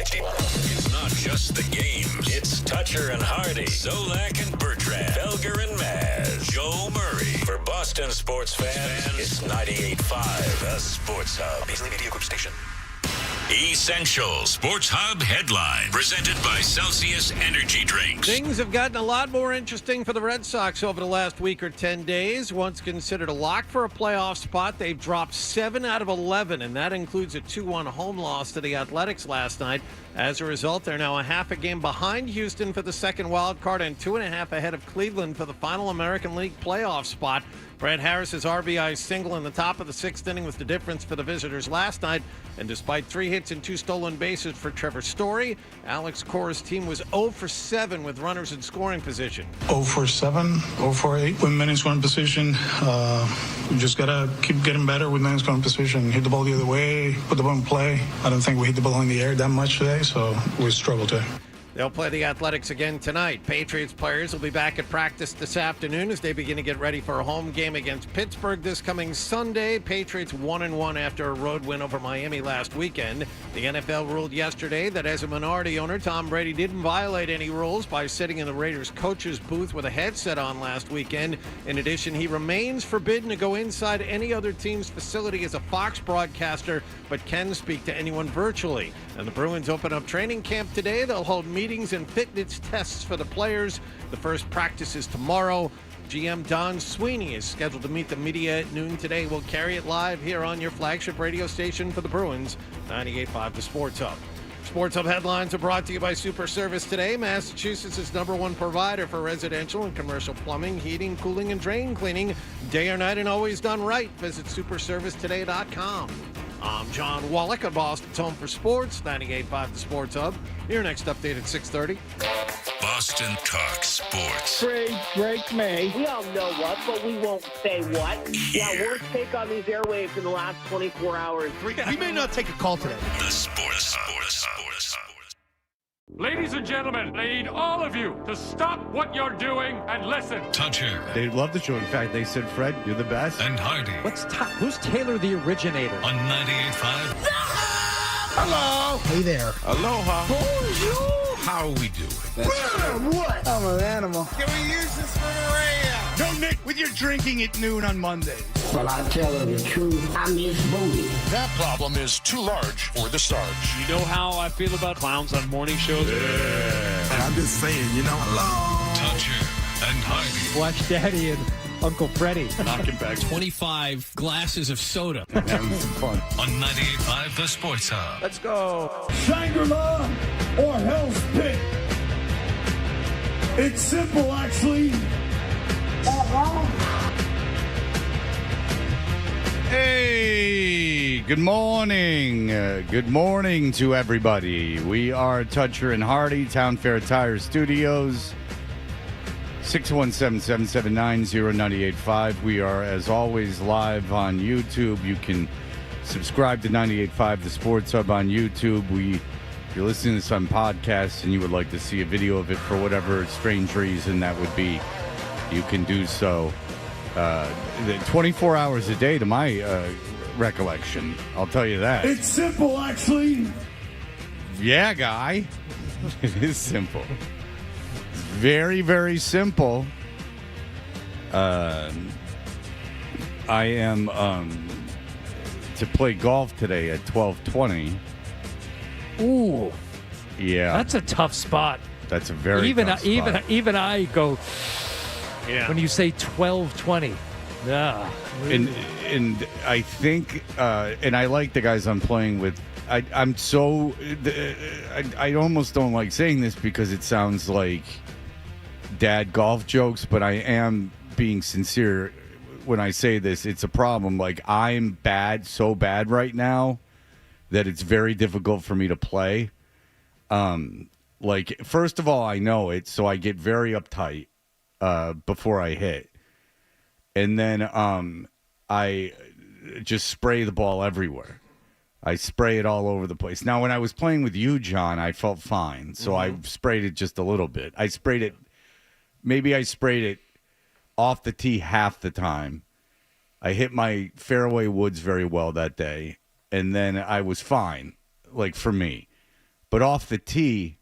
It's not just the games. It's Toucher and Hardy, Zolak and Bertrand, Felger and Maz, Joe Murray. For Boston sports fans, it's 98.5, the Sports Hub. Beasley Media Group Station. Essential Sports Hub headline presented by Celsius Energy Drinks. Things have gotten a lot more interesting for the Red Sox over the last week or 10 days. Once considered a lock for a playoff spot, they've dropped 7 out of 11, and that includes a 2-1 home loss to the Athletics last night. As a result, they're now a half a game behind Houston for the second wild card and 2.5 ahead of Cleveland for the final American League playoff spot. Brad Harris's RBI single in the top of the sixth inning was the difference for the visitors last night. And despite 3 hits and 2 stolen bases for Trevor Story, Alex Cora's team was 0 for 7 with runners in scoring position. 0 for 7, 0 for 8 with men in scoring position. We just got to keep getting better with men in scoring position. Hit the ball the other way, put the ball in play. I don't think we hit the ball in the air that much today, so we struggled today. They'll play the Athletics again tonight. Patriots players will be back at practice this afternoon as they begin to get ready for a home game against Pittsburgh this coming Sunday. Patriots 1-1 after a road win over Miami last weekend. The NFL ruled yesterday that as a minority owner, Tom Brady didn't violate any rules by sitting in the Raiders' coach's booth with a headset on last weekend. In addition, he remains forbidden to go inside any other team's facility as a Fox broadcaster, but can speak to anyone virtually. And the Bruins open up training camp today. They'll hold meetings and fitness tests for the players. The first practice is tomorrow. GM Don Sweeney is scheduled to meet the media at noon today. We'll carry it live here on your flagship radio station for the Bruins, 98.5 The Sports Hub. Sports Hub headlines are brought to you by Super Service Today, Massachusetts' #1 provider for residential and commercial plumbing, heating, cooling, and drain cleaning, day or night, and always done right. Visit superservicetoday.com. I'm John Wallach on Boston's Home for Sports, 98.5 The Sports Hub. Your next update at 6:30. Boston Talk Sports. Drake May. We all know what, but we won't say what. Yeah, worst take on these airwaves in the last 24 hours. We may not take a call today. The Sports Hub. Ladies and gentlemen, I need all of you to stop what you're doing and listen. Toucher They love the show. In fact, they said, Fred, you're the best. and Hardy Who's Taylor the originator? on 98.5. Hello. Hey there. Aloha. Bonjour. How are we doing? What? I'm an animal. Can we use this for Maria? No, Nick, with your drinking at noon on Mondays. Well, I tell her the truth, I miss booty. That problem is too large for the Sarge. You know how I feel about clowns on morning shows? Yeah. I'm just saying, hello. Toucher and Hardy. Flash Daddy and Uncle Freddie. Knocking back 25 glasses of soda. Having some fun. On 98.5 The Sports Hub. Let's go. Shangri-La or Hell's Pit. It's simple, actually. Hey, good morning. Good morning to everybody. We are Toucher and Hardy, Town Fair Tire Studios. 617-779-0985. We are, as always, live on YouTube. You can subscribe to 98.5 The Sports Hub on YouTube. If you're listening to this on podcasts and you would like to see a video of it for whatever strange reason that would be, you can do so. 24 hours a day to my recollection. I'll tell you that. It's simple, actually. Yeah, guy. It is simple. Very, very simple. I am to play golf today at 12:20. Ooh, Yeah, that's a tough spot. that's a very tough spot. Even I go. Yeah. When you say 12:20, yeah. And I think and I like the guys I'm playing with. I almost don't like saying this because it sounds like dad golf jokes, but I am being sincere when I say this. It's a problem. Like, I'm so bad right now that it's very difficult for me to play. Like, first of all, I know it, so I get very uptight before I hit. And then I just spray the ball everywhere. I spray it all over the place. Now, when I was playing with you, John, I felt fine. So I sprayed it just a little bit. I sprayed it off the tee half the time. I hit my fairway woods very well that day. And then I was fine, like, for me. But off the tee,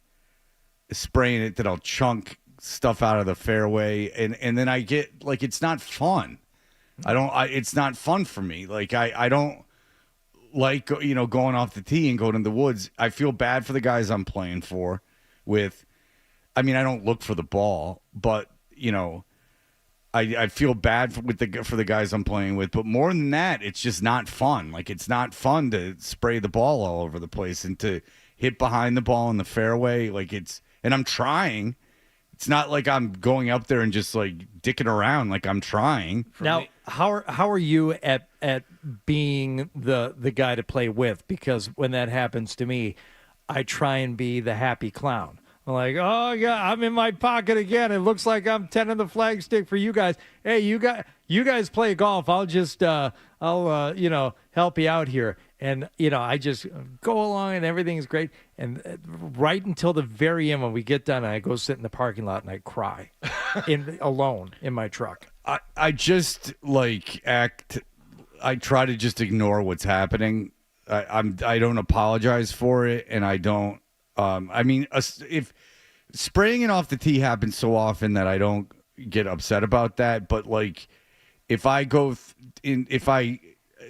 spraying it, then I'll chunk stuff out of the fairway, and then I get like it's not fun. It's not fun for me. Like I don't like going off the tee and going in the woods. I feel bad for the guys I'm playing with. I mean, I don't look for the ball, but I feel bad for the guys I'm playing with. But more than that, it's just not fun. Like it's not fun to spray the ball all over the place and to hit behind the ball in the fairway. And I'm trying. It's not like I'm going up there and just like dicking around. Like I'm trying. Now, how are you at being the guy to play with? Because when that happens to me, I try and be the happy clown. I'm like, oh yeah, I'm in my pocket again. It looks like I'm 10 on the flagstick for you guys. Hey, you guys play golf. I'll just help you out here. And, I just go along and everything's great. And right until the very end when we get done, I go sit in the parking lot and I cry alone in my truck. I just I try to just ignore what's happening. I don't apologize for it. And I don't, if spraying it off the tee happens so often that I don't get upset about that. But like, if I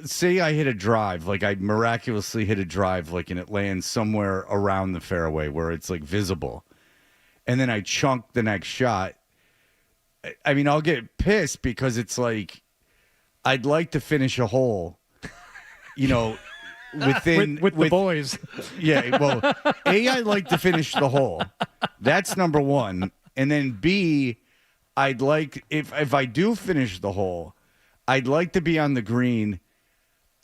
say I hit a drive, like I miraculously hit a drive, like, and it lands somewhere around the fairway where it's like visible, and then I chunk the next shot. I mean, I'll get pissed because it's like, I'd like to finish a hole, within with the boys. Yeah. Well, I'd like to finish the hole. That's number one. And then B, I'd like, if I do finish the hole, I'd like to be on the green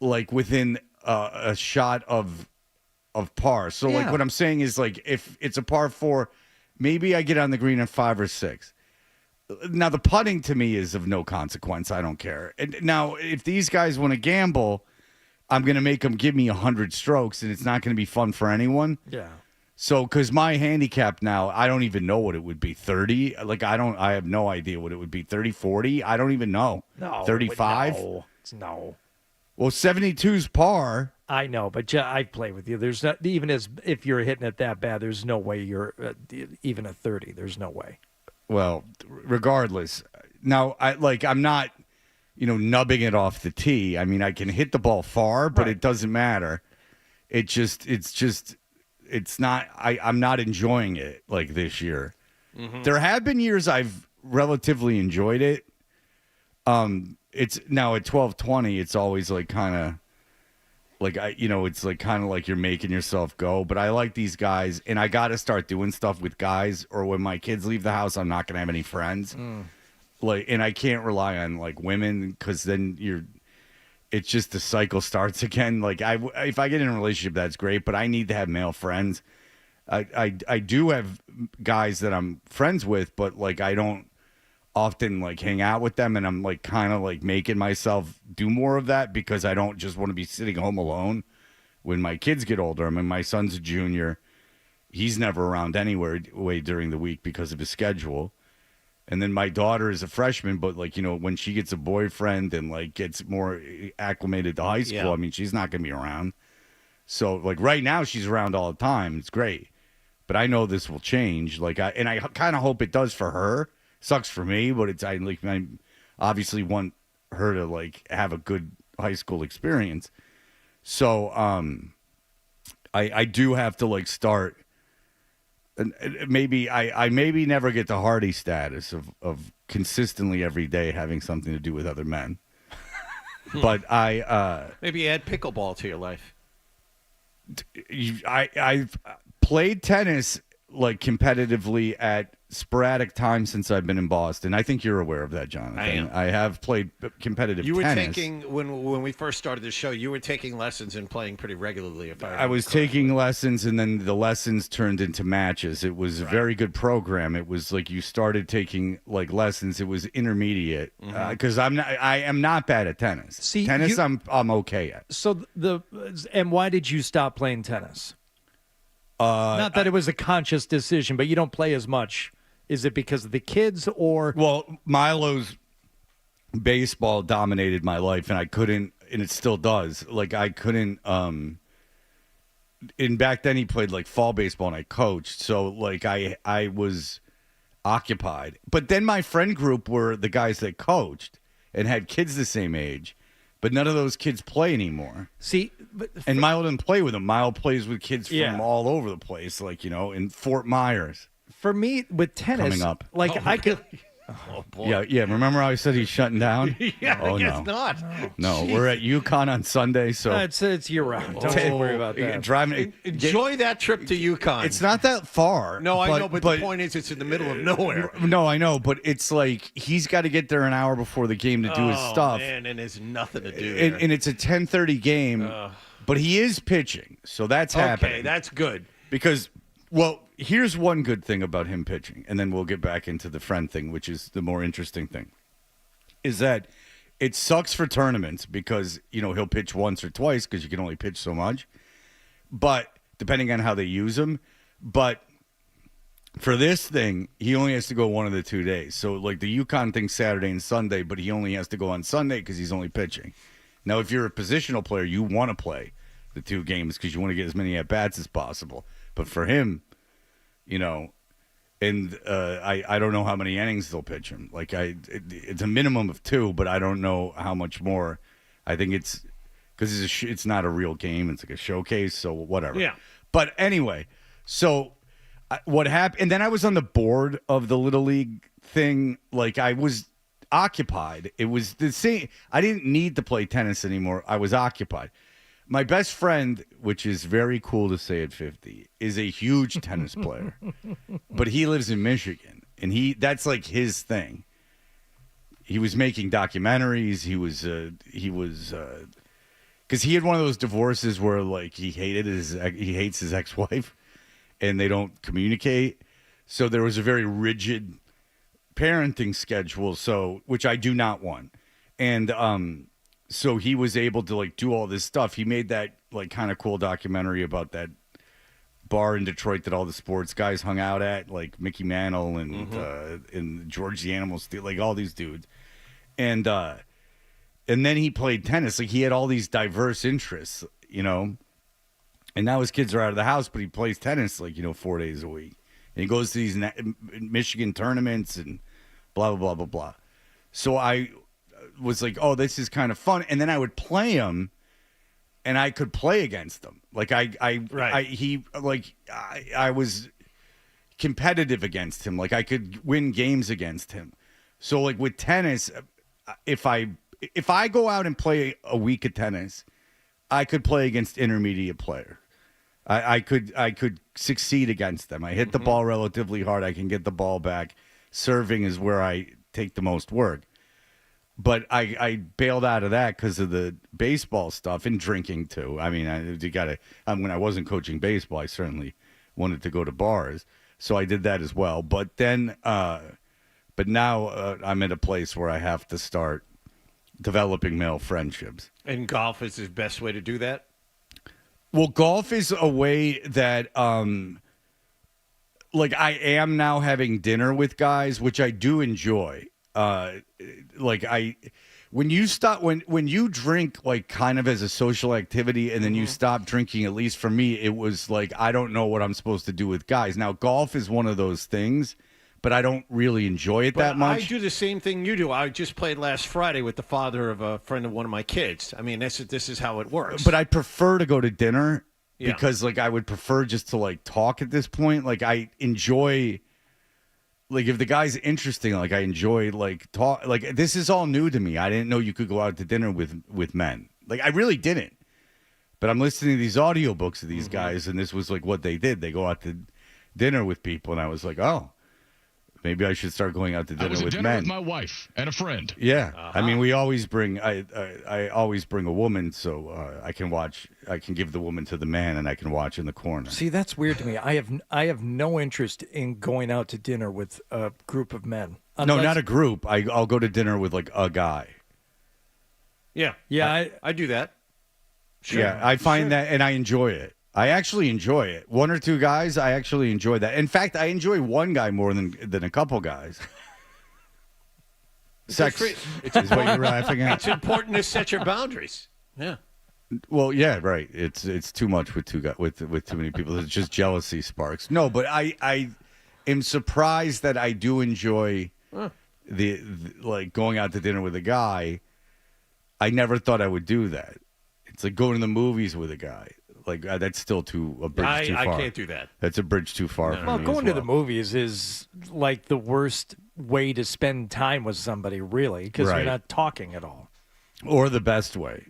like within a shot of par. So like what I'm saying is like if it's a par 4, maybe I get on the green at 5 or 6. Now the putting to me is of no consequence. I don't care. And now if these guys want to gamble, I'm going to make them give me 100 strokes and it's not going to be fun for anyone. Yeah. So because my handicap now, I don't even know what it would be. 30? Like I have no idea what it would be. 30, 40? I don't even know. No. 35? No. Well, 72's par. I know, but I play with you. There's not, even if you're hitting it that bad, there's no way you're even a 30. There's no way. Well, regardless. Now, I'm not, nubbing it off the tee. I mean, I can hit the ball far, but It doesn't matter. It's not. I'm not enjoying it like this year. Mm-hmm. There have been years I've relatively enjoyed it. It's now at 12:20. It's always like kind of like it's like kind of like you're making yourself go. But I like these guys, and I got to start doing stuff with guys. Or when my kids leave the house, I'm not gonna have any friends. And I can't rely on like women because then it's just the cycle starts again. Like if I get in a relationship, that's great, but I need to have male friends. I do have guys that I'm friends with, but like I don't often like hang out with them, and I'm like kind of like making myself do more of that because I don't just want to be sitting home alone when my kids get older. I mean, my son's a junior. He's never around anywhere during the week because of his schedule. And then my daughter is a freshman, but like, when she gets a boyfriend and like gets more acclimated to high school, I mean, she's not going to be around. So like right now she's around all the time. It's great. But I know this will change. Like I kind of hope it does for her. Sucks for me, but I obviously want her to like have a good high school experience. So I do have to like start, and maybe I maybe never get the Hardy status of consistently every day having something to do with other men. But maybe add pickleball to your life. I've played tennis like competitively at sporadic times since I've been in Boston. I think you're aware of that, Jonathan. I am. I have played competitive tennis. You were taking, when we first started the show, you were taking lessons and playing pretty regularly. If I was taking lessons, and then the lessons turned into matches. It was a very good program. It was like you started taking like lessons. It was intermediate because I am not bad at tennis. See, tennis, I'm okay at. So and why did you stop playing tennis? Not that it was a conscious decision, but you don't play as much. Is it because of the kids or? Well, Milo's baseball dominated my life, and I couldn't, and it still does. Like I couldn't and back then he played like fall baseball and I coached. So like I was occupied. But then my friend group were the guys that coached and had kids the same age. But none of those kids play anymore. See, and Milo didn't play with them. Milo plays with kids from all over the place, like, in Fort Myers. For me, with tennis, coming up. like I could. Oh, boy. Yeah. Remember how I said he's shutting down? Yeah, oh, I guess no. not. No, we're at UConn on Sunday, so It's year round. Don't worry about that. Driving. Enjoy that trip to UConn. It's not that far. No, I know, but the point is, it's in the middle of nowhere. No, I know, but it's like he's got to get there an hour before the game to do his stuff. Man, and there's nothing to do there. And it's a 10:30 game, but he is pitching, so that's happening. Okay, that's good. Because, well, here's one good thing about him pitching, and then we'll get back into the friend thing, which is the more interesting thing, is that it sucks for tournaments because, he'll pitch once or twice because you can only pitch so much, but depending on how they use him. But for this thing, he only has to go one of the 2 days. So, like, the UConn thing's Saturday and Sunday, but he only has to go on Sunday because he's only pitching. Now, if you're a positional player, you want to play the 2 games because you want to get as many at-bats as possible. But for him, and I don't know how many innings they'll pitch him. Like it's a minimum of 2, but I don't know how much more. I think it's because it's not a real game. It's like a showcase, so whatever. Yeah. But anyway, so what happened? And then I was on the board of the Little League thing. Like I was occupied. It was the same. I didn't need to play tennis anymore. I was occupied. My best friend, which is very cool to say at 50, is a huge tennis player, but he lives in Michigan, and that's like his thing. He was making documentaries. He was because he had one of those divorces where like he hates his ex-wife, and they don't communicate. So there was a very rigid parenting schedule. So which I do not want, and so he was able to like do all this stuff. He made that like kind of cool documentary about that bar in Detroit that all the sports guys hung out at, like Mickey Mantle and George the Animal Steel, like all these dudes. And then he played tennis. Like he had all these diverse interests, And now his kids are out of the house, but he plays tennis like 4 days a week. And he goes to these Michigan tournaments and blah blah blah blah blah. So I was like, oh, this is kind of fun. And then I would play him and I could play against him. Like I was competitive against him. Like I could win games against him. So like with tennis, if I go out and play a week of tennis, I could play against intermediate player. I could succeed against them. I hit the ball relatively hard. I can get the ball back. Serving is where I take the most work. But I bailed out of that because of the baseball stuff and drinking too. I mean, when I wasn't coaching baseball, I certainly wanted to go to bars, so I did that as well. But then, but now I'm at a place where I have to start developing male friendships. And golf is the best way to do that? Well, golf is a way that, like I am now having dinner with guys, which I do enjoy. When you drink like kind of as a social activity and then you stop drinking, at least for me, it was like, I don't know what I'm supposed to do with guys. Now, golf is one of those things, but I don't really enjoy it that much. I do the same thing you do. I just played last Friday with the father of a friend of one of my kids. I mean, this is how it works. But I prefer to go to dinner because like I would prefer just to like talk at this point. Like I enjoy, like if the guy's interesting, like I enjoy like talk. Like this is all new to me. I didn't know you could go out to dinner with men. Like I really didn't. But I'm listening to these audiobooks of these guys, and this was like what they did. They go out to dinner with people, and I was like, oh. Maybe I should start going out to dinner with men. With my wife and a friend. Yeah, I mean, we always bring. I always bring a woman, so I can watch. I can give the woman to the man, and I can watch in the corner. See, that's weird to me. I have no interest in going out to dinner with a group of men. No, not a group. I'll go to dinner with like a guy. Yeah, I do that. Sure. Yeah, I find that, and I enjoy it. I actually enjoy it. One or two guys, I actually enjoy that. In fact, I enjoy one guy more than a couple guys. Sex is what you're laughing at. It's important to set your boundaries. Yeah. Well, yeah, right. It's too much with with too many people. It's just jealousy sparks. No, but I am surprised that I do enjoy the like going out to dinner with a guy. I never thought I would do that. It's like going to the movies with a guy. Like that's still a bridge too far. I can't do that. That's a bridge too far. Well, going to the movies is like the worst way to spend time with somebody, really, because you're not talking at all. Or the best way.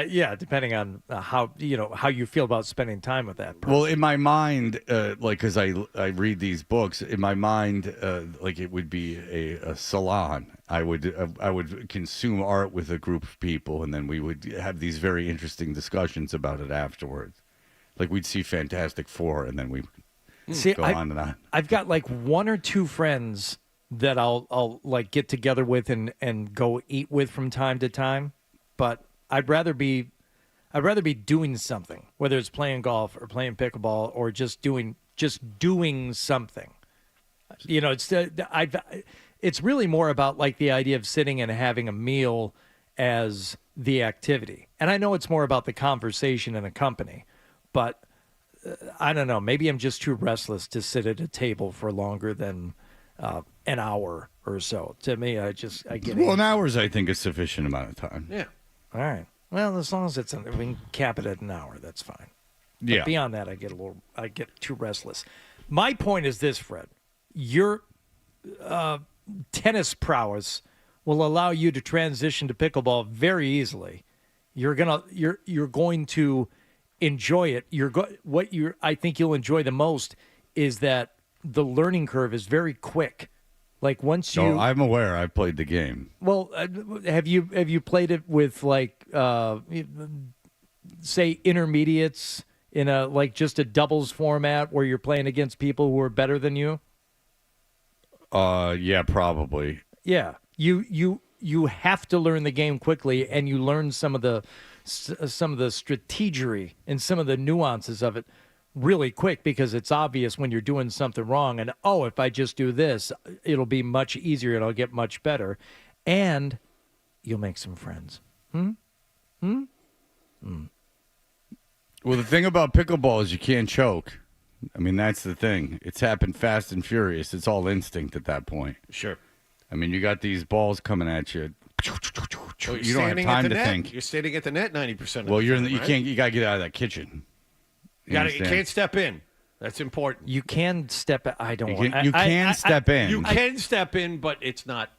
Yeah, depending on how you feel about spending time with that person. Well, in my mind, like because I read these books, in my mind, like it would be a salon. I would consume art with a group of people, and then we would have these very interesting discussions about it afterwards. Like we'd see Fantastic Four, and then we go on and on. I've got like one or two friends that I'll like get together with and go eat with from time to time, but I'd rather be doing something, whether it's playing golf or playing pickleball or just doing something. You know, it's really more about like the idea of sitting and having a meal as the activity. And I know it's more about the conversation and a company, but I don't know. Maybe I'm just too restless to sit at a table for longer than an hour or so. To me, I get an hour is, I think, a sufficient amount of time. Yeah. All right. Well, as long as we can cap it at an hour, that's fine. Yeah. But beyond that, I get too restless. My point is this, Fred. Your tennis prowess will allow you to transition to pickleball very easily. You're going to enjoy it. I think you'll enjoy the most is that the learning curve is very quick. Like once you, no, I'm aware. I played the game. Well, have you played it with like say intermediates in a like just a doubles format where you're playing against people who are better than you? Yeah, probably. Yeah, you have to learn the game quickly, and you learn some of the strategery and some of the nuances of it really quick, because it's obvious when you're doing something wrong and, if I just do this, it'll be much easier and I'll get much better. And you'll make some friends. Well, the thing about pickleball is you can't choke. I mean, that's the thing. It's happened fast and furious. It's all instinct at that point. Sure. I mean, you got these balls coming at you. So you don't have time to think. You're standing at the net 90% of the Well, time, you can't. You got to get out of that kitchen. You can't step in. That's important. You can step. I don't. You can step in. You can step in, but it's not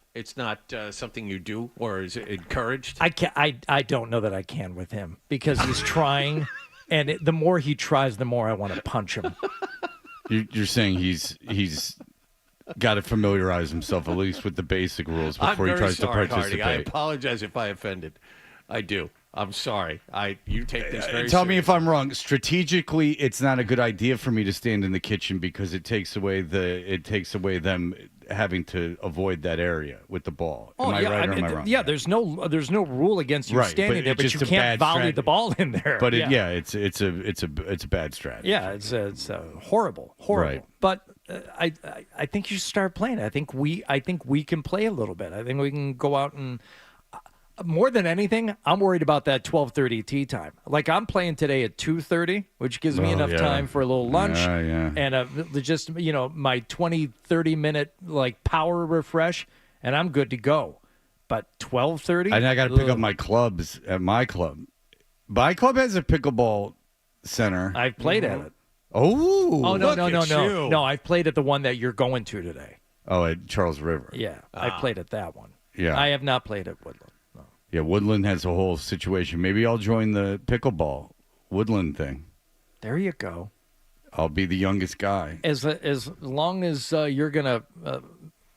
something you do, or is it encouraged? I don't know that I can with him because he's trying, and the more he tries, the more I want to punch him. You're saying he's got to familiarize himself at least with the basic rules before he tries to participate. Hardy. I apologize if I offended. I do. I'm sorry. You take this very Tell me seriously. if I'm wrong. Strategically, it's not a good idea for me to stand in the kitchen because it takes away them having to avoid that area with the ball. Am I right or am I wrong? Yeah, there's no rule against you standing there, but you can't volley the ball in there. But it's a bad strategy. Yeah, it's horrible. Right. But I think you should start playing. I think we can play a little bit. I think we can go out and. More than anything, I'm worried about that 12:30 tee time. Like I'm playing today at 2:30, which gives me enough time for a little lunch and just my 20-30 minute like power refresh, and I'm good to go. But 12:30, and I got to pick up my clubs at my club. My club has a pickleball center. I've played at it. Oh, no! I've played at the one that you're going to today. Oh, at Charles River. Yeah, I played at that one. Yeah, I have not played at Woodland. Yeah, Woodland has a whole situation. Maybe I'll join the pickleball Woodland thing. There you go. I'll be the youngest guy. As long as you're going to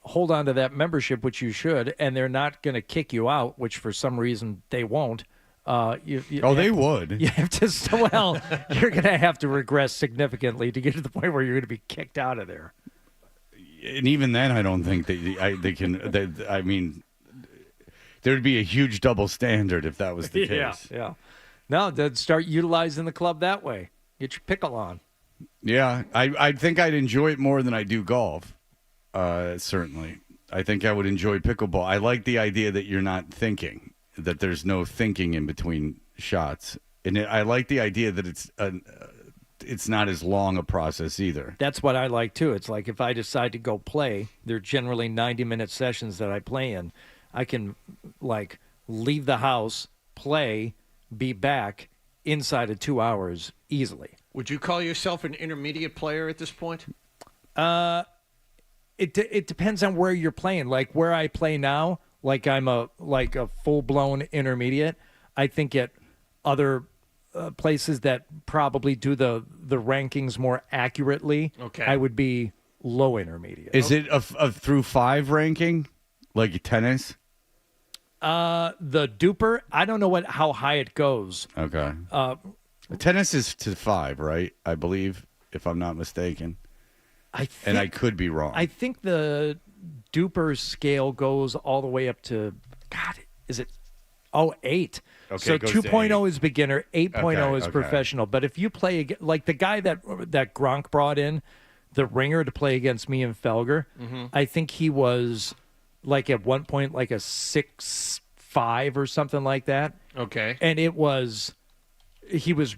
hold on to that membership, which you should, and they're not going to kick you out, which for some reason they won't. They would. You have to. Well, you're going to have to regress significantly to get to the point where you're going to be kicked out of there. And even then, I don't think they can. I mean. There'd be a huge double standard if that was the case. Yeah. No, then start utilizing the club that way. Get your pickle on. Yeah, I think I'd enjoy it more than I do golf. Certainly. I think I would enjoy pickleball. I like the idea that you're not thinking, that there's no thinking in between shots. And I like the idea that it's not as long a process either. That's what I like, too. It's like if I decide to go play, they're generally 90-minute sessions that I play in. I can, like, leave the house, play, be back inside of 2 hours easily. Would you call yourself an intermediate player at this point? It depends on where you're playing. Like where I play now, like I'm a full-blown intermediate. I think at other places that probably do the rankings more accurately, okay, I would be low intermediate. Is it a through 5 ranking, like tennis? The duper, I don't know how high it goes. Okay. Tennis is to 5, right? I believe, if I'm not mistaken. And I could be wrong. I think the duper scale goes all the way up to, God, is it? 8. Okay, so it goes to 2.0 8. is beginner, 8.0 is Okay. professional. But if you play, like the guy that Gronk brought in, the ringer to play against me and Felger, I think he was like at one point like a 6'5" or something like that. Okay. And he was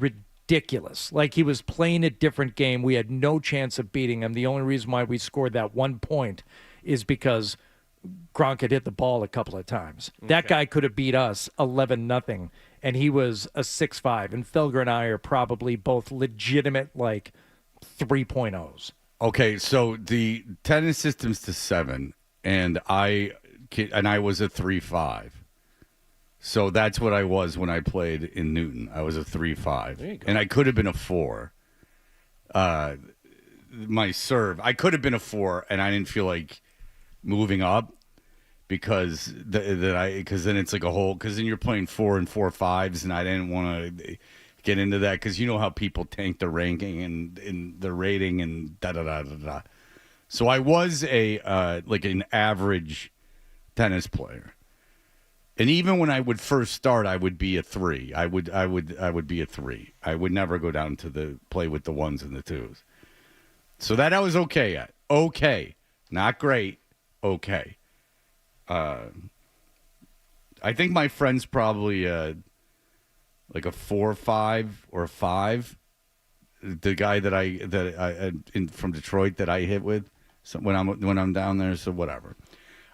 ridiculous. Like he was playing a different game. We had no chance of beating him. The only reason why we scored that 1 point is because Gronk had hit the ball a couple of times. Okay. That guy could have beat us 11-0, and he was a 6'5". And Felger and I are probably both legitimate like 3.0s. Okay, so the tennis system's to 7, and I was a 3.5. So that's what I was when I played in Newton. I was a 3.5, and I could have been a 4. My serve, I could have been a 4, and I didn't feel like moving up because then it's like a whole, because then you're playing 4 and 4.5s, and I didn't want to get into that because you know how people tank the ranking and the rating and da da da da da. So I was a like an average tennis player. And even when I would first start, I would be a 3. I would be a 3. I would never go down to the play with the 1s and the 2s. So that I was okay at. Okay. Not great. Okay. I think my friend's probably like a 4 or 5 or a 5. The guy that I from Detroit that I hit with when I'm down there, so whatever.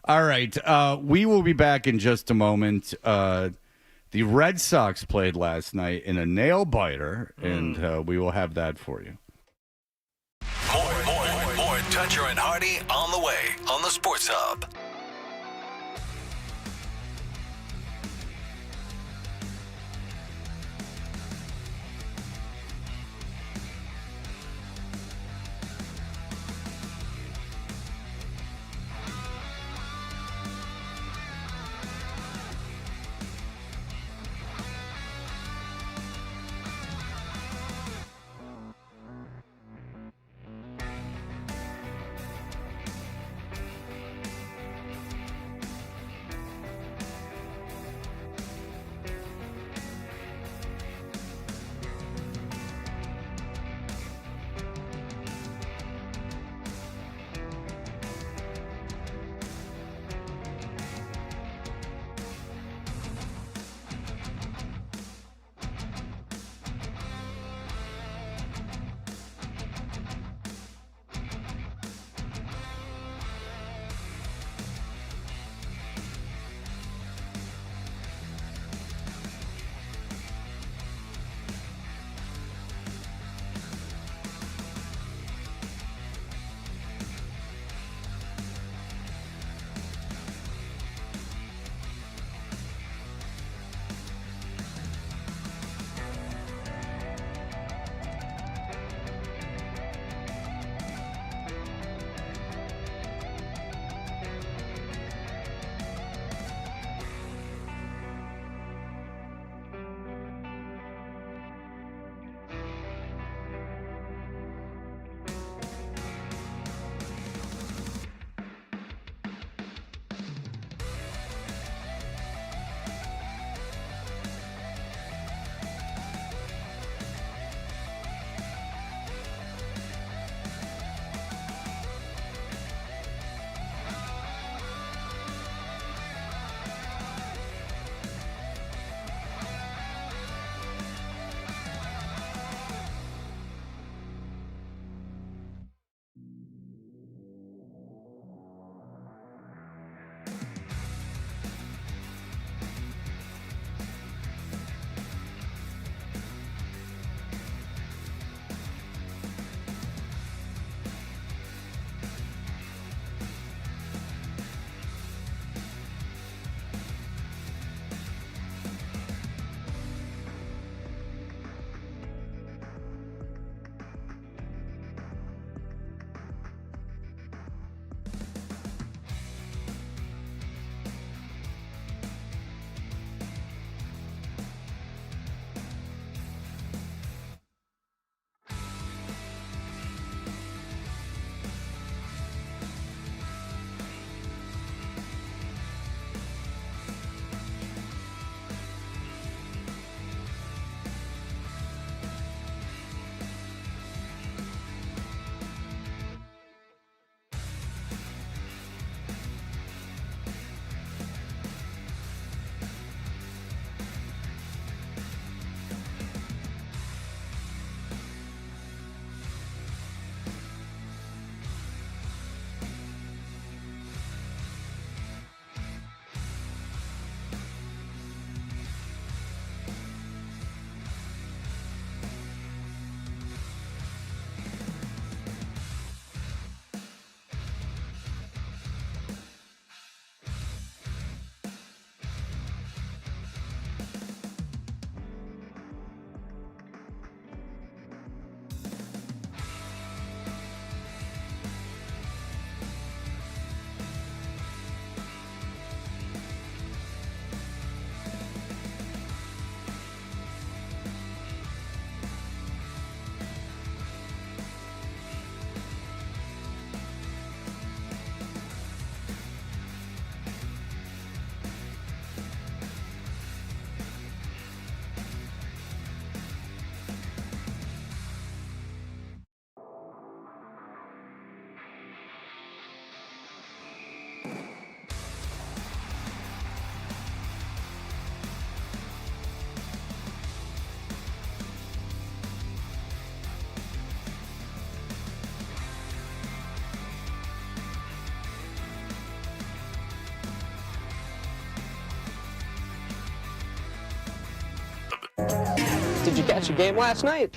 All right, we will be back in just a moment. The Red Sox played last night in a nail-biter, and we will have that for you. More Toucher and Hardy on the way on the Sports Hub. Did you catch a game last night?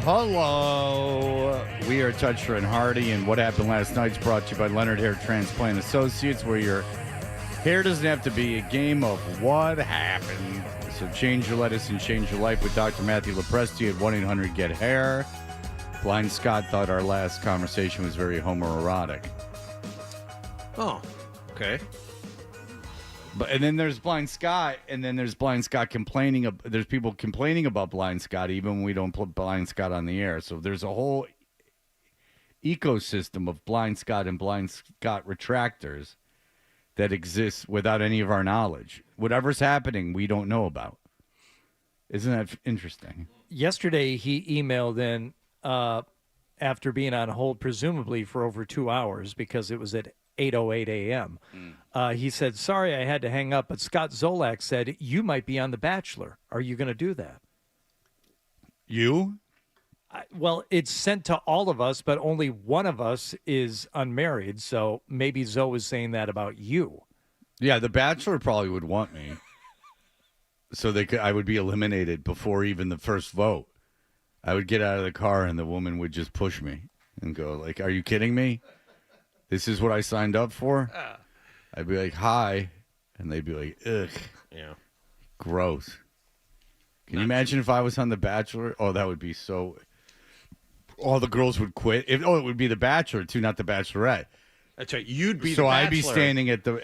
Hello. We are Toucher and Hardy, and What Happened Last Night's brought to you by Leonard Hair Transplant Associates, where your hair doesn't have to be a game of what happened. So change your lettuce and change your life with Dr. Matthew Lepresti at 1-800-GET-HAIR. Blind Scott thought our last conversation was very homoerotic. Oh, okay. And then there's Blind Scott, and then there's Blind Scott complaining. There's people complaining about Blind Scott even when we don't put Blind Scott on the air. So there's a whole ecosystem of Blind Scott and Blind Scott retractors that exists without any of our knowledge. Whatever's happening, we don't know about. Isn't that interesting? Yesterday, he emailed in after being on hold, presumably for over 2 hours, because it was at 8:08 a.m. He said, sorry, I had to hang up, but Scott Zolak said, you might be on The Bachelor. Are you going to do that? You? Well, it's sent to all of us, but only one of us is unmarried, so maybe Zoe is saying that about you. Yeah, The Bachelor probably would want me. So I would be eliminated before even the first vote. I would get out of the car and the woman would just push me and go, like, are you kidding me? This is what I signed up for? I'd be like, hi. And they'd be like, ugh. Yeah. Gross. Can you imagine if I was on The Bachelor? Oh, that would be so... All the girls would quit. It would be The Bachelor, too, not The Bachelorette. That's right. You'd be so the I'd be Bachelor. standing at the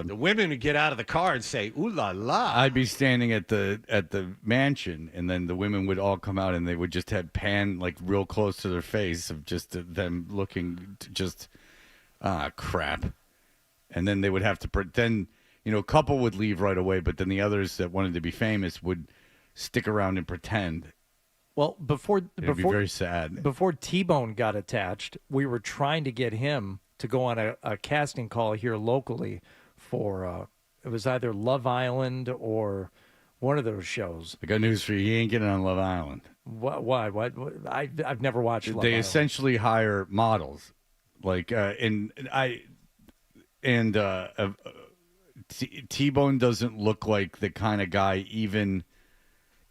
The women would get out of the car and say, ooh la la. I'd be standing at the mansion, and then the women would all come out, and they would just have pan like real close to their face of just them looking just crap. And then they would have to pretend, a couple would leave right away, but then the others that wanted to be famous would stick around and pretend. Well, before be very sad. Before T-Bone got attached, we were trying to get him to go on a casting call here locally for it was either Love Island or one of those shows. I got news for you. He ain't getting on Love Island. Why? What? I've never watched Love They Island. essentially hire models, like T-Bone doesn't look like the kind of guy, even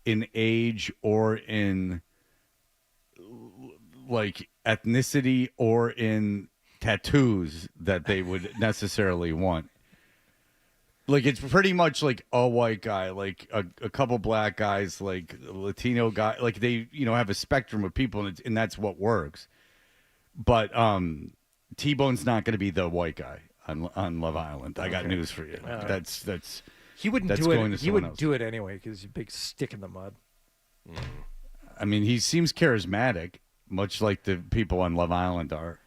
in age or in like ethnicity or in tattoos, that they would necessarily want. Like, it's pretty much like a white guy, like a couple black guys, like a Latino guy, like they, have a spectrum of people, and that's what works. But T-Bone's not going to be the white guy on Love Island. I got news for you. That's he wouldn't that's do it. going to He someone wouldn't else. do it anyway because he's a big stick in the mud. I mean, he seems charismatic, much like the people on Love Island are.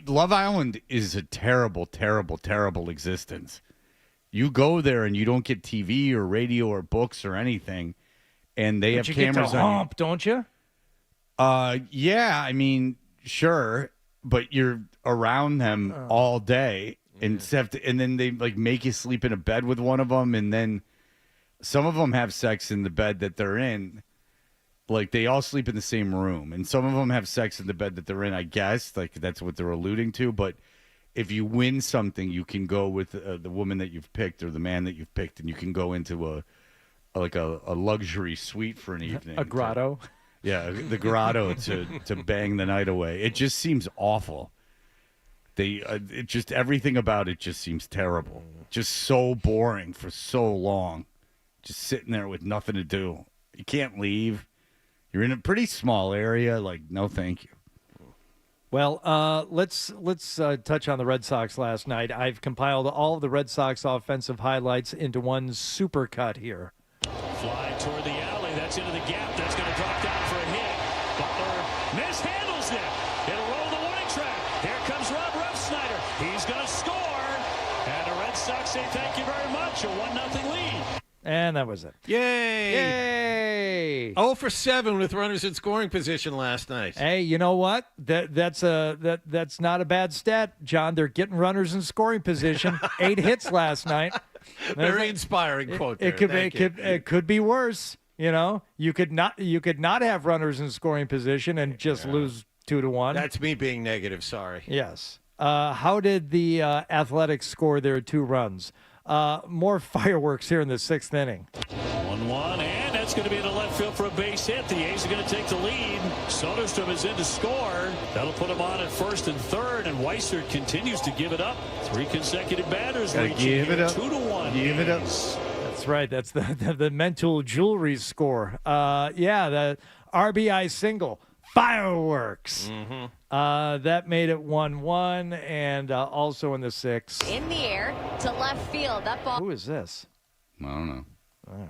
Love Island is a terrible, terrible, terrible existence. You go there and you don't get TV or radio or books or anything, and they have you cameras get to on hump, don't you? Yeah, I mean, sure, but you're around them all day, and then they like make you sleep in a bed with one of them, and then some of them have sex in the bed that they're in. Like, they all sleep in the same room, and some of them have sex in the bed that they're in, I guess. Like, that's what they're alluding to. But if you win something, you can go with the woman that you've picked or the man that you've picked, and you can go into a luxury suite for an evening. A grotto. The grotto to bang the night away. It just seems awful. It just, everything about it just seems terrible. Just so boring for so long. Just sitting there with nothing to do. You can't leave. You're in a pretty small area. Like, no, thank you. Well, let's touch on the Red Sox last night. I've compiled all of the Red Sox offensive highlights into one super cut here. Fly toward the alley. That's into the gap. That's going to drop down for a hit. Butler mishandles it. It'll roll the warning track. Here comes Rob Refsnyder. He's going to score. And the Red Sox say thank you very much. A 1-0 lead. And that was it. Yay! Yay! 0 for 7 with runners in scoring position last night. Hey, you know what? That's not a bad stat, John. They're getting runners in scoring position. 8 hits last night. Very inspiring quote there. It could be worse. You could not have runners in scoring position and just lose 2-1. That's me being negative. Sorry. Yes. How did the Athletics score their 2 runs? More fireworks here in the 6th inning. 1-1, and that's going to be in the left field for a base hit. The A's are going to take the lead. Soderstrom is in to score. That'll put him on at 1st and 3rd, and Weissert continues to give it up. 3 consecutive batters reaching give it up. 2-1. Give it up. That's right. That's the mental jewelry score. The RBI single. Fireworks. That made it 1-1, and also in the 6th. In the air to left field. That ball. Who is this? I don't know. All right.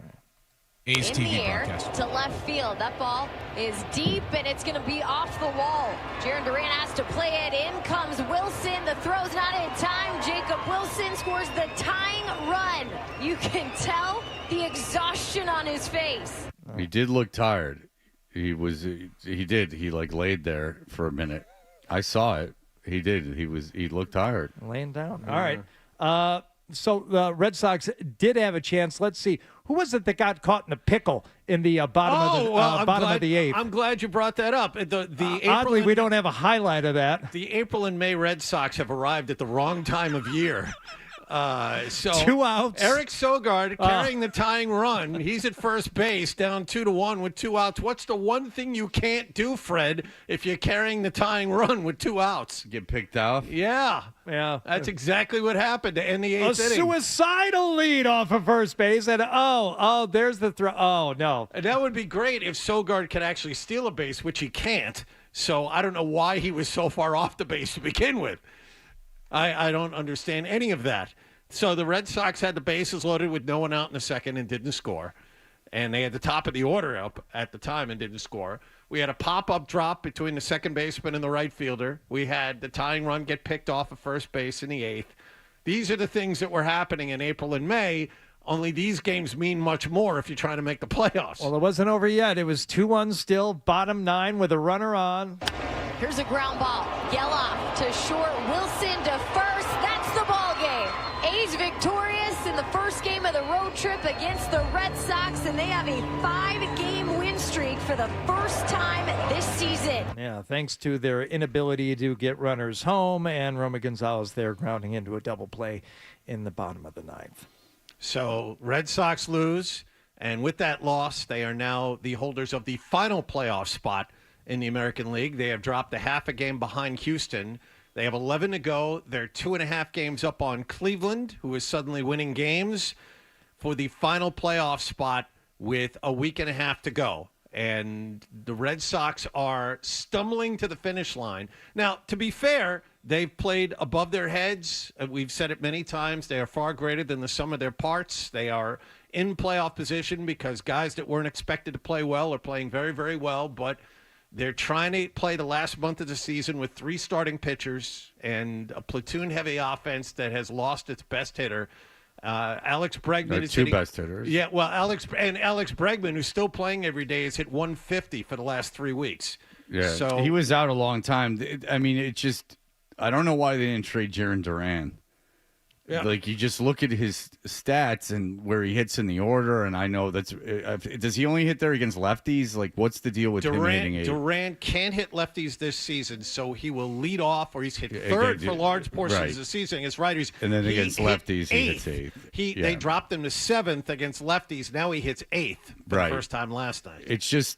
A's in TV the air broadcast. To left field. That ball is deep, and it's going to be off the wall. Jaron Duran has to play it. In comes Wilson. The throw's not in time. Jacob Wilson scores the tying run. You can tell the exhaustion on his face. He did look tired. He did. He laid there for a minute. I saw it. He did. He looked tired. Laying down. All right. So the Red Sox did have a chance. Let's see. Who was it that got caught in a pickle in the bottom of the 8th? I'm glad you brought that up. Oddly, we don't have a highlight of that. The April and May Red Sox have arrived at the wrong time of year. So 2 outs. Eric Sogard carrying the tying run. He's at first base, down 2-1 with 2 outs. What's the one thing you can't do, Fred, if you're carrying the tying run with 2 outs? Get picked off? Yeah. That's exactly what happened to end the 8th inning. A suicidal lead off of first base, and there's the throw. Oh, no. And that would be great if Sogard could actually steal a base, which he can't. So I don't know why he was so far off the base to begin with. I don't understand any of that. So the Red Sox had the bases loaded with no one out in the 2nd and didn't score. And they had the top of the order up at the time and didn't score. We had a pop-up drop between the second baseman and the right fielder. We had the tying run get picked off of first base in the 8th. These are the things that were happening in April and May. Only these games mean much more if you're trying to make the playoffs. Well, it wasn't over yet. It was 2-1 still, bottom 9 with a runner on. Here's a ground ball. Geloff to short. Wilson to first. That's the ball game. A's victorious in the first game of the road trip against the Red Sox, and they have a 5-game win streak for the first time this season. Yeah, thanks to their inability to get runners home, and Romy Gonzalez there grounding into a double play in the bottom of the 9th. So Red Sox lose, and with that loss, they are now the holders of the final playoff spot in the American League. They have dropped a half a game behind Houston. They have 11 to go. They're 2.5 games up on Cleveland, who is suddenly winning games, for the final playoff spot with a week and a half to go. And the Red Sox are stumbling to the finish line. Now, to be fair, they've played above their heads. We've said it many times. They are far greater than the sum of their parts. They are in playoff position because guys that weren't expected to play well are playing very, very well. But they're trying to play the last month of the season with 3 starting pitchers and a platoon-heavy offense that has lost its best hitter. Alex Bregman is 2 best hitters. Yeah, well, Alex Bregman, who's still playing every day, has hit 150 for the last 3 weeks. Yeah, so he was out a long time. I mean, I don't know why they didn't trade Jaron Duran. Yeah. Like, you just look at his stats and where he hits in the order, and I know that's does he only hit there against lefties? Like, what's the deal with him hitting 8? Duran can't hit lefties this season, so he will lead off, or he's hit third for large portions of the season against righties. And then against lefties, he hits 8th. They dropped him to 7th against lefties. Now he hits 8th for the first time last night. It's just,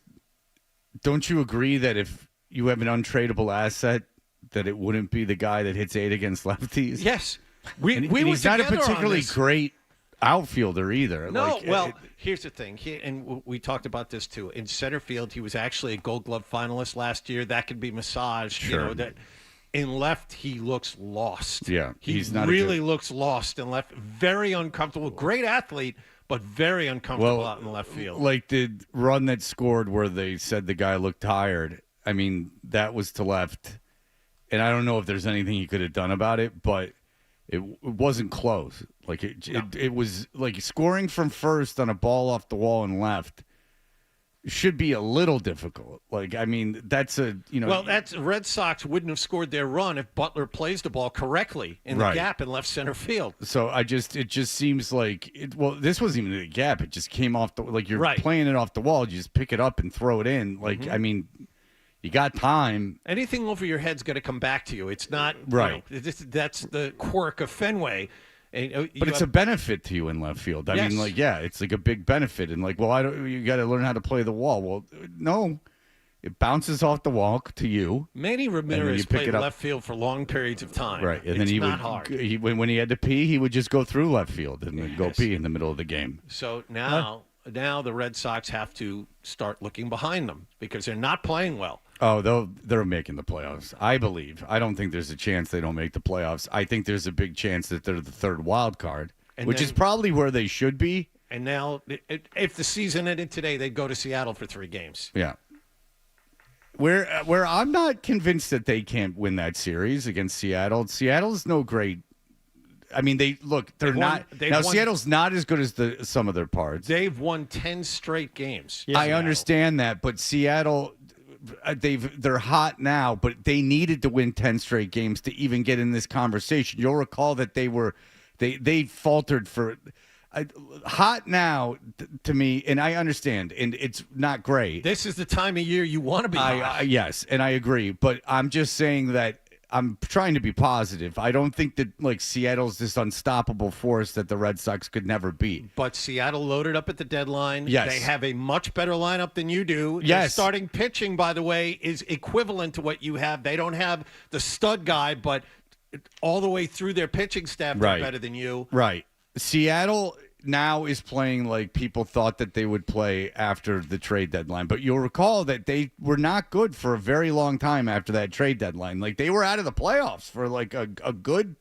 don't you agree that if you have an untradeable asset, that it wouldn't be the guy that hits 8 against lefties? Yes. He's not a particularly great outfielder either. No, here's the thing. And we talked about this too. In center field, he was actually a Gold Glove finalist last year. That could be massaged. Sure. That in left, he looks lost. Yeah, he really looks lost in left. Very uncomfortable. Great athlete, but very uncomfortable out in the left field. Like the run that scored where they said the guy looked tired. I mean, that was to left. And I don't know if there's anything he could have done about it, but it wasn't close. Like it was like scoring from first on a ball off the wall and left should be a little difficult. Like, I mean, that's that's Red Sox wouldn't have scored their run if Butler plays the ball correctly in the gap in left center field. So it just seems like this wasn't even a gap. It just came off you're playing it off the wall. You just pick it up and throw it in. Like, I mean, You got time. Anything over your head's going to come back to you. It's not right. That's the quirk of Fenway. But it's a benefit to you in left field. I mean, like, yeah, it's like a big benefit. And like, well, you got to learn how to play the wall. Well, no, it bounces off the wall to you. Manny Ramirez played left field for long periods of time. Right, and then hard. When he had to pee, he would just go through left field and then go pee in the middle of the game. So now the Red Sox have to start looking behind them because they're not playing well. Oh, they're making the playoffs, I believe. I don't think there's a chance they don't make the playoffs. I think there's a big chance that they're the third wild card, which is probably where they should be. And now, if the season ended today, they'd go to Seattle for 3 games. Yeah. Where I'm not convinced that they can't win that series against Seattle. Seattle's no great. I mean, Seattle's not as good as some of their parts. They've won 10 straight games. I understand that, but Seattle, they're hot now, but they needed to win 10 straight games to even get in this conversation. You'll recall that they faltered for hot now to me, and I understand, and it's not great. This is the time of year you want to be hot. Yes, and I agree, but I'm just saying that I'm trying to be positive. I don't think that like Seattle's this unstoppable force that the Red Sox could never beat. But Seattle loaded up at the deadline. Yes. They have a much better lineup than you do. Yes. Their starting pitching, by the way, is equivalent to what you have. They don't have the stud guy, but all the way through their pitching staff, they're better than you. Right. Seattle now is playing like people thought that they would play after the trade deadline. But you'll recall that they were not good for a very long time after that trade deadline. Like, they were out of the playoffs for like a good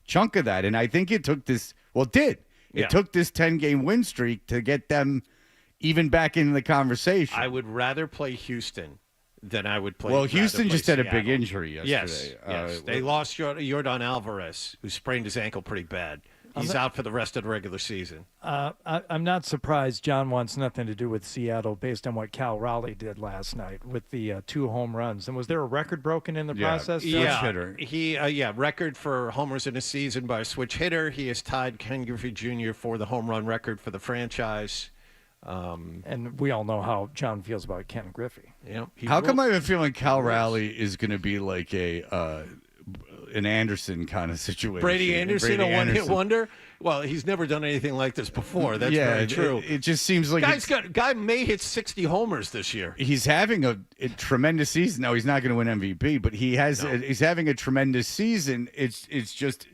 chunk of that. And I think it took this, It took this 10-game win streak to get them even back into the conversation. I would rather play Houston than I would play. Well, Houston just had Seattle. a big injury yesterday. Yes. They lost Yordan Alvarez, who sprained his ankle pretty bad. He's out for the rest of the regular season. I'm not surprised John wants nothing to do with Seattle based on what Cal Raleigh did last night with the 2 home runs. And was there a record broken in the process? Hitter. He record for homers in a season by a switch hitter. He has tied Ken Griffey Jr. for the home run record for the franchise. And we all know how John feels about Ken Griffey. Yeah. How come I have a feeling Cal Raleigh is going to be like an Anderson kind of situation? Brady Anderson, a one-hit wonder? Well, he's never done anything like this before. That's very true. It just seems like guy may hit 60 homers this year. He's having a tremendous season. Now, he's not going to win MVP, but he's having a tremendous season. It's just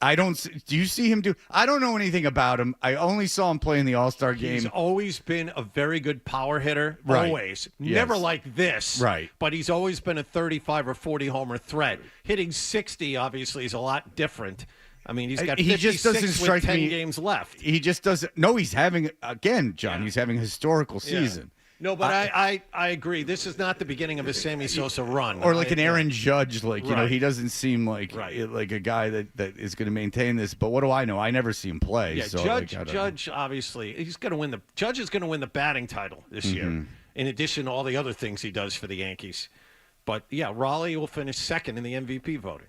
do you see him do? I don't know anything about him. I only saw him play in the All-Star game. He's always been a very good power hitter. Right. Always. Yes. Never like this. Right. But he's always been a 35 or 40 homer threat. Hitting 60, obviously, is a lot different. I mean, he's got 56 with 10 games left. He just doesn't. No, he's having, again, John, he's having a historical season. No, but I agree. This is not the beginning of a Sammy Sosa run. Or like an Aaron Judge. Like, he doesn't seem like a guy that is going to maintain this. But what do I know? I never see him play. Yeah, so Judge, obviously, he's going to win Judge is going to win the batting title this year, in addition to all the other things he does for the Yankees. But, yeah, Raleigh will finish second in the MVP voting.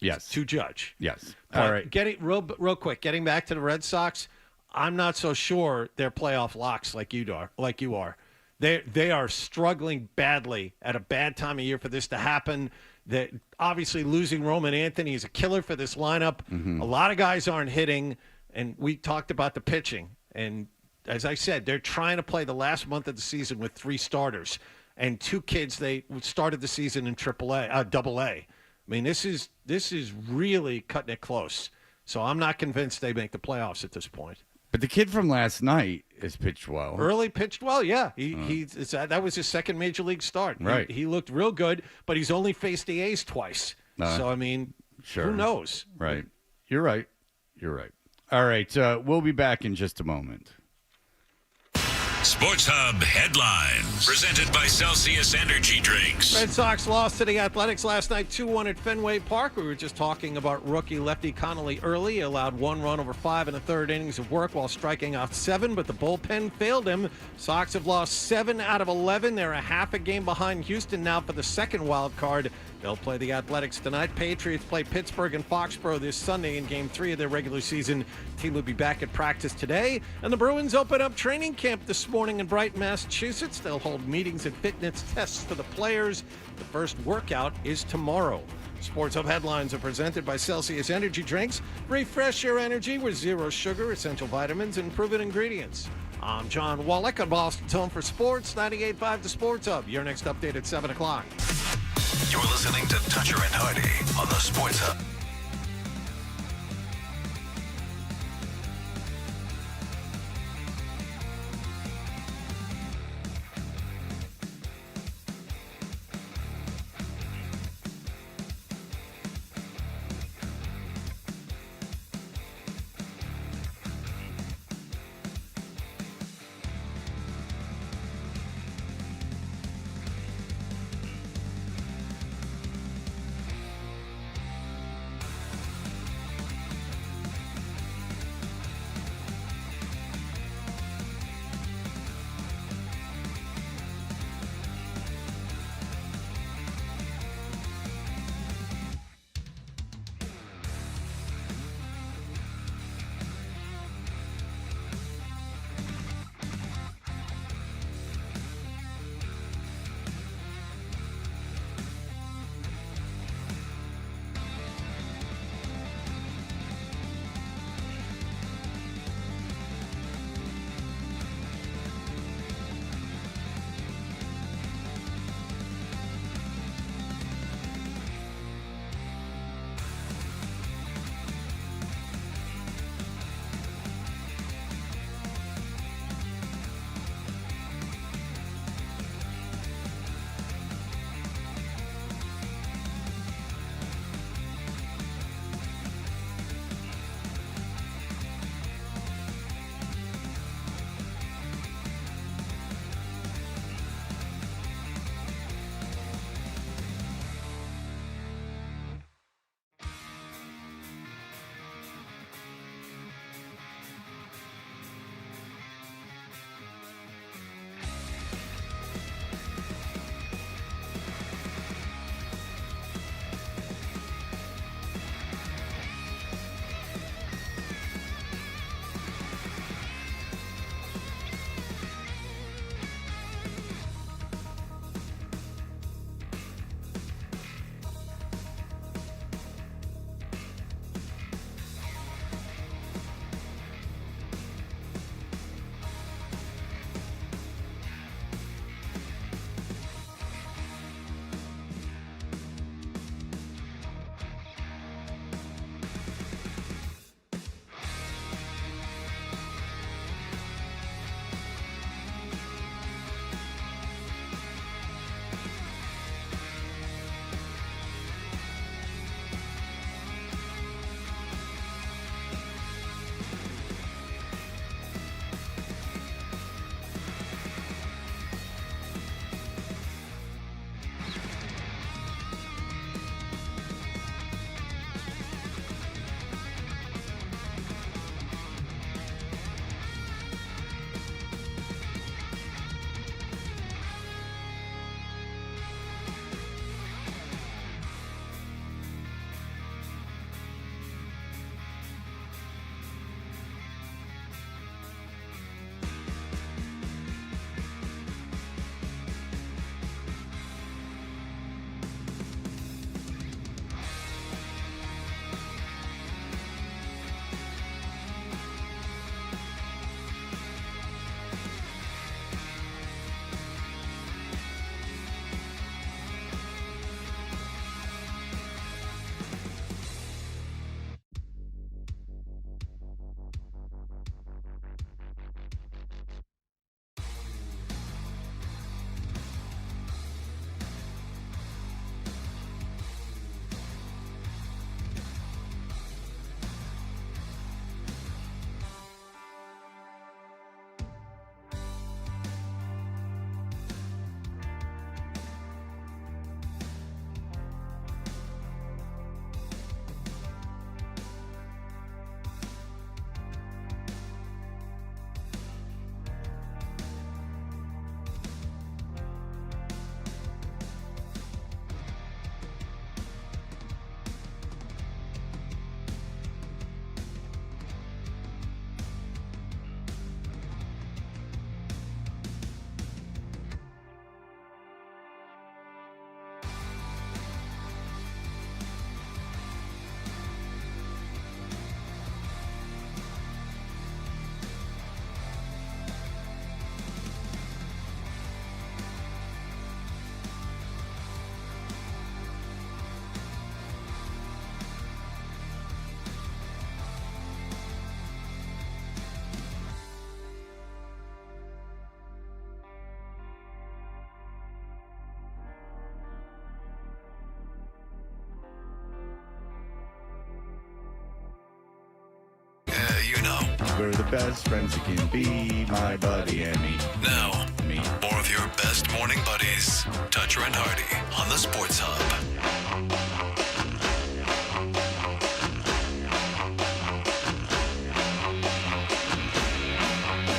Yes. To Judge. Yes. All right. Real quick, getting back to the Red Sox, I'm not so sure they're playoff locks like you are. They are struggling badly at a bad time of year for this to happen. That obviously losing Roman Anthony is a killer for this lineup. A lot of guys aren't hitting, and we talked about the pitching. And as I said, they're trying to play the last month of the season with 3 starters and 2 kids. They started the season in Double A. I mean, this is really cutting it close. So I'm not convinced they make the playoffs at this point. But the kid from last night has pitched well. Early pitched well, yeah. That was his second major league start. Right. He looked real good, but he's only faced the A's twice. So, I mean, who knows? Right. You're right. All right. We'll be back in just a moment. Sports Hub headlines presented by Celsius Energy Drinks. Red Sox lost to the Athletics last night 2-1 at Fenway Park. We were just talking about rookie lefty Connolly early. He allowed 1 run over 5 1/3 innings of work while striking out 7, but the bullpen failed him. Sox have lost 7 out of 11. They're a half a game behind Houston now for the second wild card. They'll play the Athletics tonight. Patriots play Pittsburgh and Foxborough this Sunday in Game 3 of their regular season. Team will be back at practice today. And the Bruins open up training camp this morning morning in Brighton, Massachusetts. They'll hold meetings and fitness tests for the players. The first workout is tomorrow. Sports Hub headlines are presented by Celsius Energy Drinks. Refresh your energy with zero sugar, essential vitamins, and proven ingredients. I'm John Wallach on Boston's Home for Sports, 98.5 The Sports Hub. Your next update at 7 o'clock. You're listening to Toucher and Hardy on the Sports Hub. Now. We're the best friends you can be, my buddy and me. Now, Me. more of your best morning buddies. Toucher and Hardy on the Sports Hub.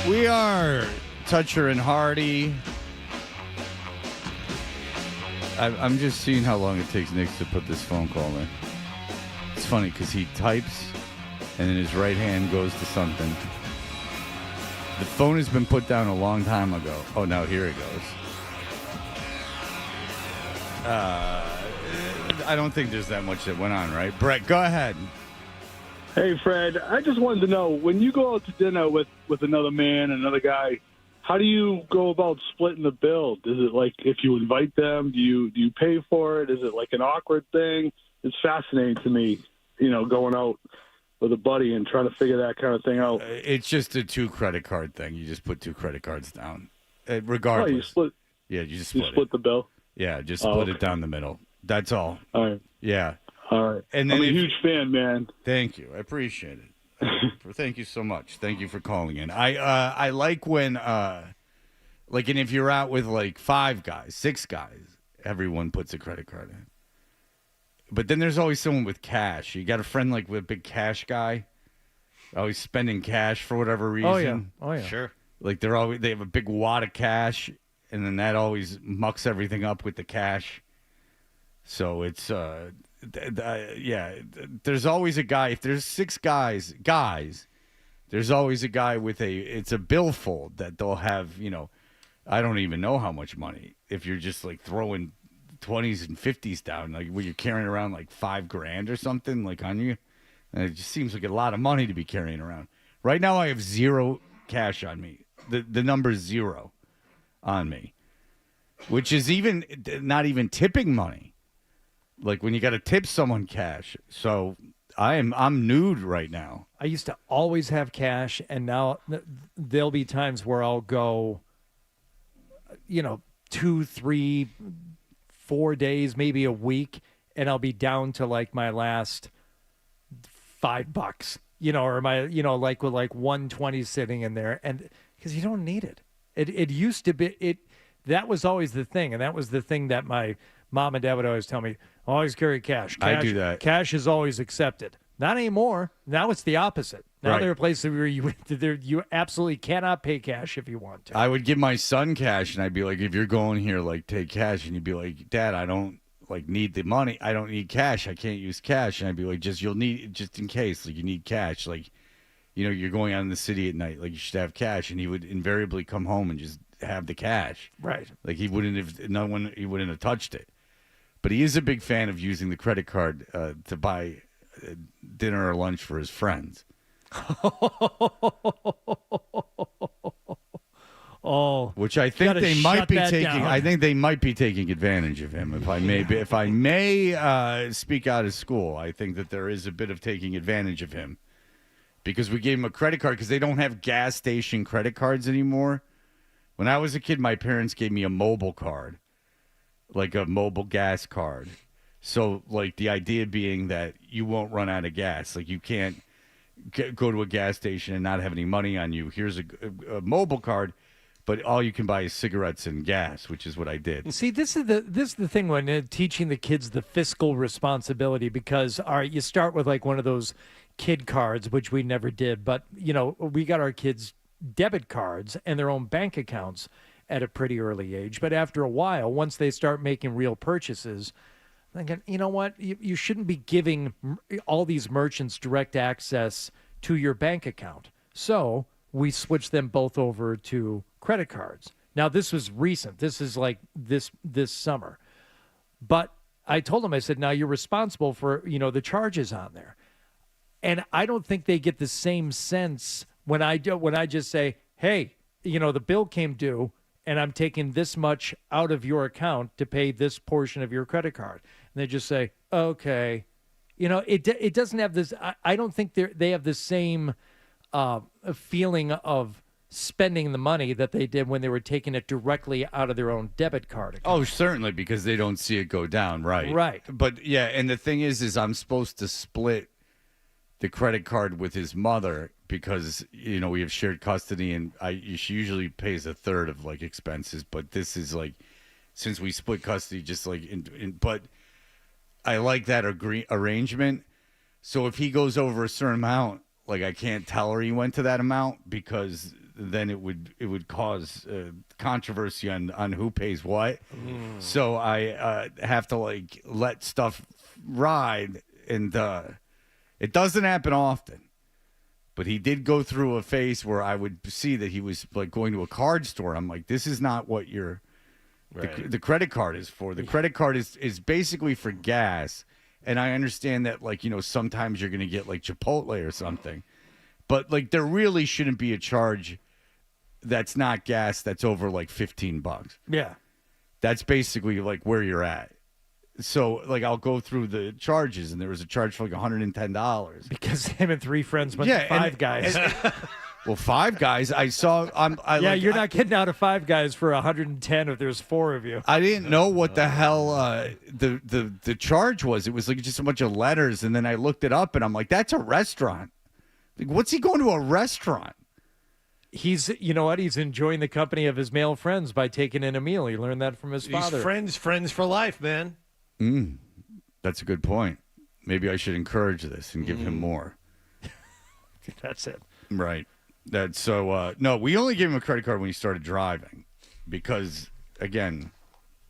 We are Toucher and Hardy. I'm just seeing how long it takes Nick to put this phone call in. It's funny because he types and then his right hand goes to something. The phone has been put down a long time ago. Oh, now here it goes. I don't think there's that much that went on, right? Brett, go ahead. Hey, Fred, I just wanted to know, when you go out to dinner with another man, another guy, how do you go about splitting the bill? Is it like if you invite them, do you pay for it? Is it like an awkward thing? It's fascinating to me, going out with a buddy and trying to figure that kind of thing out. It's just a 2 credit card thing. You just put 2 credit cards down. Regardless. Oh, you split? Yeah, you just You split the bill? Yeah, just split it down the middle. That's all. All right. Yeah. All right. And then I'm a huge fan, man. Thank you. I appreciate it. Thank you so much. Thank you for calling in. I like when and if you're out with like 5 guys, 6 guys, everyone puts a credit card in. But then there's always someone with cash. You got a friend like with a big cash guy, always spending cash for whatever reason. Oh yeah. Sure. Like they have a big wad of cash, and then that always mucks everything up with the cash. So it's there's always a guy. If there's 6 guys, there's always a guy with it's a billfold that they'll have, I don't even know how much money. If you're just like throwing 20s and 50s down, like where you're carrying around like $5,000 or something like on you, and it just seems like a lot of money to be carrying around. Right now I have 0 cash on me. The number's 0 on me, which is not even tipping money. Like when you got to tip someone cash. So I'm nude right now. I used to always have cash, and now there'll be times where I'll go, 2, 3, 4 days, maybe a week, and I'll be down to like my last $5, or my, like with like 120 sitting in there, and because you don't need it. It used to be that was always the thing, and that was the thing that my mom and dad would always tell me, always carry cash. I do that. Cash is always accepted. Not anymore. Now it's the opposite. Now Right. there are places where you absolutely cannot pay cash if you want to. I would give my son cash, and I'd be like, if you're going here, like, take cash. And he'd be like, Dad, I don't, need the money. I don't need cash. I can't use cash. And I'd be like, you'll need, just in case, you need cash. You're going out in the city at night. You should have cash. And he would invariably come home and just have the cash. Right. He wouldn't have touched it. But he is a big fan of using the credit card to buy dinner or lunch for his friends. Which I think they might be taking. Down. I think they might be taking advantage of him. If I may speak out of school, I think that there is a bit of taking advantage of him because we gave him a credit card because they don't have gas station credit cards anymore. When I was a kid, my parents gave me a mobile card. Like a mobile gas card. So, the idea being that you won't run out of gas. You can't go to a gas station and not have any money on you. Here's a mobile card, but all you can buy is cigarettes and gas, which is what I did. See, this is the thing when teaching the kids the fiscal responsibility because, all right, you start with one of those kid cards, which we never did, but, we got our kids debit cards and their own bank accounts at a pretty early age. But after a while, once they start making real purchases, thinking, you know what? You shouldn't be giving all these merchants direct access to your bank account. So we switched them both over to credit cards. Now, this was recent. This is this summer. But I told them, I said, now you're responsible for, the charges on there. And I don't think they get the same sense when I just say, hey, the bill came due, and I'm taking this much out of your account to pay this portion of your credit card. And they just say, okay. It doesn't have this. I don't think they have the same feeling of spending the money that they did when they were taking it directly out of their own debit card account. Oh, certainly, because they don't see it go down, right? Right. But, yeah, and the thing is I'm supposed to split the credit card with his mother because we have shared custody, and she usually pays a third of like expenses, but this is like since we split custody, just like but I like that arrangement. So if he goes over a certain amount, like I can't tell her he went to that amount because then it would cause controversy on who pays what. So I have to like let stuff ride, and it doesn't happen often. But he did go through a phase where I would see that he was like going to a card store. I'm like, this is not what the credit card is for. The credit card is basically for gas. And I understand that, like, sometimes you're going to get like Chipotle or something. But like, there really shouldn't be a charge that's not gas that's over like $15. Yeah. That's basically like where you're at. So, like, I'll go through the charges, and there was a charge for like $110 because him and three friends went to Five Guys. Well, Five Guys, I saw. You're not getting out of Five Guys for $110 if there's four of you. I didn't know what the hell the charge was. It was like just a bunch of letters, and then I looked it up, and I'm like, that's a restaurant. Like, what's he going to a restaurant? He's, he's enjoying the company of his male friends by taking in a meal. He learned that from his father. Friends for life, man. That's a good point. Maybe I should encourage this and give him more. That's it. Right. That's so. No, we only gave him a credit card when he started driving, because again,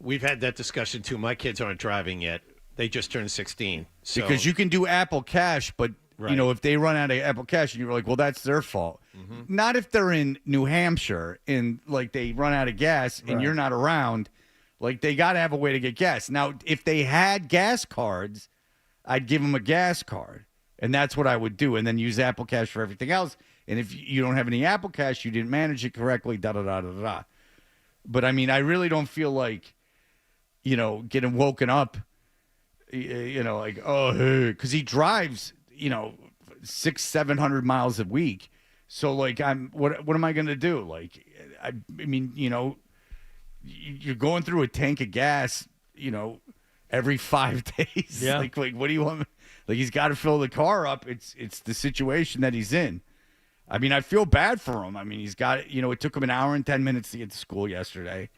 we've had that discussion too. My kids aren't driving yet; they just turned 16. So. Because you can do Apple Cash, but if they run out of Apple Cash, and you're like, well, that's their fault. Not if they're in New Hampshire and like they run out of gas and you're not around. Like, they got to have a way to get gas. Now, if they had gas cards, I'd give them a gas card. And that's what I would do. And then use Apple Cash for everything else. And if you don't have any Apple Cash, you didn't manage it correctly, da-da-da-da-da. But, I mean, I really don't feel like, getting woken up, like, oh, hey. Because he drives, 600-700 miles a week. So, like, what am I going to do? Like, I mean, you're going through a tank of gas, every 5 days. Yeah. Like, what do you want? Like, he's got to fill the car up. It's the situation that he's in. I mean, I feel bad for him. I mean, he's got, it took him an hour and 10 minutes to get to school yesterday.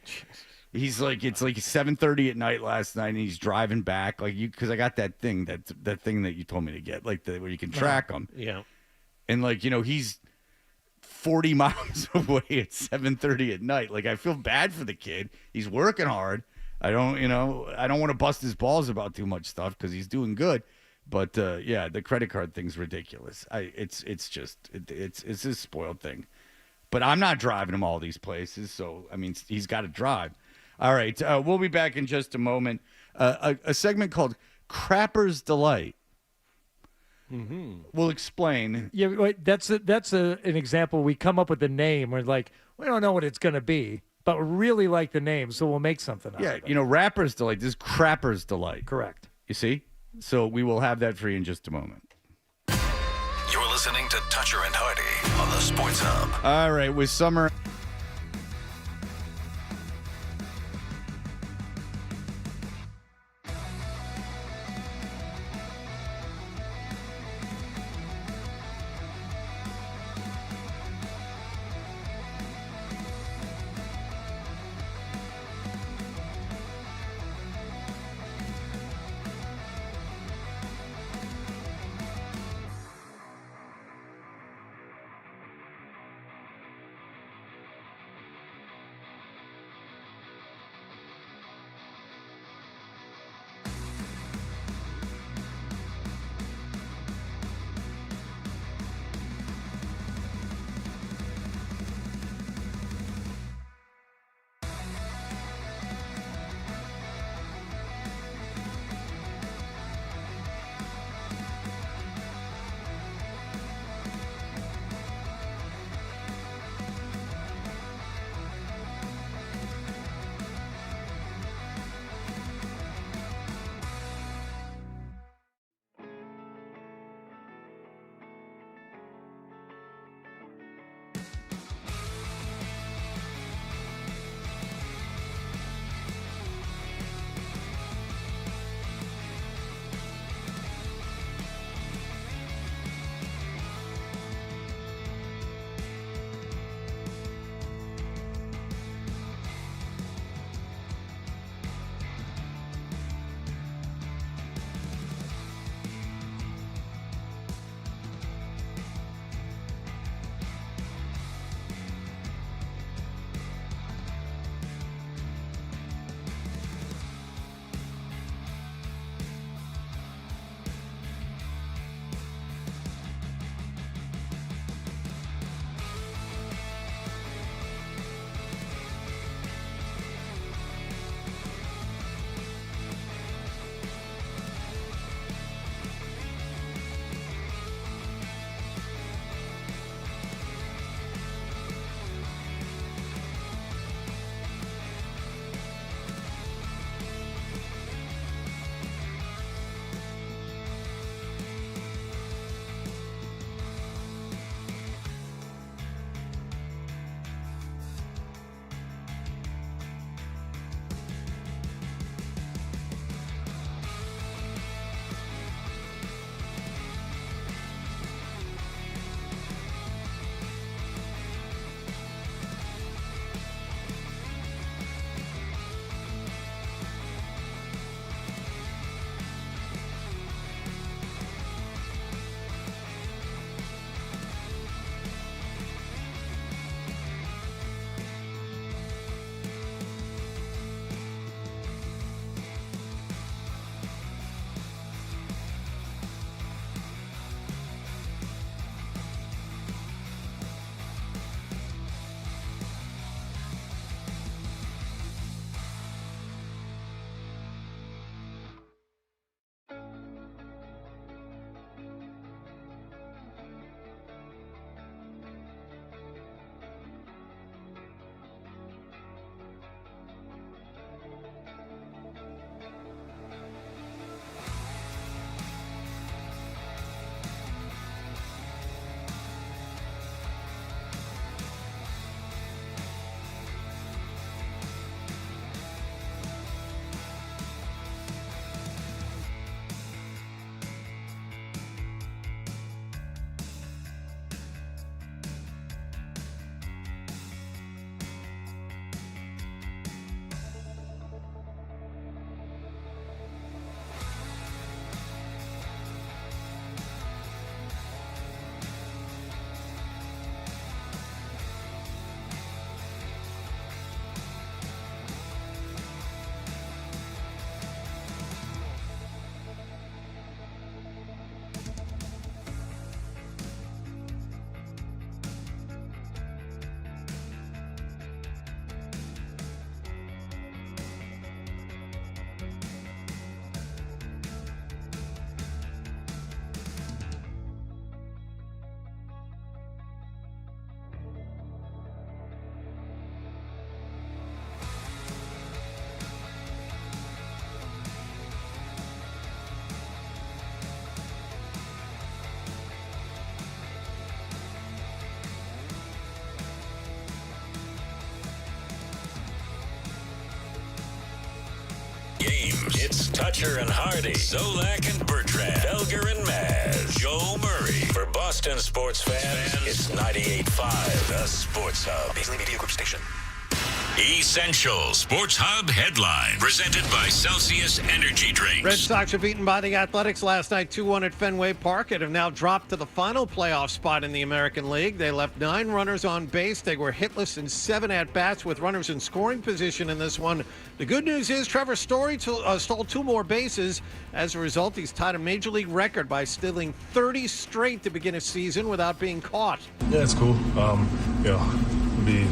He's like, it's like 7:30 at night last night, and he's driving back. Like, because I got that thing that you told me to get, like where you can track him. Yeah. And like, he's 40 miles away at 7:30 at night. Like, I feel bad for the kid. He's working hard. I don't want to bust his balls about too much stuff because he's doing good. But the credit card thing's ridiculous. It's a spoiled thing. But I'm not driving him all these places, so I mean, he's got to drive. All right, we'll be back in just a moment. A segment called Crapper's Delight. We'll explain. Yeah, wait, that's an example. We come up with the name. We're like, we don't know what it's going to be, but we really like the name, so we'll make something out of it. Rapper's Delight. This is Crapper's Delight. Correct. You see? So we will have that for you in just a moment. You're listening to Toucher and Hardy on the Sports Hub. All right, with summer. games. It's Toucher and Hardy, Zolak and Bertrand, Felger and Maz, Joe Murray. For Boston sports fans, it's 98.5, the Sports Hub. Paisley Media Group Station. Essential Sports Hub headline presented by Celsius Energy Drinks. Red Sox were beaten by the Athletics last night 2-1 at Fenway Park and have now dropped to the final playoff spot in the American League. They left 9 runners on base. They were hitless in 7 at-bats with runners in scoring position in this one. The good news is Trevor Story stole 2 more bases. As a result, he's tied a Major League record by stealing 30 straight to begin a season without being caught. Yeah, it's cool. It'd be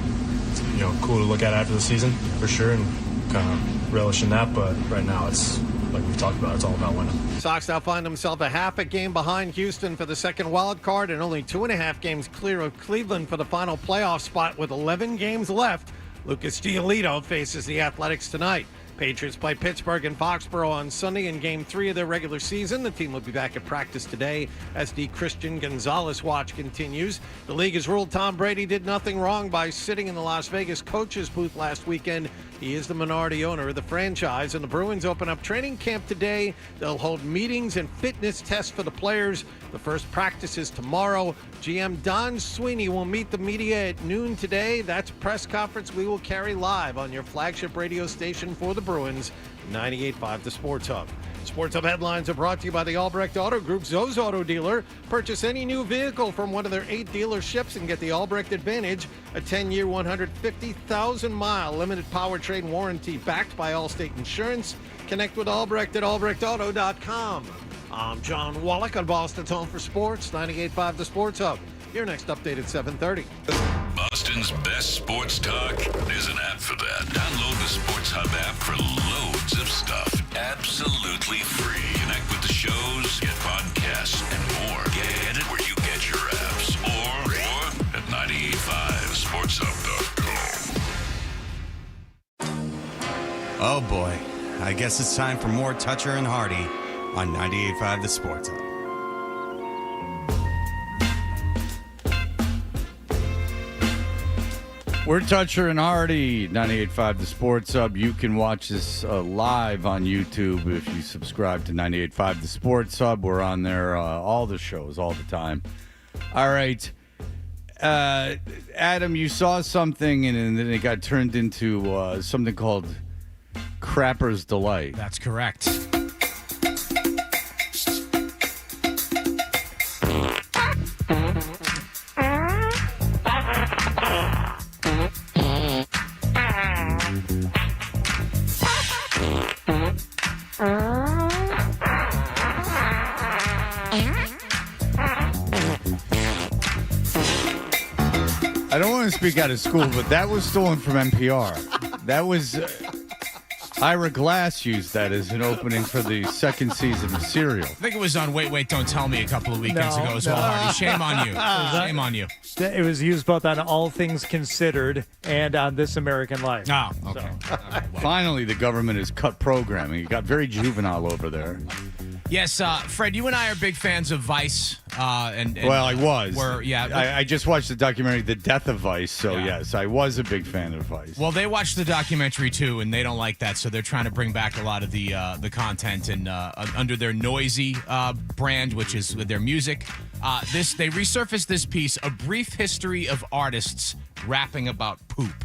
cool to look at after the season for sure and kind of relish in that. But right now, it's like we've talked about, it's all about winning. Sox now find themselves a half a game behind Houston for the second wild card and only 2.5 games clear of Cleveland for the final playoff spot with 11 games left. Lucas Giolito faces the Athletics tonight. Patriots play Pittsburgh and Foxborough on Sunday in Game 3 of their regular season. The team will be back at practice today as the Christian Gonzalez watch continues. The league has ruled Tom Brady did nothing wrong by sitting in the Las Vegas coach's booth last weekend. He is the minority owner of the franchise, and the Bruins open up training camp today. They'll hold meetings and fitness tests for the players. The first practice is tomorrow. GM Don Sweeney will meet the media at noon today. That's a press conference we will carry live on your flagship radio station for the Bruins, 98.5 The Sports Hub. Sports Hub headlines are brought to you by the Albrecht Auto Group, Zoe's Auto Dealer. Purchase any new vehicle from one of their 8 dealerships and get the Albrecht Advantage, a 10-year, 150,000-mile limited powertrain warranty backed by Allstate Insurance. Connect with Albrecht at albrechtauto.com. I'm John Wallach on Boston's Home for Sports, 98.5 The Sports Hub. Your next update at 7:30. Boston's best sports talk. There's an app for that. Download the Sports Hub app for loads of stuff. Absolutely free. Connect with the shows, get podcasts, and more. Get it where you get your apps. Or at 985sportshub.com. Oh boy. I guess it's time for more Toucher and Hardy on 98.5 The Sports Hub. We're Toucher and Hardy, 98.5 The Sports Hub. You can watch this live on YouTube if you subscribe to 98.5 The Sports Hub. We're on there, all the shows, all the time. All right. Adam, you saw something and then it got turned into something called Crapper's Delight. That's correct. I don't want to speak out of school, but that was stolen from NPR. That was Ira Glass used that as an opening for the second season of Serial. I think it was on Wait, Don't Tell Me a couple of weekends ago as well, Hardy. Shame on you. Shame on you. It was used both on All Things Considered and on This American Life. Oh, okay. So. Finally, the government has cut programming. It got very juvenile over there. Yes, Fred, you and I are big fans of Vice. And well, I was. I just watched the documentary The Death of Vice, so yes, I was a big fan of Vice. Well, they watched the documentary too, and they don't like that, so they're trying to bring back a lot of the content and under their noisy brand, which is with their music. They resurfaced this piece, A Brief History of Artists Rapping About Poop,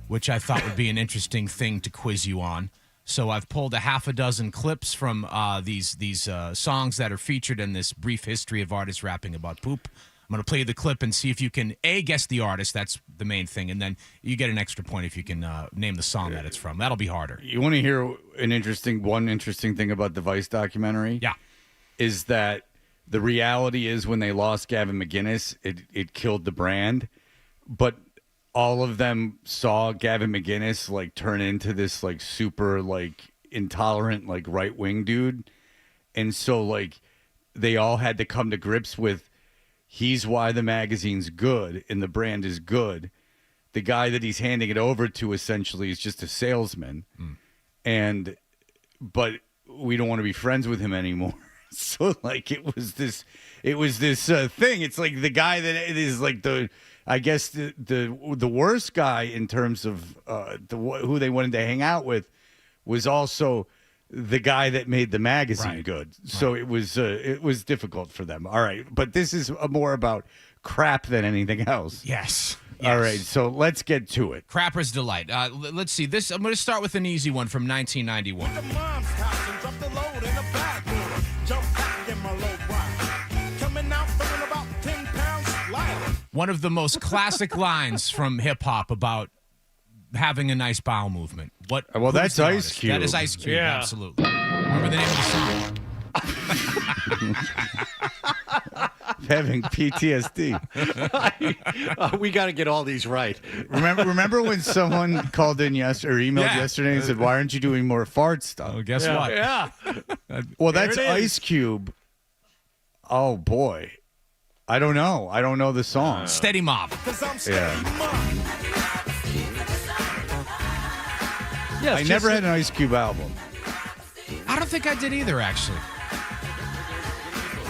which I thought would be an interesting thing to quiz you on. So I've pulled a half a dozen clips from these songs that are featured in this brief history of artists rapping about poop. I'm going to play you the clip and see if you can, A, guess the artist. That's the main thing. And then you get an extra point if you can name the song that it's from. That'll be harder. You want to hear one interesting thing about the Vice documentary? Yeah. Is that the reality is when they lost Gavin McInnes, it killed the brand. But all of them saw Gavin McInnes like turn into this like super like intolerant like right wing dude, and so like they all had to come to grips with he's why the magazine's good and the brand is good. The guy that he's handing it over to essentially is just a salesman, but we don't want to be friends with him anymore. So like it was this thing. It's like the guy that is like the worst guy in terms of who they wanted to hang out with was also the guy that made the magazine good. So it was difficult for them. All right, but this is more about crap than anything else. Yes. All right, so let's get to it. Crapper's Delight. Let's see. This I'm going to start with an easy one from 1991. One of the most classic lines from hip hop about having a nice bowel movement. Well, that's Ice Cube. That is Ice Cube. Yeah. Absolutely. Remember the name of the song? Having PTSD. We got to get all these right. Remember when someone called in or emailed yesterday and said, "Why aren't you doing more fart stuff?" Oh, guess what? Yeah. Well, that's Ice Cube. Oh boy, I don't know. I don't know the song. Steady Mob. Yeah. Yeah, I never had an Ice Cube album. I don't think I did either, actually.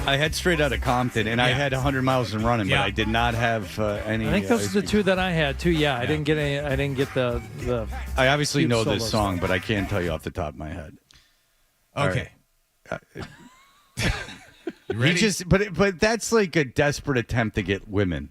I had Straight Outta Compton, and I had 100 Miles and Running, but I did not have any. I think those are the two that I had too. Yeah, I didn't get any. I didn't get the. I obviously Cube know this solo song, stuff. but I can't tell you off the top of my head. Okay. You ready? But that's like a desperate attempt to get women.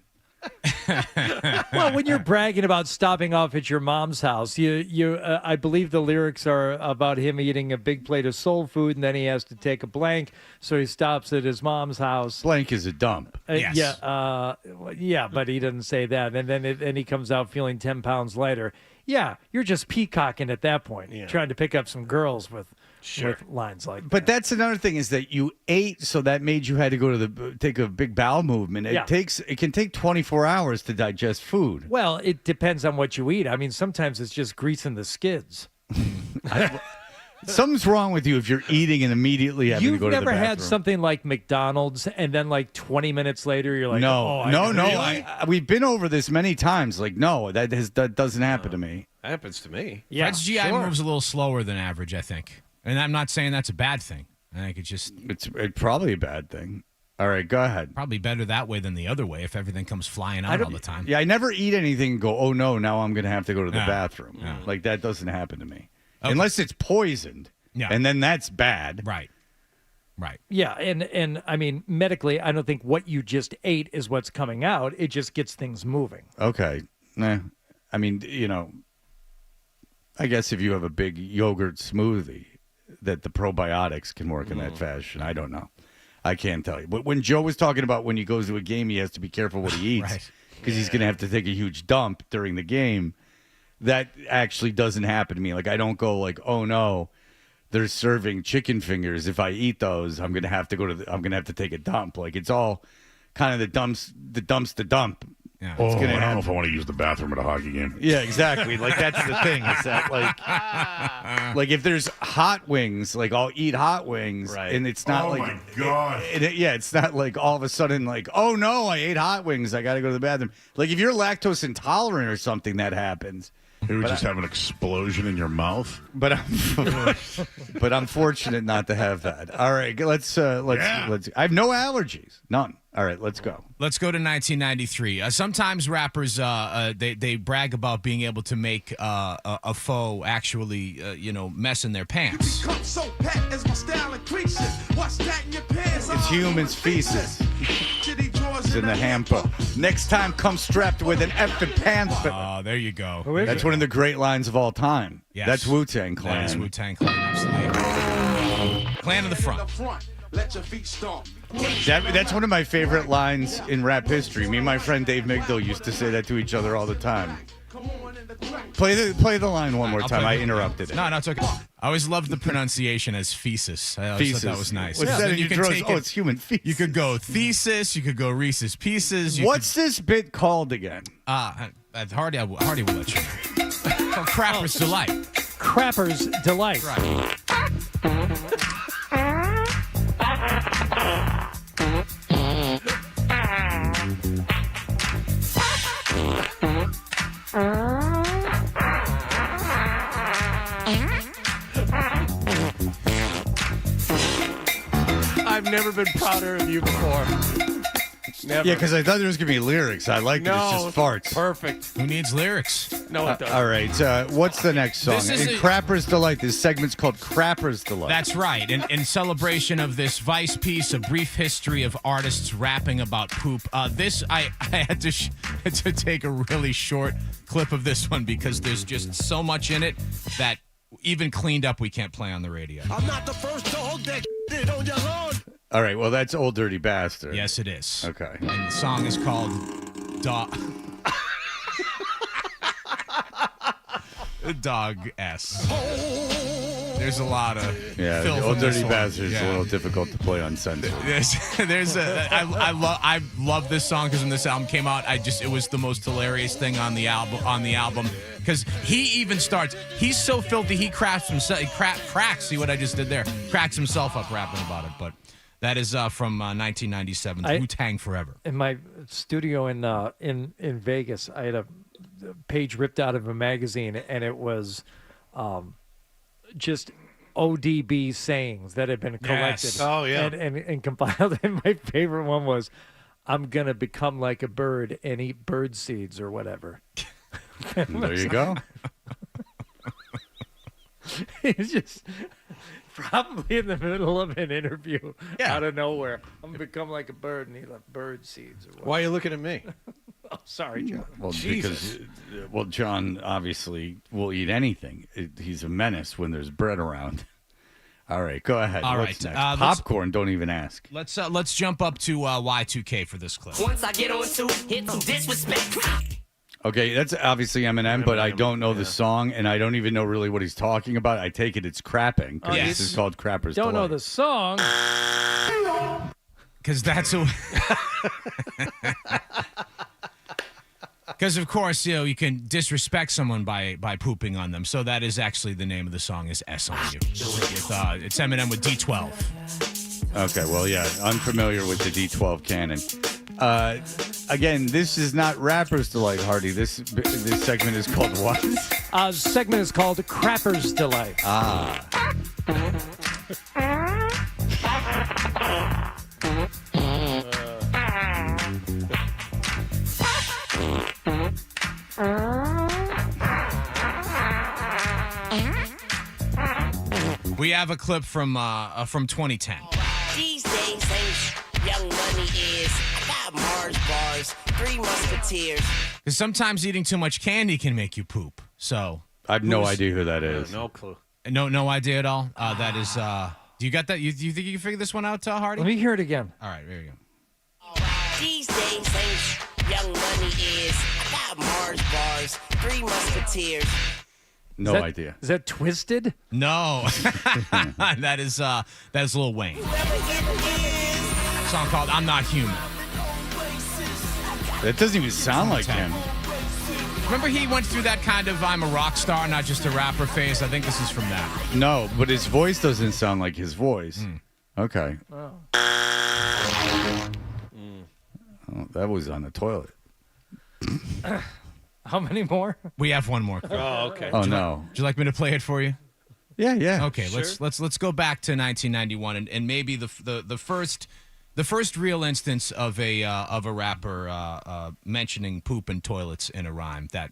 Well, when you're bragging about stopping off at your mom's house, I believe the lyrics are about him eating a big plate of soul food, and then he has to take a blank, so he stops at his mom's house. Blank is a dump. Yes. Yeah, but he doesn't say that, and then he comes out feeling 10 pounds lighter. Yeah, you're just peacocking at that point, trying to pick up some girls with lines like that. But that's another thing is that you ate, so that made you had to go to take a big bowel movement. It can take 24 hours to digest food. Well, it depends on what you eat. I mean, sometimes it's just greasing the skids. Something's wrong with you if you're eating and immediately having to go to the bathroom. You've never had something like McDonald's, and then like 20 minutes later, you're like, no. Really? We've been over this many times. Like, no, that doesn't happen to me. Happens to me. Yeah, Fred's GI moves a little slower than average, I think. And I'm not saying that's a bad thing. I think it's probably a bad thing. All right, go ahead. Probably better that way than the other way if everything comes flying out all the time. Yeah, I never eat anything and go, oh, no, now I'm going to have to go to the bathroom. Like, that doesn't happen to me. Okay. Unless it's poisoned. Yeah. And then that's bad. Right. Yeah, and I mean, medically, I don't think what you just ate is what's coming out. It just gets things moving. Okay. I mean, I guess if you have a big yogurt smoothie, that the probiotics can work in that fashion. I don't know. I can't tell you. But when Joe was talking about when he goes to a game, he has to be careful what he eats because he's going to have to take a huge dump during the game. That actually doesn't happen to me. Like, I don't go like, oh no, they're serving chicken fingers. If I eat those, I'm going to have to I'm going to have to take a dump. Like, it's all kind of the dumps to dump. Yeah. I don't know if I want to use the bathroom at a hockey game. Yeah, exactly. Like, that's the thing. Is that like if there's hot wings, like I'll eat hot wings, and it's not oh like, my God. It's not like all of a sudden like, oh no, I ate hot wings, I got to go to the bathroom. Like, if you're lactose intolerant or something, that happens. You would just have an explosion in your mouth. But I'm fortunate not to have that. All right, let's. I have no allergies, none. All right, let's go. Let's go to 1993. Sometimes rappers they brag about being able to make a foe actually mess in their pants. It's humans' feces. It's in the hamper. Next time, come strapped with an effing panther. Oh, there you go. That's one of the great lines of all time. Yes. That's Wu-Tang Clan. That is Wu-Tang Clan, absolutely. Clan of the front. Let your feet stomp. That's one of my favorite lines in rap history. Me and my friend Dave Migdal used to say that to each other all the time. Play the line one more time. I interrupted it. No, it's okay. I always loved the pronunciation as fesis. I always thought that was nice. What's that? It's human feces. You could go thesis. You could go Reese's Pieces. What's this bit called again? Hardy will let you know. Called Crapper's Delight. Crapper's Delight. Right. I've never been prouder of you before. Never. Yeah, because I thought there was going to be lyrics. I like it. It's just farts. Perfect. Who needs lyrics? No, it doesn't. All right. What's the next song? This is In Crapper's Delight. This segment's called Crapper's Delight. That's right. In celebration of this Vice piece, A Brief History of Artists Rapping About Poop. I had to take a really short clip of this one because there's just so much in it that even cleaned up we can't play on the radio. I'm not the first dog that did on your lawn. All right. Well, that's Old Dirty Bastard. Yes, it is. Okay. And the song is called Dog S. There's a lot of filth Old in this Dirty one. Bastard is a little difficult to play on Sunday. I love this song because when this album came out, it was the most hilarious thing on the album because he even starts. He's so filthy he cracks himself. Cracks. See what I just did there? Cracks himself up rapping about it. But that is from 1997. Wu-Tang Forever. In my studio in Vegas, I had a page ripped out of a magazine, and it was just ODB sayings that had been collected. Yes. Oh, yeah. And compiled. And my favorite one was, "I'm going to become like a bird and eat bird seeds," or whatever. There you go. It's just probably in the middle of an interview out of nowhere. I'm going to become like a bird and eat like bird seeds or whatever. Why are you looking at me? Oh, sorry, John. Well, Jesus. because John obviously will eat anything. He's a menace when there's bread around. All right, go ahead. All What's right, next? Popcorn, don't even ask. Let's jump up to Y2K for this clip. Once I get on to hit some disrespect. Okay, that's obviously Eminem, but I don't know the song, and I don't even know really what he's talking about. I take it it's crapping, because this is called Crapper's Don't know Delight. the song. Because that's a... Because, of course, you can disrespect someone by pooping on them. So that is actually the name of the song is S on You. It's Eminem with D12. Okay, well, yeah, unfamiliar with the D12 canon. Again, this is not Rapper's Delight, Hardy. This segment is called what? Segment is called Crapper's Delight. We have a clip from 2010. These days ain't young money is. I got Mars bars, 3 Musketeers. Because sometimes eating too much candy can make you poop. So I have no idea who that is. No clue. No idea at all. That is. Do you got that? Do you think you can figure this one out, Hardy? Let me hear it again. All right, there you go. These days ain't young money is. I got Mars bars, 3 Musketeers. No idea. Is that Twisted? No. that is Lil Wayne. A song called I'm Not Human. That doesn't even sound like him. Remember he went through that kind of I'm a rock star, not just a rapper phase? I think this is from that. No, but his voice doesn't sound like his voice. Okay. Oh. Oh, that was on the toilet. How many more? We have one more. Oh, okay. Oh, no. Would you like me to play it for you? Yeah. Okay, Sure. let's go back to 1991 and maybe the first real instance of a rapper mentioning poop and toilets in a rhyme that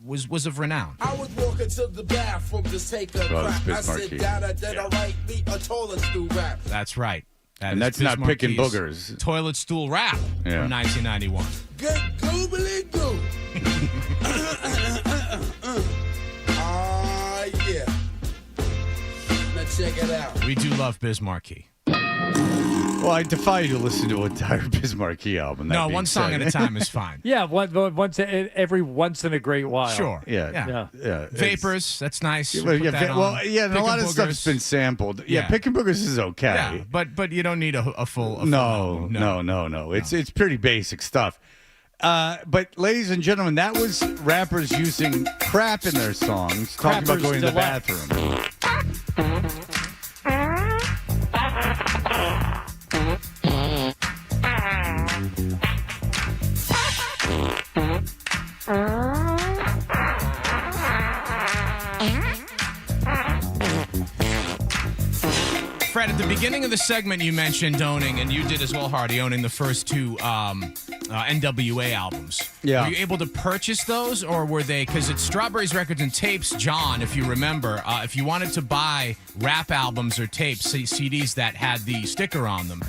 was of renown. I was walking to the bathroom to take a crap. I sit down and then I write me a toilet stool rap. That's right. And that's not picking boogers. Toilet stool rap from 1991. Good goobly goo. Yeah. Now check it out. We do love Biz Markie. Well, I defy you to listen to an entire Biz Markie album. No, one song at a time is fine. Yeah, every once in a great while. Sure. Yeah. Vapors, that's nice. And a lot of stuff's been sampled. Yeah, Pickin' Boogers is okay. Yeah, but you don't need a full No. It's pretty basic stuff. But ladies and gentlemen, that was rappers using crap in their songs, talking about going to the bathroom. Fred, at the beginning of the segment, you mentioned owning, and you did as well, Hardy, owning the first two NWA albums. Yeah. Were you able to purchase those, or were they, because it's Strawberries Records and Tapes, John, if you remember, if you wanted to buy rap albums or tapes, CDs that had the sticker on them,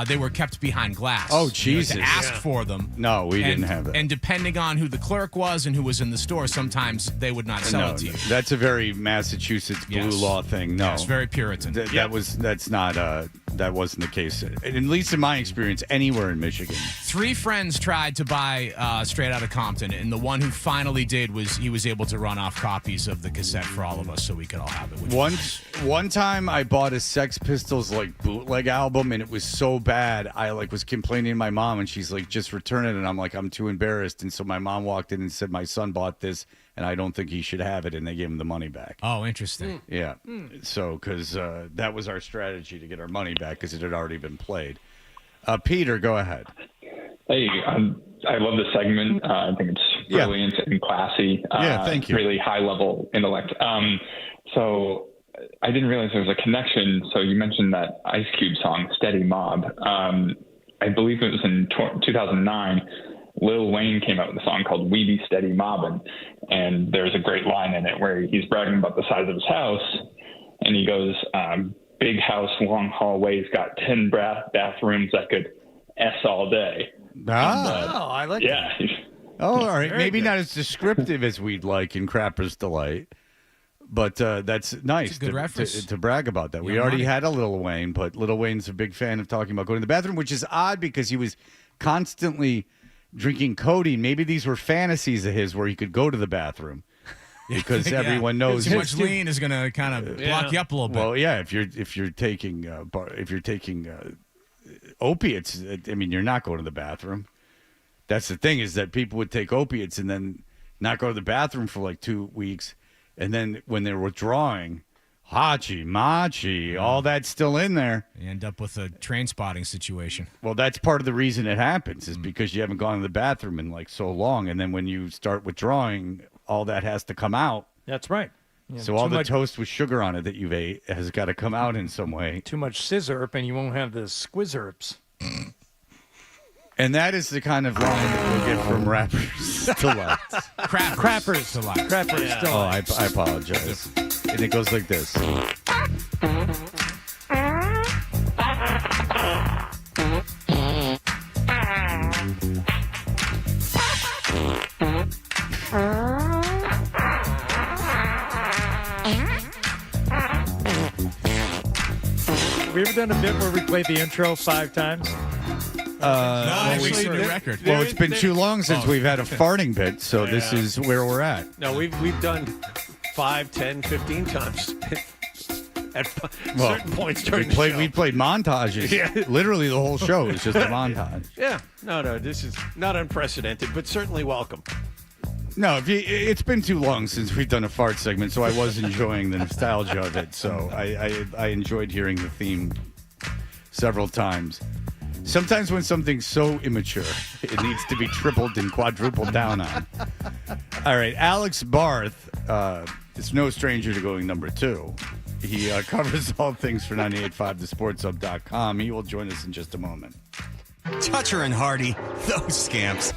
they were kept behind glass. Oh, Jesus. You had to ask for them. No, we didn't have that. And depending on who the clerk was and who was in the store, sometimes they would not sell it to you. That's a very Massachusetts blue law thing. No, it's very Puritan. That wasn't the case. At least in my experience, anywhere in Michigan. 3 friends tried to buy Straight Outta Compton, and the one who finally did was able to run off copies of the cassette for all of us, so we could all have it. One time, I bought a Sex Pistols bootleg album, and it was so bad. I was complaining to my mom, and she's like, "Just return it." And I'm like, "I'm too embarrassed." And so my mom walked in and said, "My son bought this, and I don't think he should have it." And they gave him the money back. Oh, interesting. Yeah. So, because that was our strategy to get our money back, because it had already been played. Peter, go ahead. Hey, I love this segment. I think it's brilliant and classy. Thank you. Really high-level intellect. So I didn't realize there was a connection. So you mentioned that Ice Cube song, Steady Mob. I believe it was in 2009. Lil Wayne came out with a song called We Be Steady Mobbin'. And there's a great line in it where he's bragging about the size of his house. And he goes, big house, long hallways, got 10 bathrooms that could S all day. I like that. Oh, all right. Very Maybe good. not as descriptive as we'd like in Crapper's Delight, but that's nice a good reference. to brag about that. We Young already money. had a Lil Wayne, but Lil Wayne's a big fan of talking about going to the bathroom, which is odd because he was constantly drinking codeine. Maybe these were fantasies of his where he could go to the bathropium. Because everyone knows too much lean is going to kind of block you up a little bit. Well, yeah, if you're taking opiates, I mean, you're not going to the bathroom. That's the thing, is that people would take opiates and then not go to the bathroom for like 2 weeks, and then when they're withdrawing, hachi, machi, all that's still in there. You end up with a train spotting situation. Well, that's part of the reason it happens, is because you haven't gone to the bathroom in like so long, and then when you start withdrawing, all that has to come out. That's right. Yeah, so all the toast with sugar on it that you've ate has got to come out in some way. Too much scissor, and you won't have the squizzerps. And that is the kind of line that you'll get from rappers delight. Crappers delight. Crappers delight. Oh, I apologize. And it goes like this. Have we ever done a bit where we played the intro 5 times? We see the record. Well, it's been too long since we've had a farting bit, so this is where we're at. No, we've done 5, 10, 15 times at certain points during the show. We played montages. Yeah. Literally the whole show is just a montage. Yeah. No, this is not unprecedented, but certainly welcome. No, it's been too long since we've done a fart segment, so I was enjoying the nostalgia of it. So I enjoyed hearing the theme several times. Sometimes when something's so immature, it needs to be tripled and quadrupled down on. All right, Alex Barth is no stranger to going number 2. He covers all things for 98.5thesportshub.com. He will join us in just a moment. Toucher and Hardy, those scamps.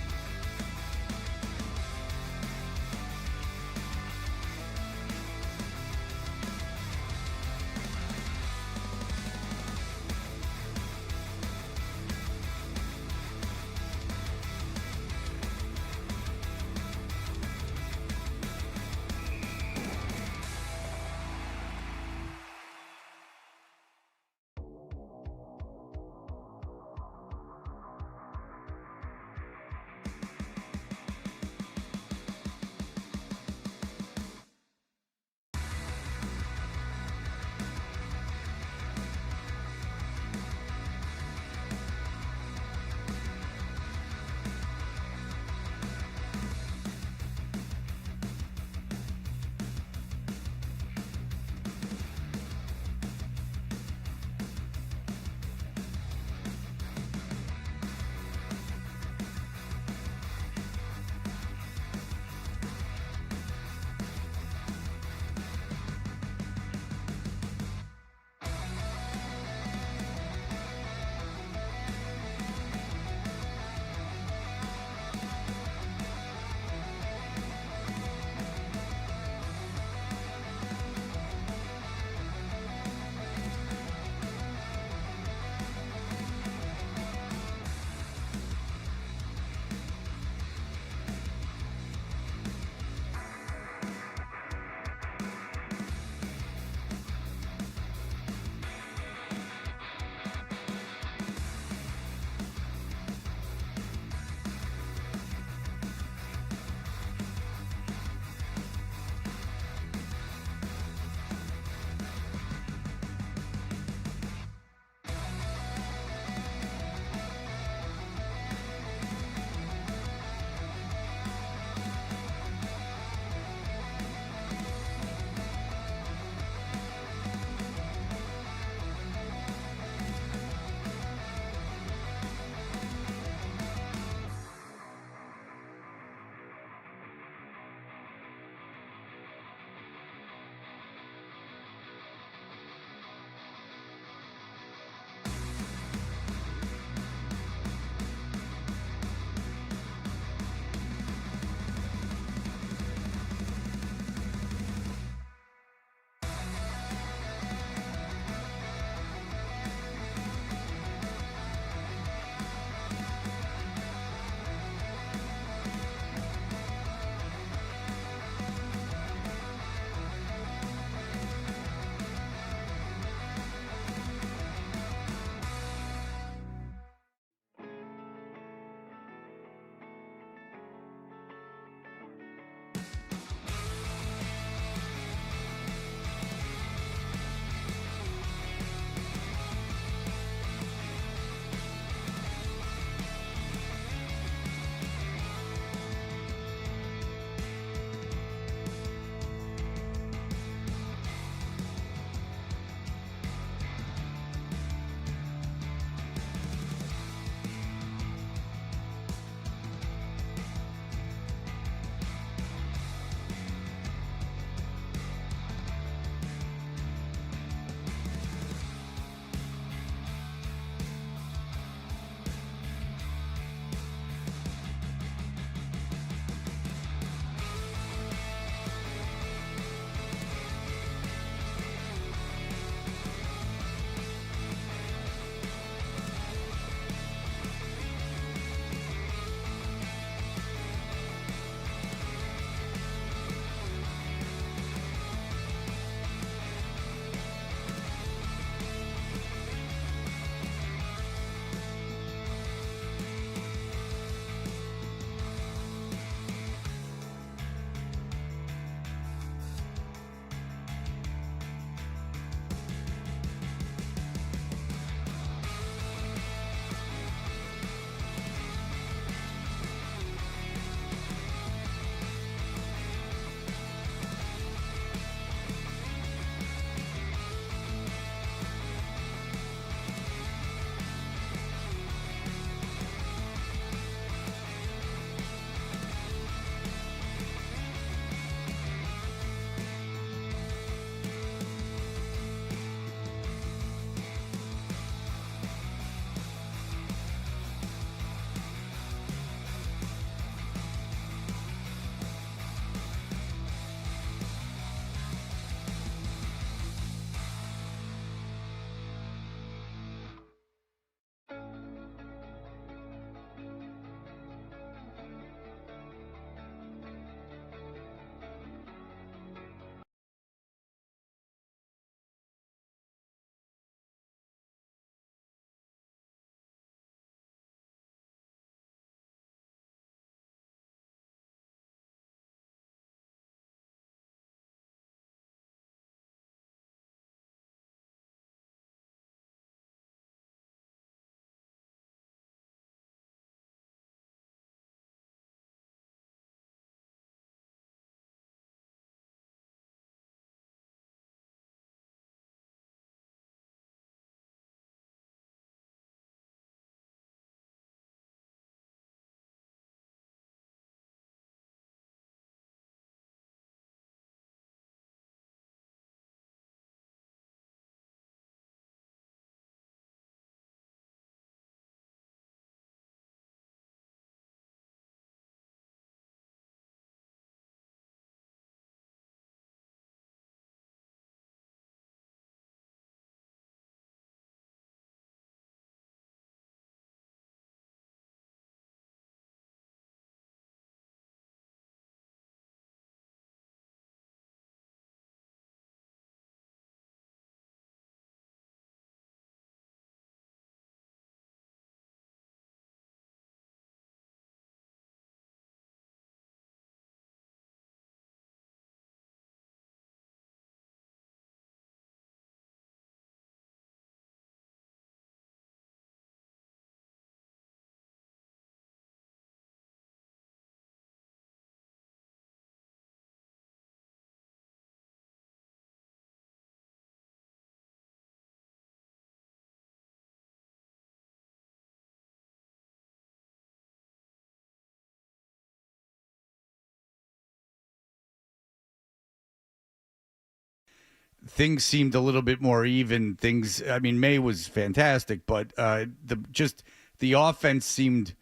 things seemed a little bit more even. I mean, May was fantastic, but the offense seemed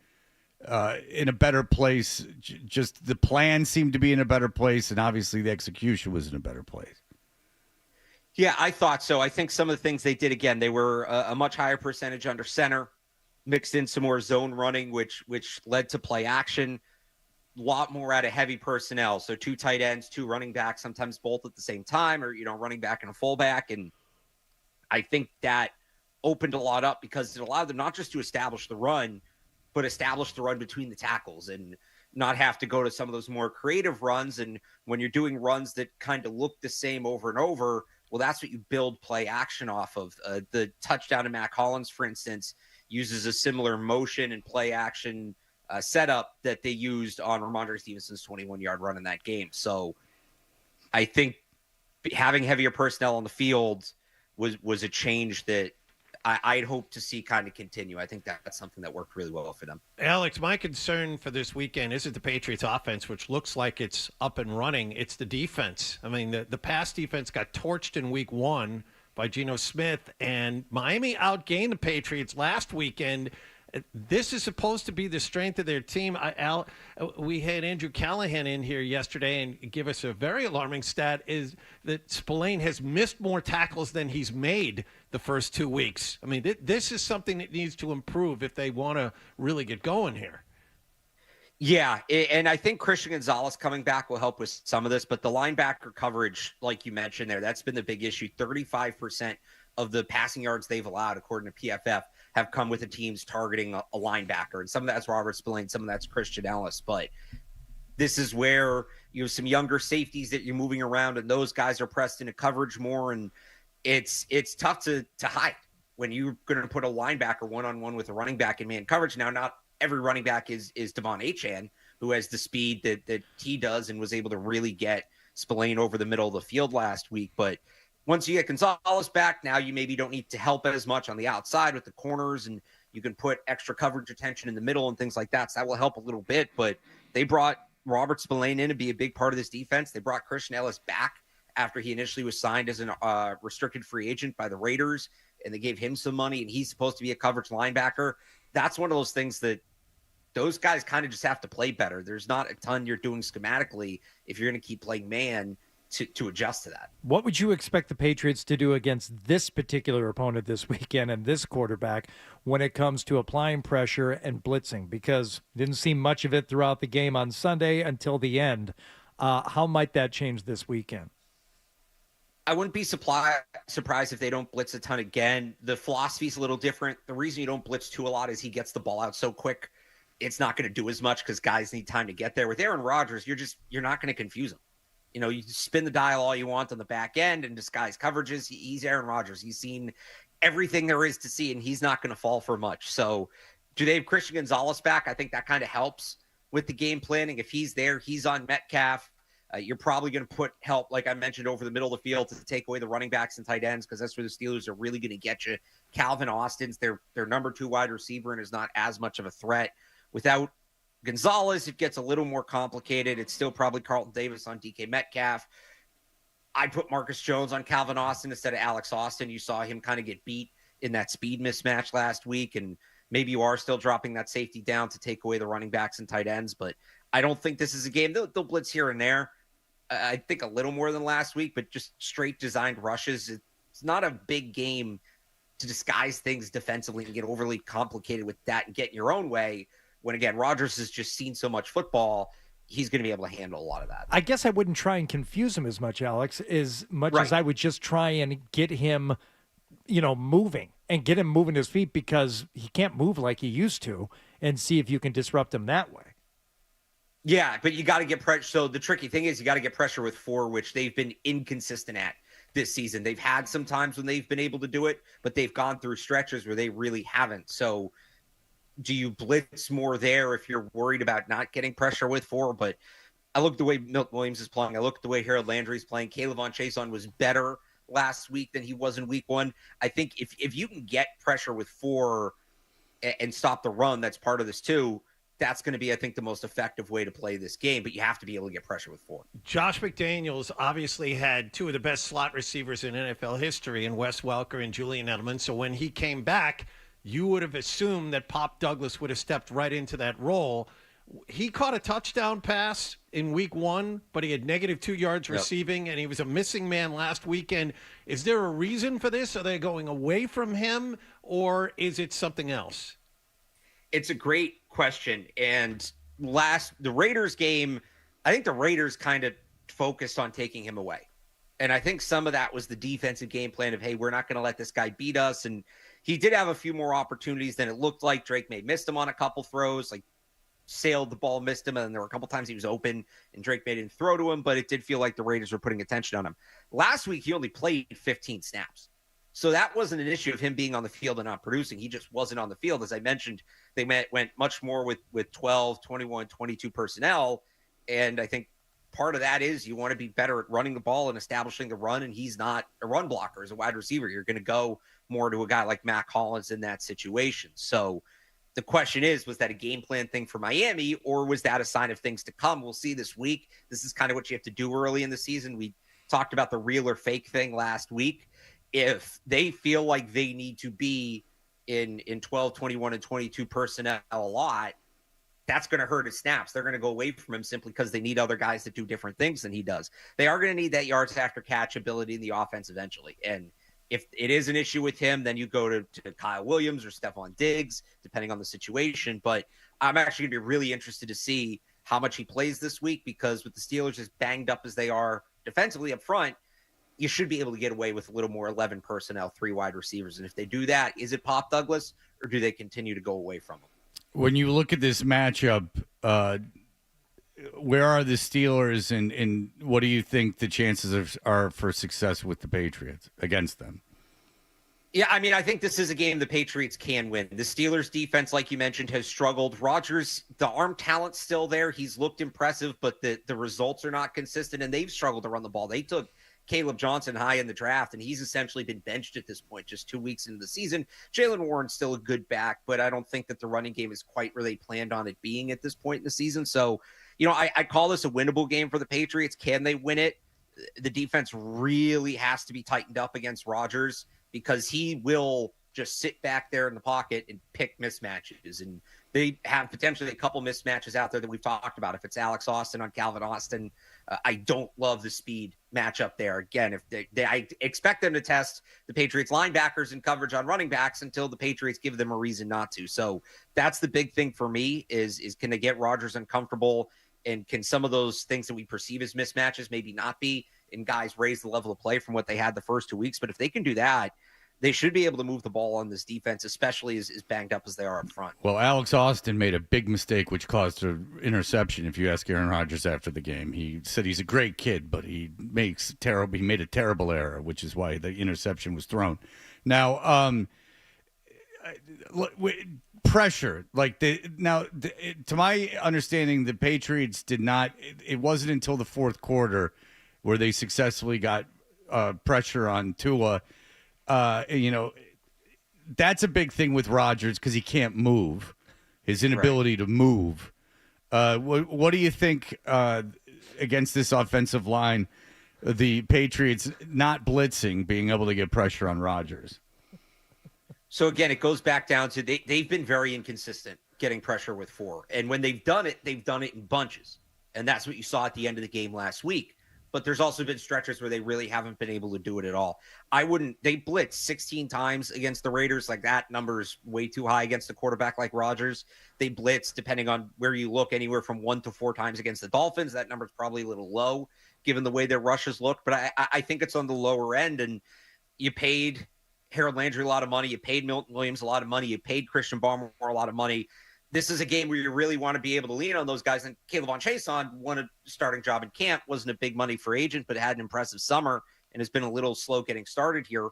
in a better place. Just the plan seemed to be in a better place, and obviously the execution was in a better place. Yeah, I thought so. I think some of the things they did, again, they were a much higher percentage under center, mixed in some more zone running, which led to play action, a lot more out of heavy personnel. So 2 tight ends, 2 running backs, sometimes both at the same time, or, running back and a fullback. And I think that opened a lot up because it allowed them not just to establish the run, but establish the run between the tackles and not have to go to some of those more creative runs. And when you're doing runs that kind of look the same over and over, well, that's what you build play action off of. The touchdown to Mac Hollins, for instance, uses a similar motion and play action setup that they used on Ramondre Stevenson's 21-yard run in that game. So I think having heavier personnel on the field was a change that I'd hope to see kind of continue. I think that's something that worked really well for them. Alex, my concern for this weekend isn't the Patriots offense, which looks like it's up and running. It's the defense. I mean, the pass defense got torched in week 1 by Geno Smith, and Miami outgained the Patriots last weekend. This is supposed to be the strength of their team. We had Andrew Callahan in here yesterday and give us a very alarming stat is that Spillane has missed more tackles than he's made the first 2 weeks. I mean, this is something that needs to improve if they want to really get going here. Yeah, and I think Christian Gonzalez coming back will help with some of this, but the linebacker coverage, like you mentioned there, that's been the big issue. 35% of the passing yards they've allowed, according to PFF, have come with the teams targeting a linebacker. And some of that's Robert Spillane, some of that's Christian Ellis. But this is where you have some younger safeties that you're moving around, and those guys are pressed into coverage more. And it's tough to hide when you're going to put a linebacker one-on-one with a running back in man coverage. Now, not every running back is Devon Achane, who has the speed that he does and was able to really get Spillane over the middle of the field last week. But once you get Gonzalez back, now you maybe don't need to help as much on the outside with the corners, and you can put extra coverage attention in the middle and things like that. So that will help a little bit. But they brought Robert Spillane in to be a big part of this defense. They brought Christian Ellis back after he initially was signed as a restricted free agent by the Raiders, and they gave him some money, and he's supposed to be a coverage linebacker. That's one of those things that those guys kind of just have to play better. There's not a ton you're doing schematically if you're going to keep playing man to adjust to that. What would you expect the Patriots to do against this particular opponent this weekend and this quarterback when it comes to applying pressure and blitzing? Because didn't see much of it throughout the game on Sunday until the end. How might that change this weekend? I wouldn't be surprised if they don't blitz a ton again. The philosophy is a little different. The reason you don't blitz too a lot is he gets the ball out so quick. It's not going to do as much because guys need time to get there. With Aaron Rodgers, you're not going to confuse him. You spin the dial all you want on the back end and disguise coverages. He's Aaron Rodgers. He's seen everything there is to see, and he's not going to fall for much. So do they have Christian Gonzalez back? I think that kind of helps with the game planning. If he's there, he's on Metcalf. You're probably going to put help, like I mentioned, over the middle of the field to take away the running backs and tight ends because that's where the Steelers are really going to get you. Calvin Austin's their number 2 wide receiver and is not as much of a threat. Without Gonzalez, it gets a little more complicated. It's still probably Carlton Davis on DK Metcalf. I'd put Marcus Jones on Calvin Austin instead of Alex Austin. You saw him kind of get beat in that speed mismatch last week, and maybe you are still dropping that safety down to take away the running backs and tight ends, but I don't think this is a game. They'll blitz here and there. I think a little more than last week, but just straight designed rushes. It's not a big game to disguise things defensively and get overly complicated with that and get in your own way. When, again, Rodgers has just seen so much football, he's going to be able to handle a lot of that. I guess I wouldn't try and confuse him as much, Alex, as I would just try and get him, moving and get him moving his feet because he can't move like he used to and see if you can disrupt him that way. Yeah, but you got to get pressure. So the tricky thing is you got to get pressure with 4, which they've been inconsistent at this season. They've had some times when they've been able to do it, but they've gone through stretches where they really haven't. So do you blitz more there if you're worried about not getting pressure with 4? But I look at the way Milton Williams is playing. I look at the way Harold Landry is playing. Caleb Von Chason was better last week than he was in week 1. I think if you can get pressure with 4 and stop the run, that's part of this too. that's going to be, I think, the most effective way to play this game, but you have to be able to get pressure with 4. Josh McDaniels obviously had 2 of the best slot receivers in NFL history in Wes Welker and Julian Edelman. So when he came back, you would have assumed that Pop Douglas would have stepped right into that role. He caught a touchdown pass in week 1, but he had -2 yards receiving, and he was a missing man last weekend. Is there a reason for this? Are they going away from him, or is it something else? It's a great question. And the Raiders game, I think the Raiders kind of focused on taking him away. And I think some of that was the defensive game plan of, hey, we're not going to let this guy beat us. And he did have a few more opportunities than it looked like. Drake may missed him on a couple throws, like sailed the ball, missed him. And then there were a couple times he was open and Drake may didn't throw to him, but it did feel like the Raiders were putting attention on him. Last week, he only played 15 snaps. So that wasn't an issue of him being on the field and not producing. He just wasn't on the field. As I mentioned, they went much more with 12, 21, 22 personnel. And I think part of that is you want to be better at running the ball and establishing the run, and he's not a run blocker as a wide receiver. You're going to go more to a guy like Matt Collins in that situation. So the question is, was that a game plan thing for Miami, or was that a sign of things to come? We'll see this week. This is kind of what you have to do early in the season. We talked about the real or fake thing last week. If they feel like they need to be in 12, 21, and 22 personnel a lot, that's going to hurt his snaps. They're going to go away from him simply because they need other guys that do different things than he does. They are going to need that yards after catch ability in the offense eventually. And if it is an issue with him, then you go to Kyle Williams or Stephon Diggs, depending on the situation. But I'm actually going to be really interested to see how much he plays this week, because with the Steelers as banged up as they are defensively up front, you should be able to get away with a little more 11 personnel, 3 wide receivers. And if they do that, is it Pop Douglas, or do they continue to go away from him? When you look at this matchup, where are the Steelers, and what do you think the chances are for success with the Patriots against them? Yeah, I mean, I think this is a game the Patriots can win. The Steelers' defense, like you mentioned, has struggled. Rodgers, the arm talent's still there. He's looked impressive, but the results are not consistent, and they've struggled to run the ball. They took Caleb Johnston high in the draft, and he's essentially been benched at this point, just 2 weeks into the season. Jalen Warren's still a good back, but I don't think that the running game is quite where they planned on it being at this point in the season. So, I call this a winnable game for the Patriots. Can they win it? The defense really has to be tightened up against Rodgers, because he will just sit back there in the pocket and pick mismatches. And they have potentially a couple mismatches out there that we've talked about. If it's Alex Austin on Calvin Austin, I don't love the speed matchup there. Again, if I expect them to test the Patriots linebackers in coverage on running backs until the Patriots give them a reason not to. So that's the big thing for me is can they get Rodgers uncomfortable, and can some of those things that we perceive as mismatches maybe not be, and guys raise the level of play from what they had the first 2 weeks. But if they can do that, they should be able to move the ball on this defense, especially as banged up as they are up front. Well, Alex Austin made a big mistake, which caused an interception. If you ask Aaron Rodgers after the game, he said he's a great kid, but he made a terrible error, which is why the interception was thrown. Now, pressure, to my understanding, the Patriots did not. It wasn't until the fourth quarter where they successfully got pressure on Tua. That's a big thing with Rodgers, because he can't move. His inability to move. What do you think against this offensive line, the Patriots not blitzing, being able to get pressure on Rodgers? So again, it goes back down to they've been very inconsistent getting pressure with 4. And when they've done it in bunches. And that's what you saw at the end of the game last week. But there's also been stretches where they really haven't been able to do it at all. They blitzed 16 times against the Raiders. Like, that number is way too high against a quarterback like Rodgers. They blitzed, depending on where you look, anywhere from 1 to 4 times against the Dolphins. That number is probably a little low given the way their rushes look. But I think it's on the lower end. And you paid Harold Landry a lot of money. You paid Milton Williams a lot of money. You paid Christian Barmore a lot of money. This is a game where you really want to be able to lean on those guys. And Caleb Chason won a starting job in camp, wasn't a big money free agent, but had an impressive summer and has been a little slow getting started here.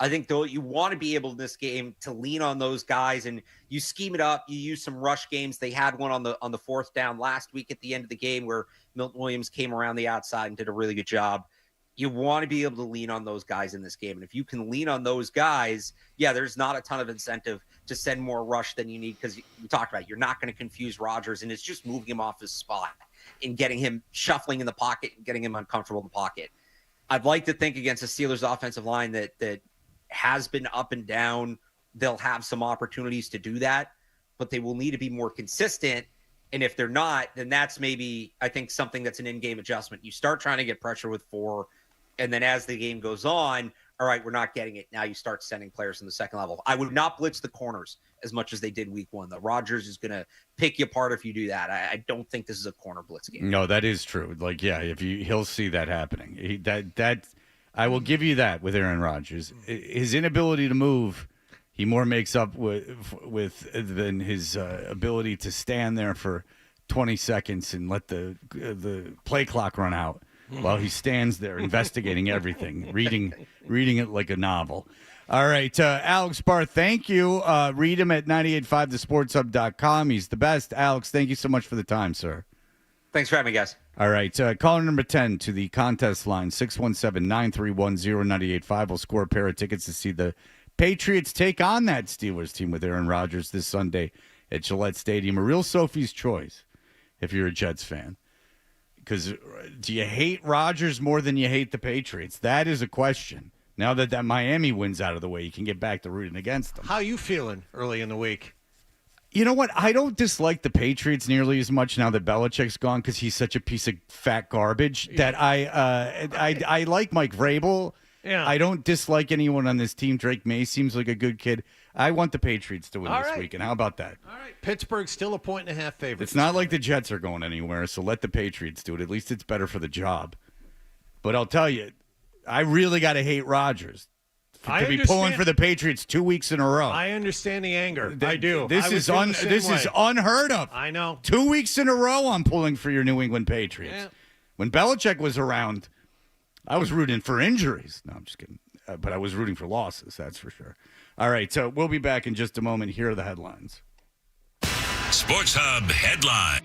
I think, though, you want to be able in this game to lean on those guys, and you scheme it up. You use some rush games. They had one on the fourth down last week at the end of the game where Milton Williams came around the outside and did a really good job. You want to be able to lean on those guys in this game. And if you can lean on those guys, yeah, there's not a ton of incentive to send more rush than you need because we talked about it. You're not going to confuse Rodgers, and it's just moving him off his spot and getting him shuffling in the pocket and getting him uncomfortable in the pocket. I'd like to think against the Steelers offensive line that has been up and down, they'll have some opportunities to do that, but they will need to be more consistent. And if they're not, then that's maybe, I think, something that's an in-game adjustment. You start trying to get pressure with 4, and then as the game goes on, all right, we're not getting it. Now you start sending players in the second level. I would not blitz the corners as much as they did week 1. The Rodgers is going to pick you apart if you do that. I don't think this is a corner blitz game. No, that is true. Like, yeah, he'll see that happening. I will give you that with Aaron Rodgers. His inability to move, he more makes up with than his ability to stand there for 20 seconds and let the play clock run out while he stands there investigating everything, reading it like a novel. All right, Alex Barr, thank you. Read him at 985thesportshub.com. He's the best. Alex, thank you so much for the time, sir. Thanks for having me, guys. All right, caller number 10 to the contest line, 617-931-0985. We'll score a pair of tickets to see the Patriots take on that Steelers team with Aaron Rodgers this Sunday at Gillette Stadium. A real Sophie's choice if you're a Jets fan. Because do you hate Rodgers more than you hate the Patriots? That is a question. Now that Miami wins out of the way, you can get back to rooting against them. How you feeling early in the week? You know what? I don't dislike the Patriots nearly as much now that Belichick's gone because he's such a piece of fat garbage that I like Mike Vrabel. Yeah. I don't dislike anyone on this team. Drake May seems like a good kid. I want the Patriots to win this weekend. How about that? All right. Pittsburgh's still a 1.5 favorite. It's not like the Jets are going anywhere, so let the Patriots do it. At least it's better for the job. But I'll tell you, I really got to hate Rodgers to be pulling for the Patriots 2 weeks in a row. I understand the anger. I do. This is unheard of. I know. 2 weeks in a row I'm pulling for your New England Patriots. Yeah. When Belichick was around, I was rooting for injuries. No, I'm just kidding. But I was rooting for losses, that's for sure. All right, so we'll be back in just a moment. Here are the headlines. Sports Hub headline.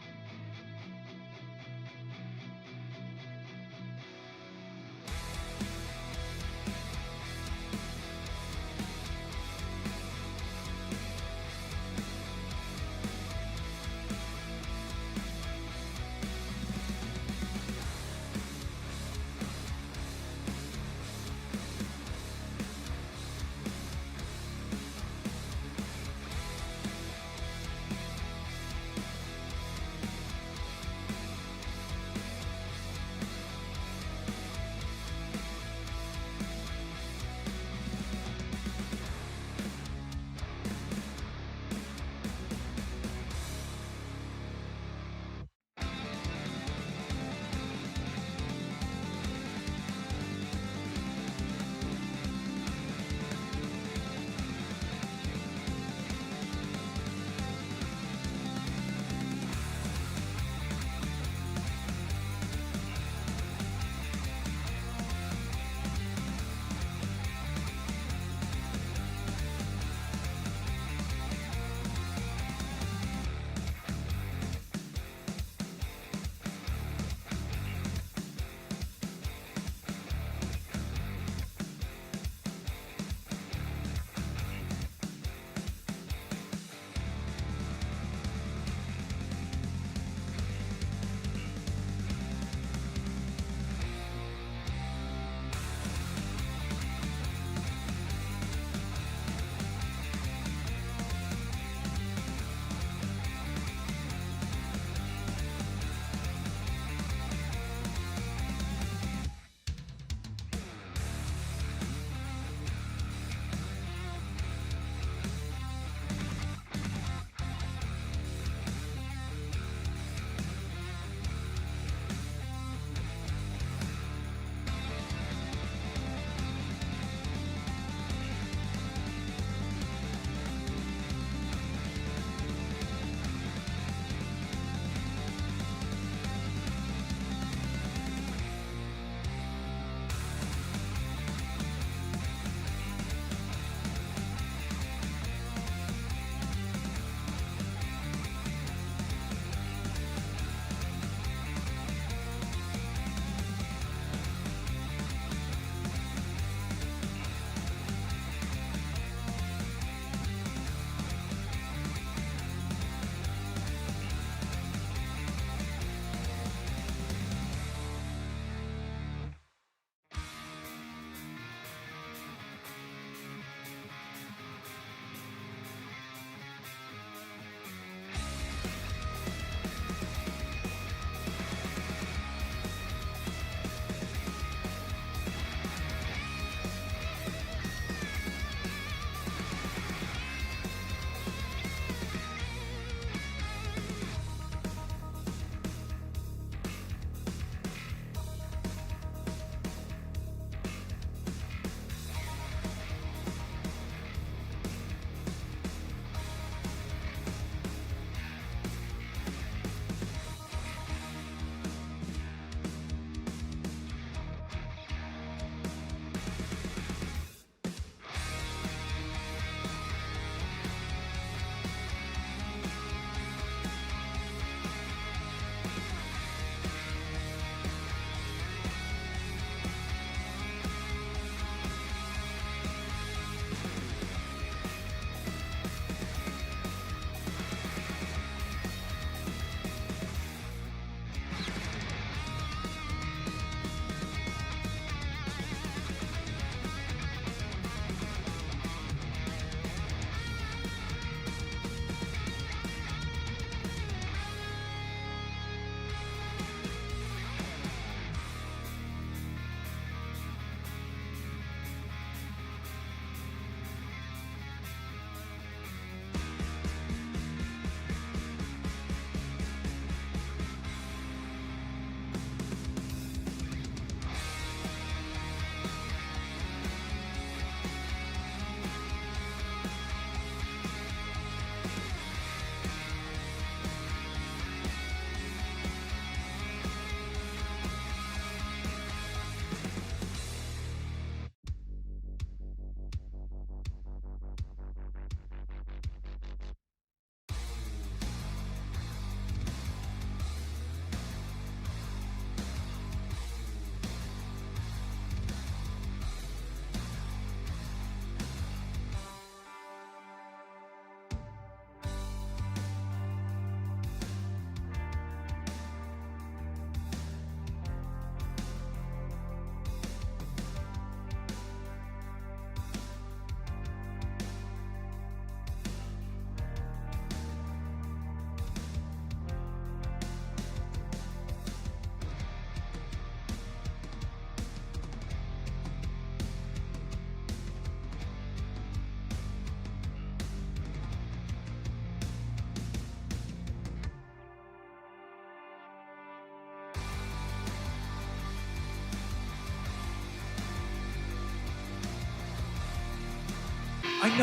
I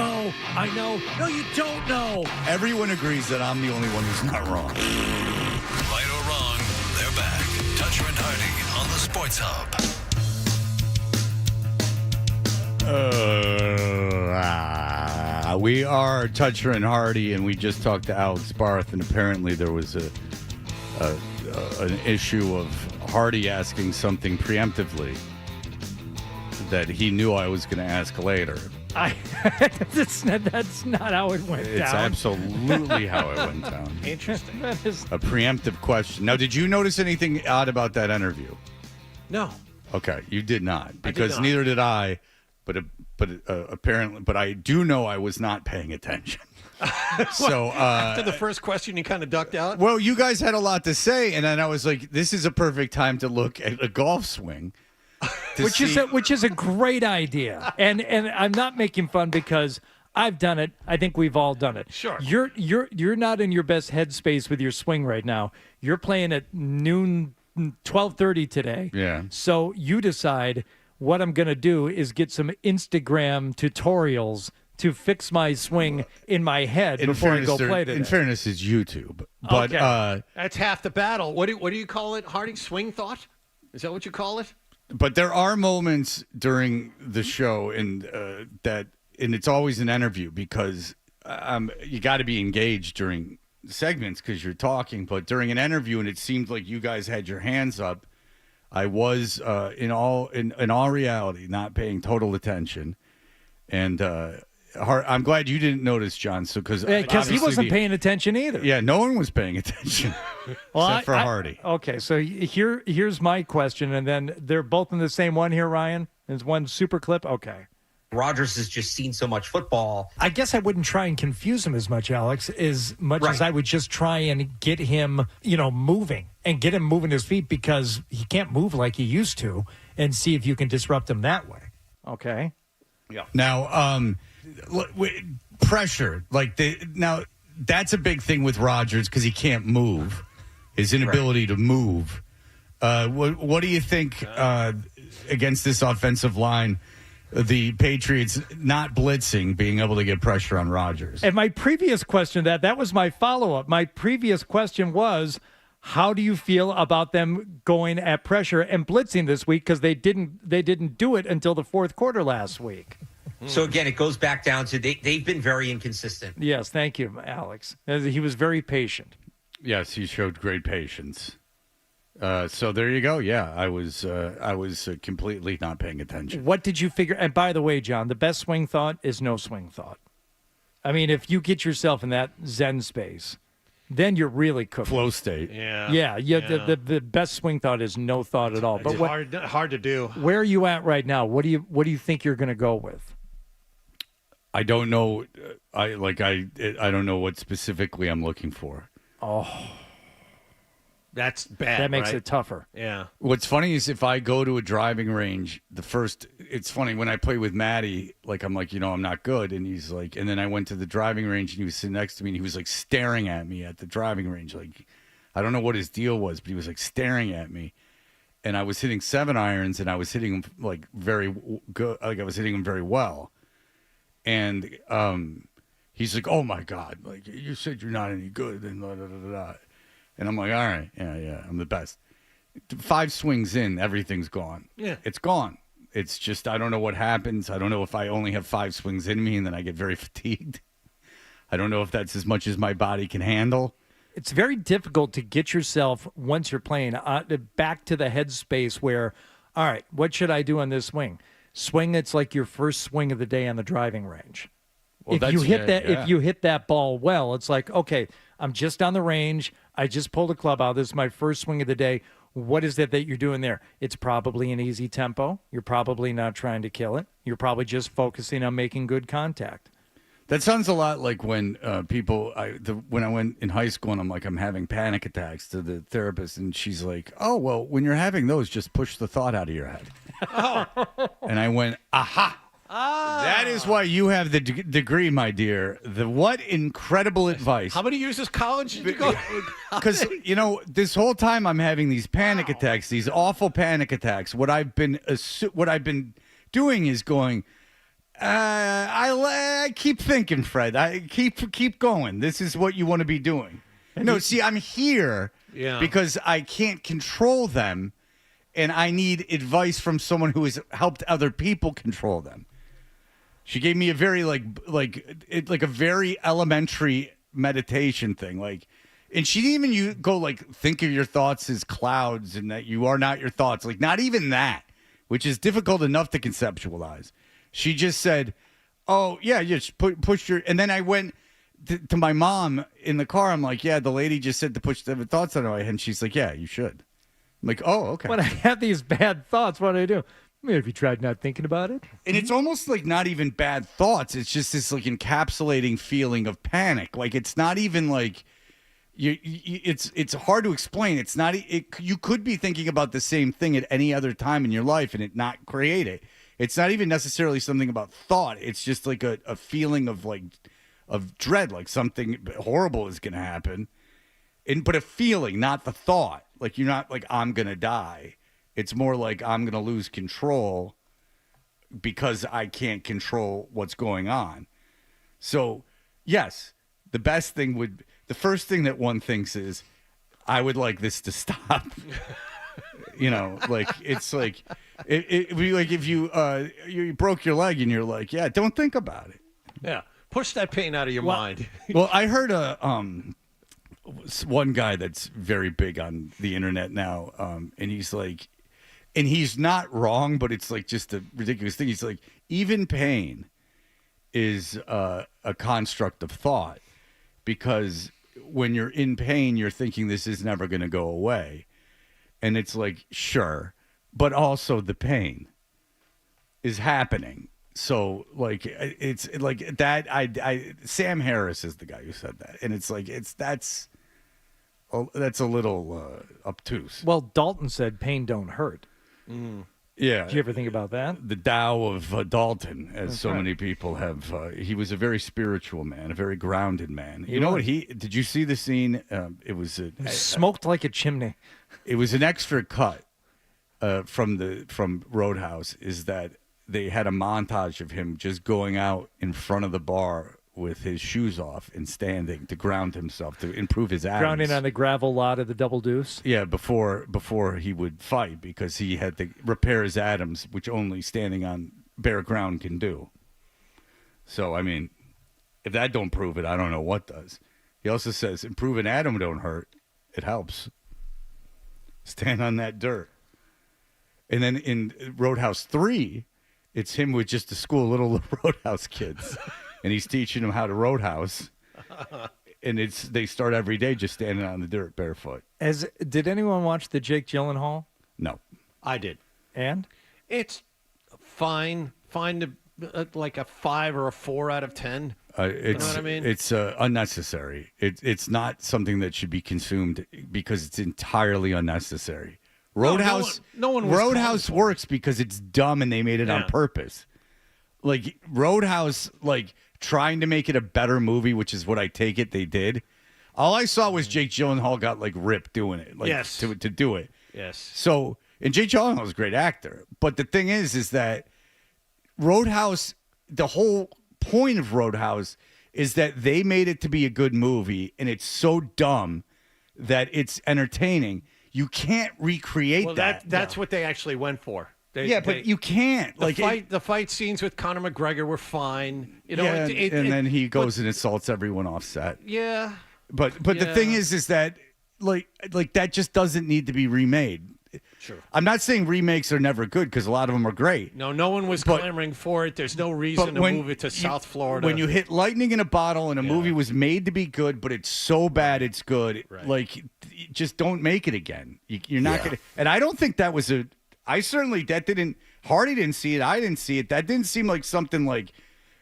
know. No, you don't know. Everyone agrees that I'm the only one who's not wrong. Right or wrong, they're back. Toucher and Hardy on the Sports Hub. We are Toucher and Hardy, and we just talked to Alex Barth, and apparently there was an issue of Hardy asking something preemptively that he knew I was going to ask later. That's not how it went down. It's absolutely how it went down. Interesting. That is A preemptive question. Now, did you notice anything odd about that interview? No. Okay, you did not, I did because not. neither did I. But apparently, but I do know I was not paying attention. So after the first question, you kind of ducked out. Well, you guys had a lot to say, and then I was like, "This is a perfect time to look at a golf swing." Which is a great idea, and I'm not making fun because I've done it. I think we've all done it. Sure. You're not in your best headspace with your swing right now. You're playing at noon, 12:30 today. Yeah. So you decide what I'm going to do is get some Instagram tutorials to fix my swing in my head before I go play today. In fairness, it's YouTube, but Okay. That's half the battle. What do you call it, Hardy? Swing thought? Is that what you call it? But there are moments during the show, and it's always an interview because you got to be engaged during segments because you're talking. But during an interview, and it seemed like you guys had your hands up, I was in all reality not paying total attention, and I'm glad you didn't notice, John. So because he wasn't paying attention either. Yeah, no one was paying attention except for Hardy. Okay, so here's my question, and then they're both in the same one here, Ryan. There's one super clip. Okay. Rodgers has just seen so much football. I guess I wouldn't try and confuse him as much, Alex, as I would just try and get him, moving and get him moving his feet because he can't move like he used to, and see if you can disrupt him that way. Okay. Yeah. Now, pressure, now that's a big thing with Rodgers because he can't move, his inability to move. What do you think against this offensive line? The Patriots not blitzing, being able to get pressure on Rodgers. And my previous question, that was my follow-up. My previous question was, how do you feel about them going at pressure and blitzing this week? Because they didn't do it until the fourth quarter last week. So again, it goes back down to they've been very inconsistent. Yes, thank you, Alex. He was very patient. Yes, he showed great patience. So there you go. Yeah, I was completely not paying attention. What did you figure? And by the way, John, the best swing thought is no swing thought. I mean, if you get yourself in that Zen space, then you're really cooking. Flow state. Yeah. The best swing thought is no thought at all. But hard to do. Where are you at right now? What do you think you're going to go with? I don't know. I don't know what specifically I'm looking for. Oh. That's bad. That makes right? it tougher. Yeah. What's funny is if I go to a driving range, it's funny when I play with Maddie, I'm like, I'm not good. And he's like, and then I went to the driving range and he was sitting next to me and he was like staring at me at the driving range. I don't know what his deal was, but he was like staring at me. And I was hitting 7-irons and I was hitting them very good. I was hitting them very well. And he's like, oh my God, you said you're not any good. And blah, blah, blah, blah. And I'm like, all right, yeah, I'm the best. 5 swings in, everything's gone. Yeah. It's gone. It's just, I don't know what happens. I don't know if I only have 5 swings in me and then I get very fatigued. I don't know if that's as much as my body can handle. It's very difficult to get yourself, once you're playing, back to the headspace where, all right, what should I do on this swing? Swing, it's like your first swing of the day on the driving range. Well, if you hit that ball well, it's like, okay, I'm just on the range. I just pulled a club out. This is my first swing of the day. What is it that you're doing there? It's probably an easy tempo. You're probably not trying to kill it. You're probably just focusing on making good contact. That sounds a lot like when when I went in high school and I'm having panic attacks to the therapist and she's like, oh, well, when you're having those, just push the thought out of your head. And I went, aha. That is why you have the degree, my dear. What incredible advice. How many years of college did you go? Because, this whole time I'm having these panic attacks, these awful panic attacks. What I've been doing is going, I keep thinking, Fred. I keep going. This is what you want to be doing. No, see, I'm here because I can't control them, and I need advice from someone who has helped other people control them. She gave me a very like a very elementary meditation thing, and she didn't even go think of your thoughts as clouds and that you are not your thoughts, not even that, which is difficult enough to conceptualize. She just said, "Oh yeah, just push your," and then I went to my mom in the car. I'm like, "Yeah, the lady just said to push the thoughts out of my head," and she's like, "Yeah, you should." I'm like, "Oh, okay." When I have these bad thoughts, what do I do? Have you tried not thinking about it? And it's almost not even bad thoughts. It's just this encapsulating feeling of panic. It's not even it's hard to explain. It's not. You could be thinking about the same thing at any other time in your life and it not create it. It's not even necessarily something about thought. It's just a feeling of dread, something horrible is going to happen, but a feeling, not the thought. You're not I'm going to die. It's more I'm going to lose control because I can't control what's going on. So, yes, the first thing that one thinks is, I would like this to stop. It's it'd be if you broke your leg and you're yeah, don't think about it. Yeah, push that pain out of your mind. Well, I heard one guy that's very big on the internet now, and he's and he's not wrong, but it's just a ridiculous thing. He's even pain is a construct of thought, because when you're in pain, you're thinking this is never going to go away. And it's sure, but also the pain is happening. So it's that Sam Harris is the guy who said that. And that's a little obtuse. Well, Dalton said pain don't hurt. Mm. Yeah. Did you ever think about that? The Tao of Dalton, as many people have. He was a very spiritual man, a very grounded man. You know what did you see the scene? It was smoked like a chimney. It was an extra cut from Roadhouse. Is that they had a montage of him just going out in front of the bar with his shoes off and standing to ground himself, to improve his atoms. Grounding on the gravel lot of the Double Deuce? Yeah, before he would fight, because he had to repair his atoms, which only standing on bare ground can do. So, I mean, if that don't prove it, I don't know what does. He also says, improve an atom don't hurt. It helps. Stand on that dirt. And then in Roadhouse 3, it's him with just a school of little Roadhouse kids. And he's teaching them how to Roadhouse. And they start every day just standing on the dirt barefoot. Did anyone watch the Jake Gyllenhaal? No. I did. And? It's fine. Fine to a 5 or a 4 out of 10. You know what I mean? It's unnecessary. It's not something that should be consumed because it's entirely unnecessary. Roadhouse, Roadhouse works because it's dumb and they made it on purpose. Roadhouse, trying to make it a better movie, which is what I take it they did. All I saw was Jake Gyllenhaal got ripped doing it, yes, to do it. Yes. So, and Jake Gyllenhaal is a great actor, but the thing is that Roadhouse, the whole point of Roadhouse is that they made it to be a good movie, and it's so dumb that it's entertaining. You can't recreate that. That's what they actually went for. But you can't. The fight scenes with Conor McGregor were fine. And then he goes and assaults everyone off set. Yeah. But the thing is that that just doesn't need to be remade. Sure. I'm not saying remakes are never good, because a lot of them are great. No one was clamoring for it. There's no reason to move it to South Florida. When you hit lightning in a bottle and a movie was made to be good, but it's so bad it's good, just don't make it again. You're not going to. And I don't think that was Hardy didn't see it. I didn't see it. That didn't seem like something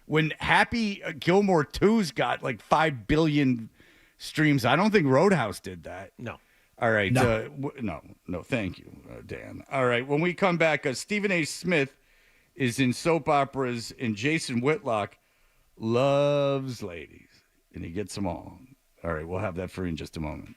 when Happy Gilmore 2's got 5 billion streams. I don't think Roadhouse did that. No. All right. No. No, thank you, Dan. All right. When we come back, Stephen A. Smith is in soap operas, and Jason Whitlock loves ladies, and he gets them all. All right. We'll have that for you in just a moment.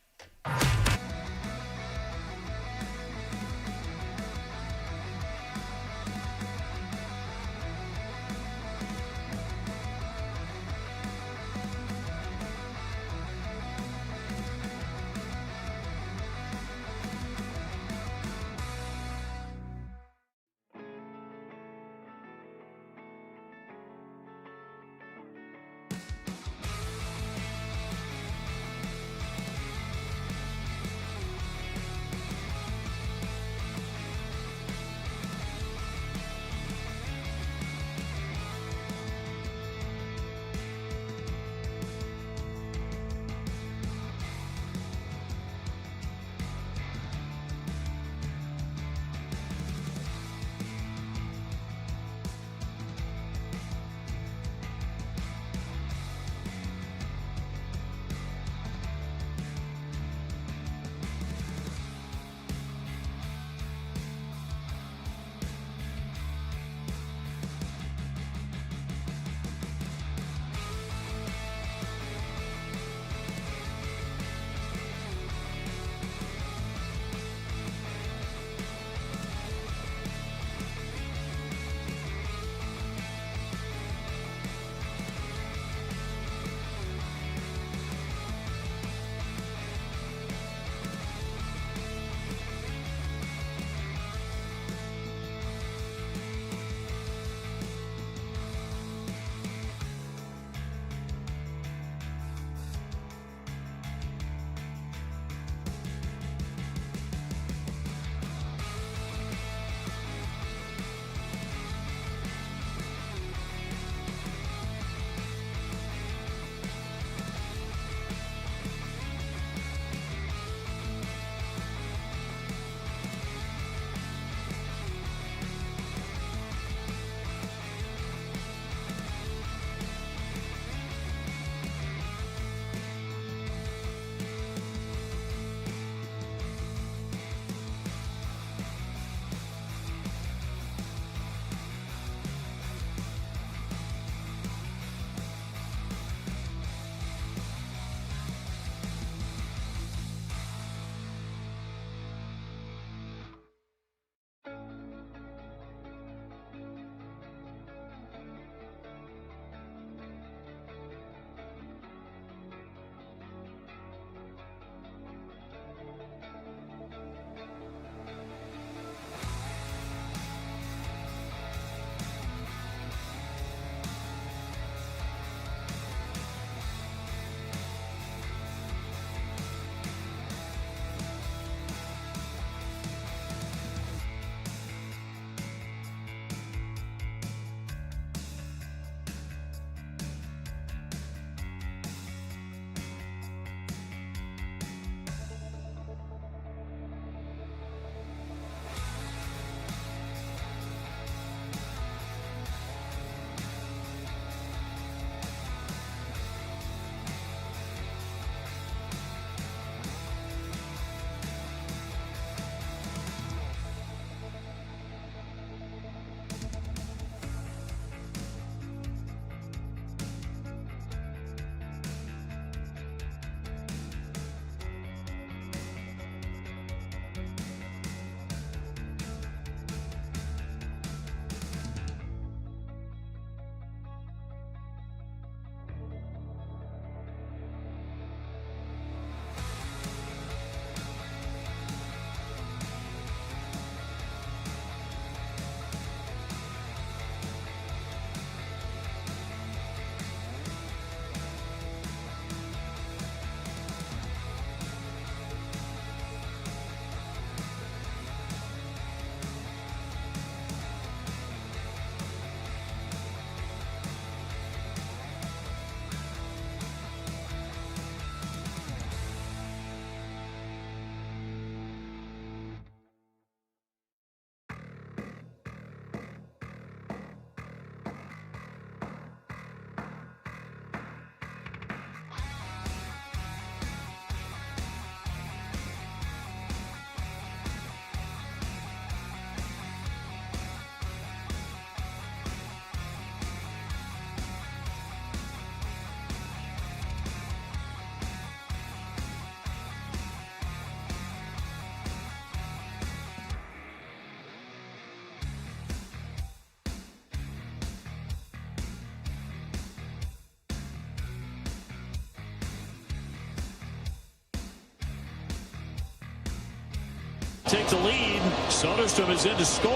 take the lead. Soderstrom is in to score.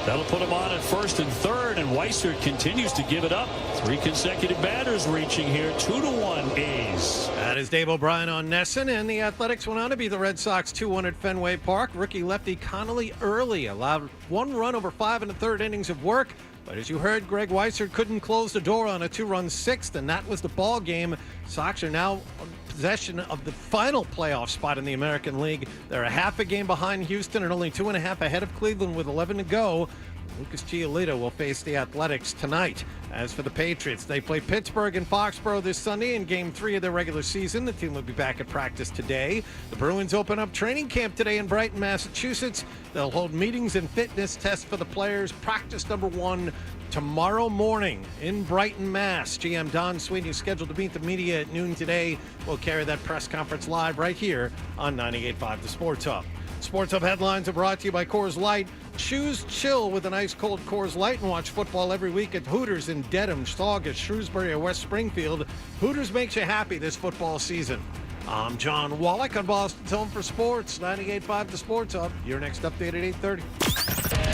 That'll put him on at first and third, and Weissert continues to give it up. 3 consecutive batters reaching here. 2-1 A's. That is Dave O'Brien on Nesson, and the Athletics went on to beat the Red Sox 2-1 at Fenway Park. Rookie lefty Connolly Early allowed 1 run over 5 1/3 innings of work. But as you heard, Greg Weissert couldn't close the door on a 2-run sixth, and that was the ball game. Sox are now in possession of the final playoff spot in the American League. They're a half a game behind Houston and only 2.5 ahead of Cleveland with 11 to go. Lucas Giolito will face the Athletics tonight. As for the Patriots, they play Pittsburgh and Foxborough this Sunday in Game 3 of their regular season. The team will be back at practice today. The Bruins open up training camp today in Brighton, Massachusetts. They'll hold meetings and fitness tests for the players. Practice number 1 tomorrow morning in Brighton, Mass. GM Don Sweeney is scheduled to meet the media at noon today. We'll carry that press conference live right here on 98.5 The Sports Hub. Sports Hub headlines are brought to you by Coors Light. Choose chill with an ice cold Coors Light and watch football every week at Hooters in Dedham, Saugus, Shrewsbury, or West Springfield. Hooters makes you happy this football season. I'm John Wallach on Boston's Home for Sports, 98.5 The Sports Hub. Your next update at 8:30.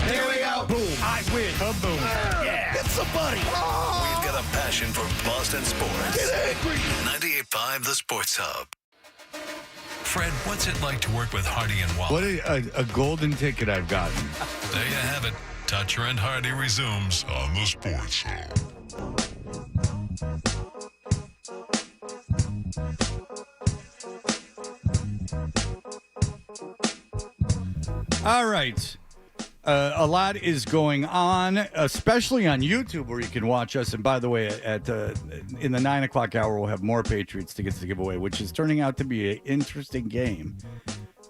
Here we go. Boom. I win. Kaboom. Yeah. Hit somebody. We've got a passion for Boston sports. Get angry. 98.5 The Sports Hub. Fred, what's it like to work with Hardy and Wallach? What a golden ticket I've gotten. There you have it. Toucher and Hardy resumes on the Sports Hub. All right. A lot is going on, especially on YouTube, where you can watch us. And by the way, in the 9 o'clock hour, we'll have more Patriots tickets to give away, which is turning out to be an interesting game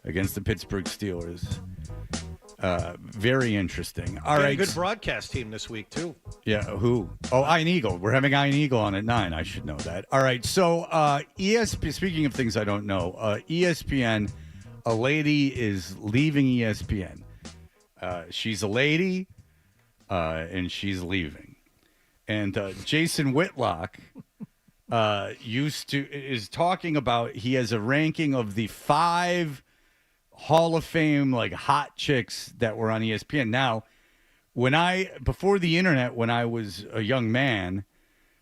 against the Pittsburgh Steelers. Very interesting. All right. Good broadcast team this week, too. Yeah, who? Oh, Iron Eagle. We're having Iron Eagle on at 9. I should know that. All right. So, ESPN, speaking of things I don't know, ESPN, a lady is leaving ESPN. She's a lady, and she's leaving. And Jason Whitlock is talking about, he has a ranking of the 5 Hall of Fame like hot chicks that were on ESPN. Now, before the internet, when I was a young man,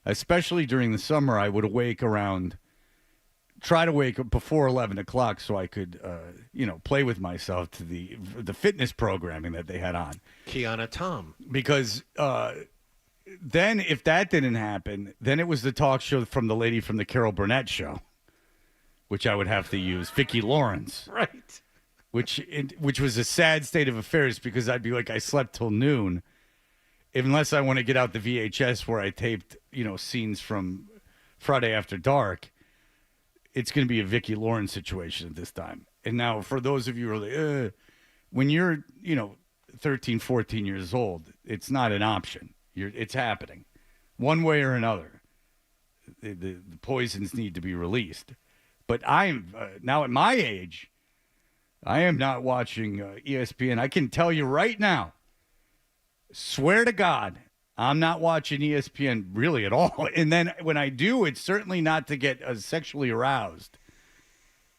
especially during the summer, I would try to wake up before 11 o'clock so I could, play with myself to the fitness programming that they had on. Kiana Tom. Because then if that didn't happen, then it was the talk show from the lady from the Carol Burnett show, which I would have to use, Vicki Lawrence. Right. Which was a sad state of affairs because I'd be like, I slept till noon, unless I want to get out the VHS where I taped, scenes from Friday After Dark. It's going to be a Vicki Lawrence situation at this time. And now, for those of you who are like, when you're, 13, 14 years old, it's not an option. It's happening. One way or another. The poisons need to be released. But I'm, now at my age, I am not watching ESPN. I can tell you right now, swear to God, I'm not watching ESPN really at all. And then when I do, it's certainly not to get sexually aroused.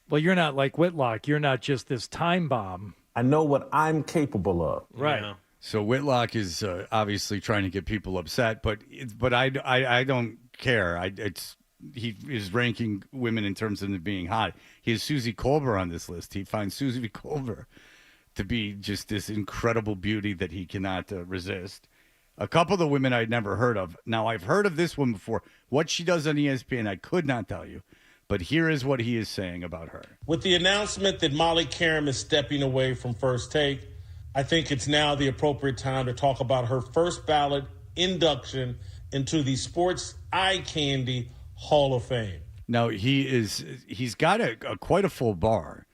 Well, you're not like Whitlock. You're not just this time bomb. I know what I'm capable of. Right. Yeah. So Whitlock is obviously trying to get people upset, but I don't care. He is ranking women in terms of them being hot. He has Susie Colbert on this list. He finds Susie Colbert to be just this incredible beauty that he cannot resist. A couple of the women I'd never heard of. Now, I've heard of this one before. What she does on ESPN, I could not tell you. But here is what he is saying about her. With the announcement that Molly Karam is stepping away from First Take, I think it's now the appropriate time to talk about her first ballot induction into the Sports Eye Candy Hall of Fame. Now, he's got quite a full bar,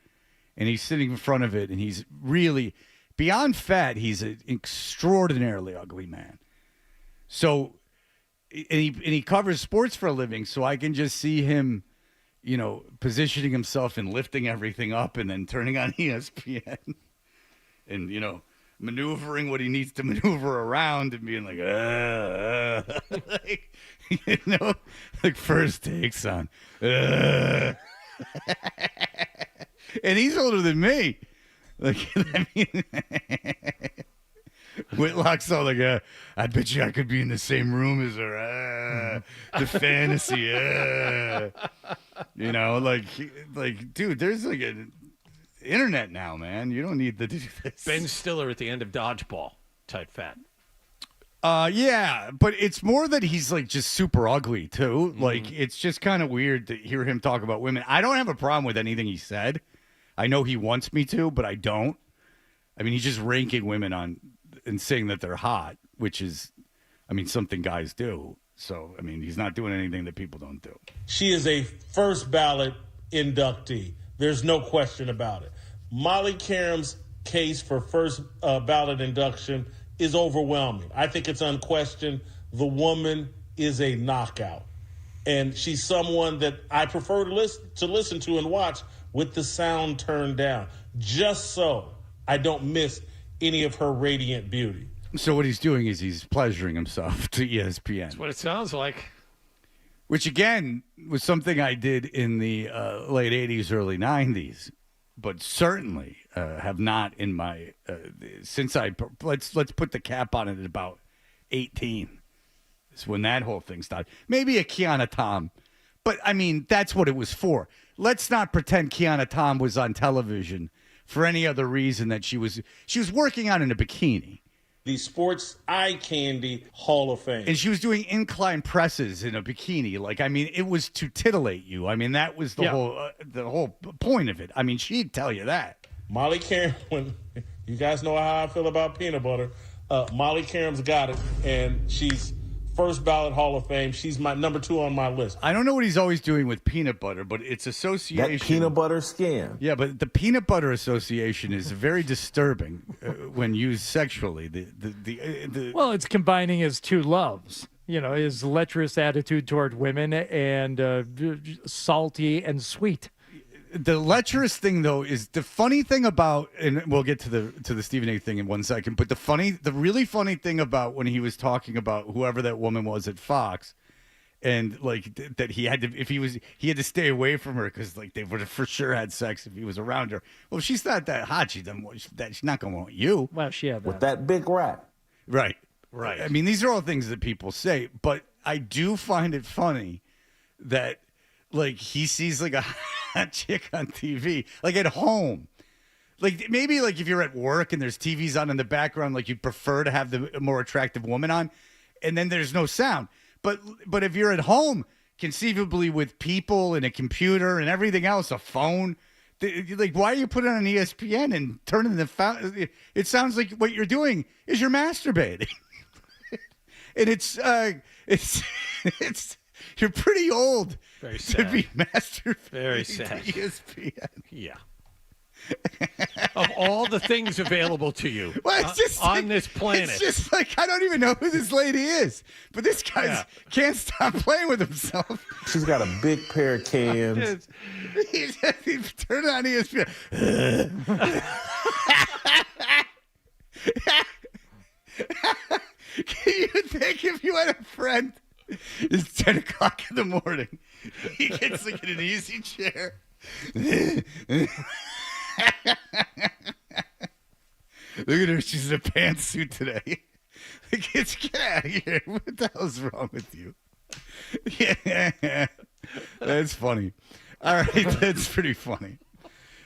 and he's sitting in front of it, and he's really... Beyond fat, he's an extraordinarily ugly man. So, and he covers sports for a living, so I can just see him, positioning himself and lifting everything up and then turning on ESPN and, maneuvering what he needs to maneuver around and being like, like First Takes on. And he's older than me. Like, I mean, Whitlock's all like, I bet you I could be in the same room as her. The fantasy. You know, like, dude, there's like an internet now, man. You don't need to do this. Ben Stiller at the end of Dodgeball type fat. Yeah, but it's more that he's like just super ugly too. Like, it's just kind of weird to hear him talk about women. I don't have a problem with anything he said. I know he wants me to, but I don't. I mean, he's just ranking women on and saying that they're hot, which is, I mean, something guys do. So, I mean, he's not doing anything that people don't do. She is a first ballot inductee. There's no question about it. Molly Karam's case for first ballot induction is overwhelming. I think it's unquestioned. The woman is a knockout. And she's someone that I prefer to listen to and watch with the sound turned down, just so I don't miss any of her radiant beauty. So what he's doing is he's pleasuring himself to ESPN. That's what it sounds like. Which, again, was something I did in the late 80s, early 90s, but certainly have not in my since let's put the cap on it at about 18. Is when that whole thing started. Maybe a Kiana Tom, but I mean that's what it was for. Let's not pretend Kiana Tom was on television for any other reason that she was working out in a bikini. The Sports Eye Candy Hall of Fame. And she was doing incline presses in a bikini. Like, I mean, it was to titillate you. I mean, that was the whole point of it. I mean, she'd tell you that. Molly Karam, you guys know how I feel about peanut butter. Molly Karam's got it, and she's first ballot Hall of Fame. She's my number 2 on my list. I don't know what he's always doing with peanut butter, but it's association. That peanut butter scam. Yeah, but the peanut butter association is very disturbing when used sexually. Well, it's combining his two loves. You know, his lecherous attitude toward women and salty and sweet. The lecherous thing, though, is the funny thing about, and we'll get to the Stephen A. thing in 1 second, but the really funny thing about when he was talking about whoever that woman was at Fox, and like that he had to stay away from her because like they would have for sure had sex if he was around her. Well, if she's not that hot, she's not gonna want you. Well, she had that. With that big rat. Right. Right. I mean, these are all things that people say, but I do find it funny that like he sees like a hot chick on TV, like at home. Like maybe like if you're at work and there's TVs on in the background, like you'd prefer to have the more attractive woman on, and then there's no sound. But if you're at home, conceivably with people and a computer and everything else, a phone, like why are you putting it on ESPN and turning the it sounds like what you're doing is you're masturbating. And it's you're pretty old to be masturbating. Very sad. To ESPN. Yeah. Of all the things available to you well, it's just on like, this planet. It's just like, I don't even know who this lady is, but this guy can't stop playing with himself. She's got a big pair of cans. He turned on ESPN. Can you think if you had a friend, it's 10 o'clock in the morning, he gets like in an easy chair. Look at her, she's in a pantsuit today. Get out of here. What the hell's wrong with you? Yeah, that's funny. All right, that's pretty funny.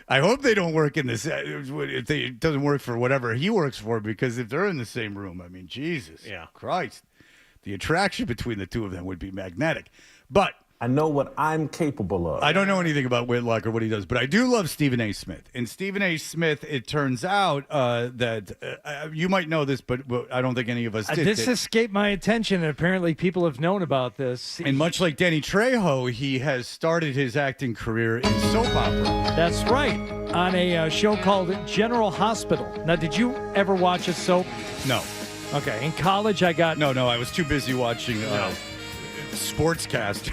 I hope they don't work in this. If it doesn't work for whatever he works for, because if they're in the same room, I mean, Jesus, Christ, the attraction between the two of them would be magnetic. But I know what I'm capable of. I don't know anything about Whitlock or what he does, but I do love Stephen A. Smith. And Stephen A. Smith, it turns out that you might know this, but I don't think any of us did. This escaped my attention, and apparently people have known about this. And much like Danny Trejo, he has started his acting career in soap opera. That's right, on a show called General Hospital. Now, did you ever watch a soap? No. Okay, in college I got... No, I was too busy watching Sportscast.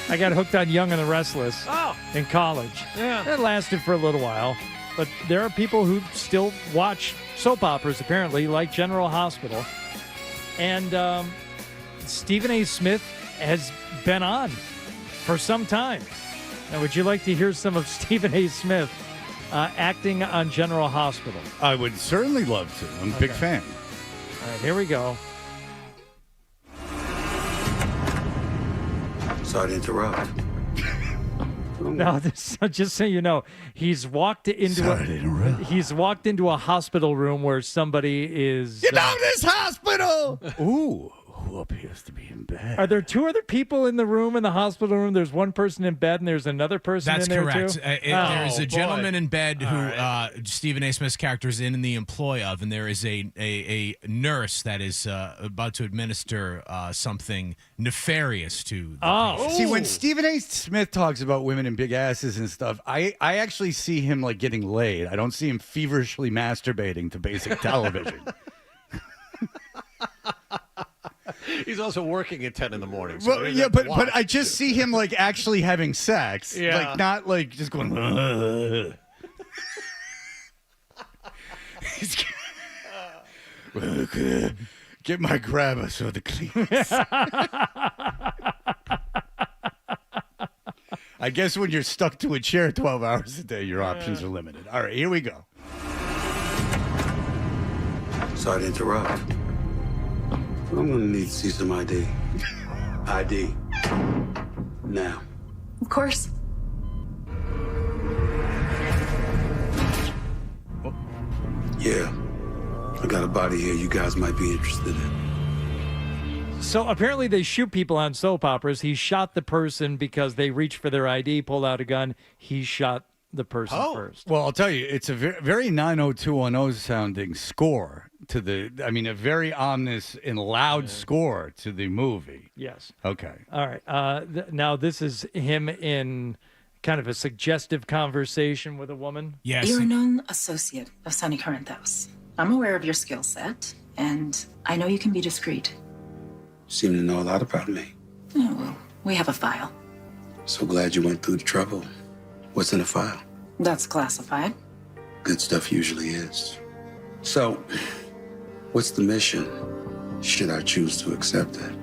I got hooked on Young and the Restless in college. Yeah. That lasted for a little while. But there are people who still watch soap operas, apparently, like General Hospital. And Stephen A. Smith has been on for some time. Now, would you like to hear some of Stephen A. Smith acting on General Hospital. I would certainly love to. I'm a big fan. All right, here we go. Sorry to interrupt. No, just so you know, he's walked into a hospital room where somebody is. This hospital. Ooh, who appears to be in bed? Are there two other people in the room, in the hospital room? There's one person in bed and there's another person That's in there correct. too? There's a gentleman in bed who Stephen A. Smith's character is in the employ of, and there is a nurse that is about to administer something nefarious to the patient. See, when Stephen A. Smith talks about women and big asses and stuff, I actually see him like getting laid. I don't see him feverishly masturbating to basic television. He's also working at 10 in the morning. So Well, yeah, but I just see him like actually having sex, Yeah. like not like just going. He's get my grabber so the cleans. I guess when you're stuck to a chair 12 hours a day, your options are limited. All right, here we go. Sorry to interrupt. I'm gonna need to see some ID. ID. Now. Of course. Yeah. I got a body here you guys might be interested in. So apparently they shoot people on soap operas. He shot the person because they reached for their ID, pulled out a gun. He shot the person first. Well, I'll tell you, it's a very 90210 sounding score to a very ominous and loud score to the movie. Yes. Okay. All right. Now this is him in kind of a suggestive conversation with a woman. Yes. You're a known associate of Sonny Corinthos. I'm aware of your skill set, and I know you can be discreet. Seem to know a lot about me. Oh, well, we have a file. So glad you went through the trouble. What's in the file? That's classified. Good stuff usually is. So, what's the mission? Should I choose to accept it?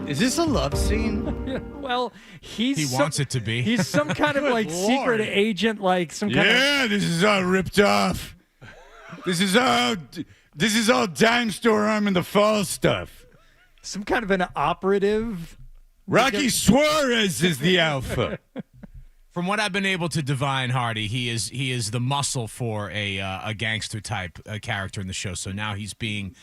Is this a love scene? Well, he wants it to be. He's some kind of like secret agent, like some kind of. Yeah, this is all ripped off. This is all dime store arm in the fall stuff. Some kind of an operative. Rocky Suarez is the alpha. From what I've been able to divine, Hardy, he is the muscle for a gangster type character in the show. So now he's being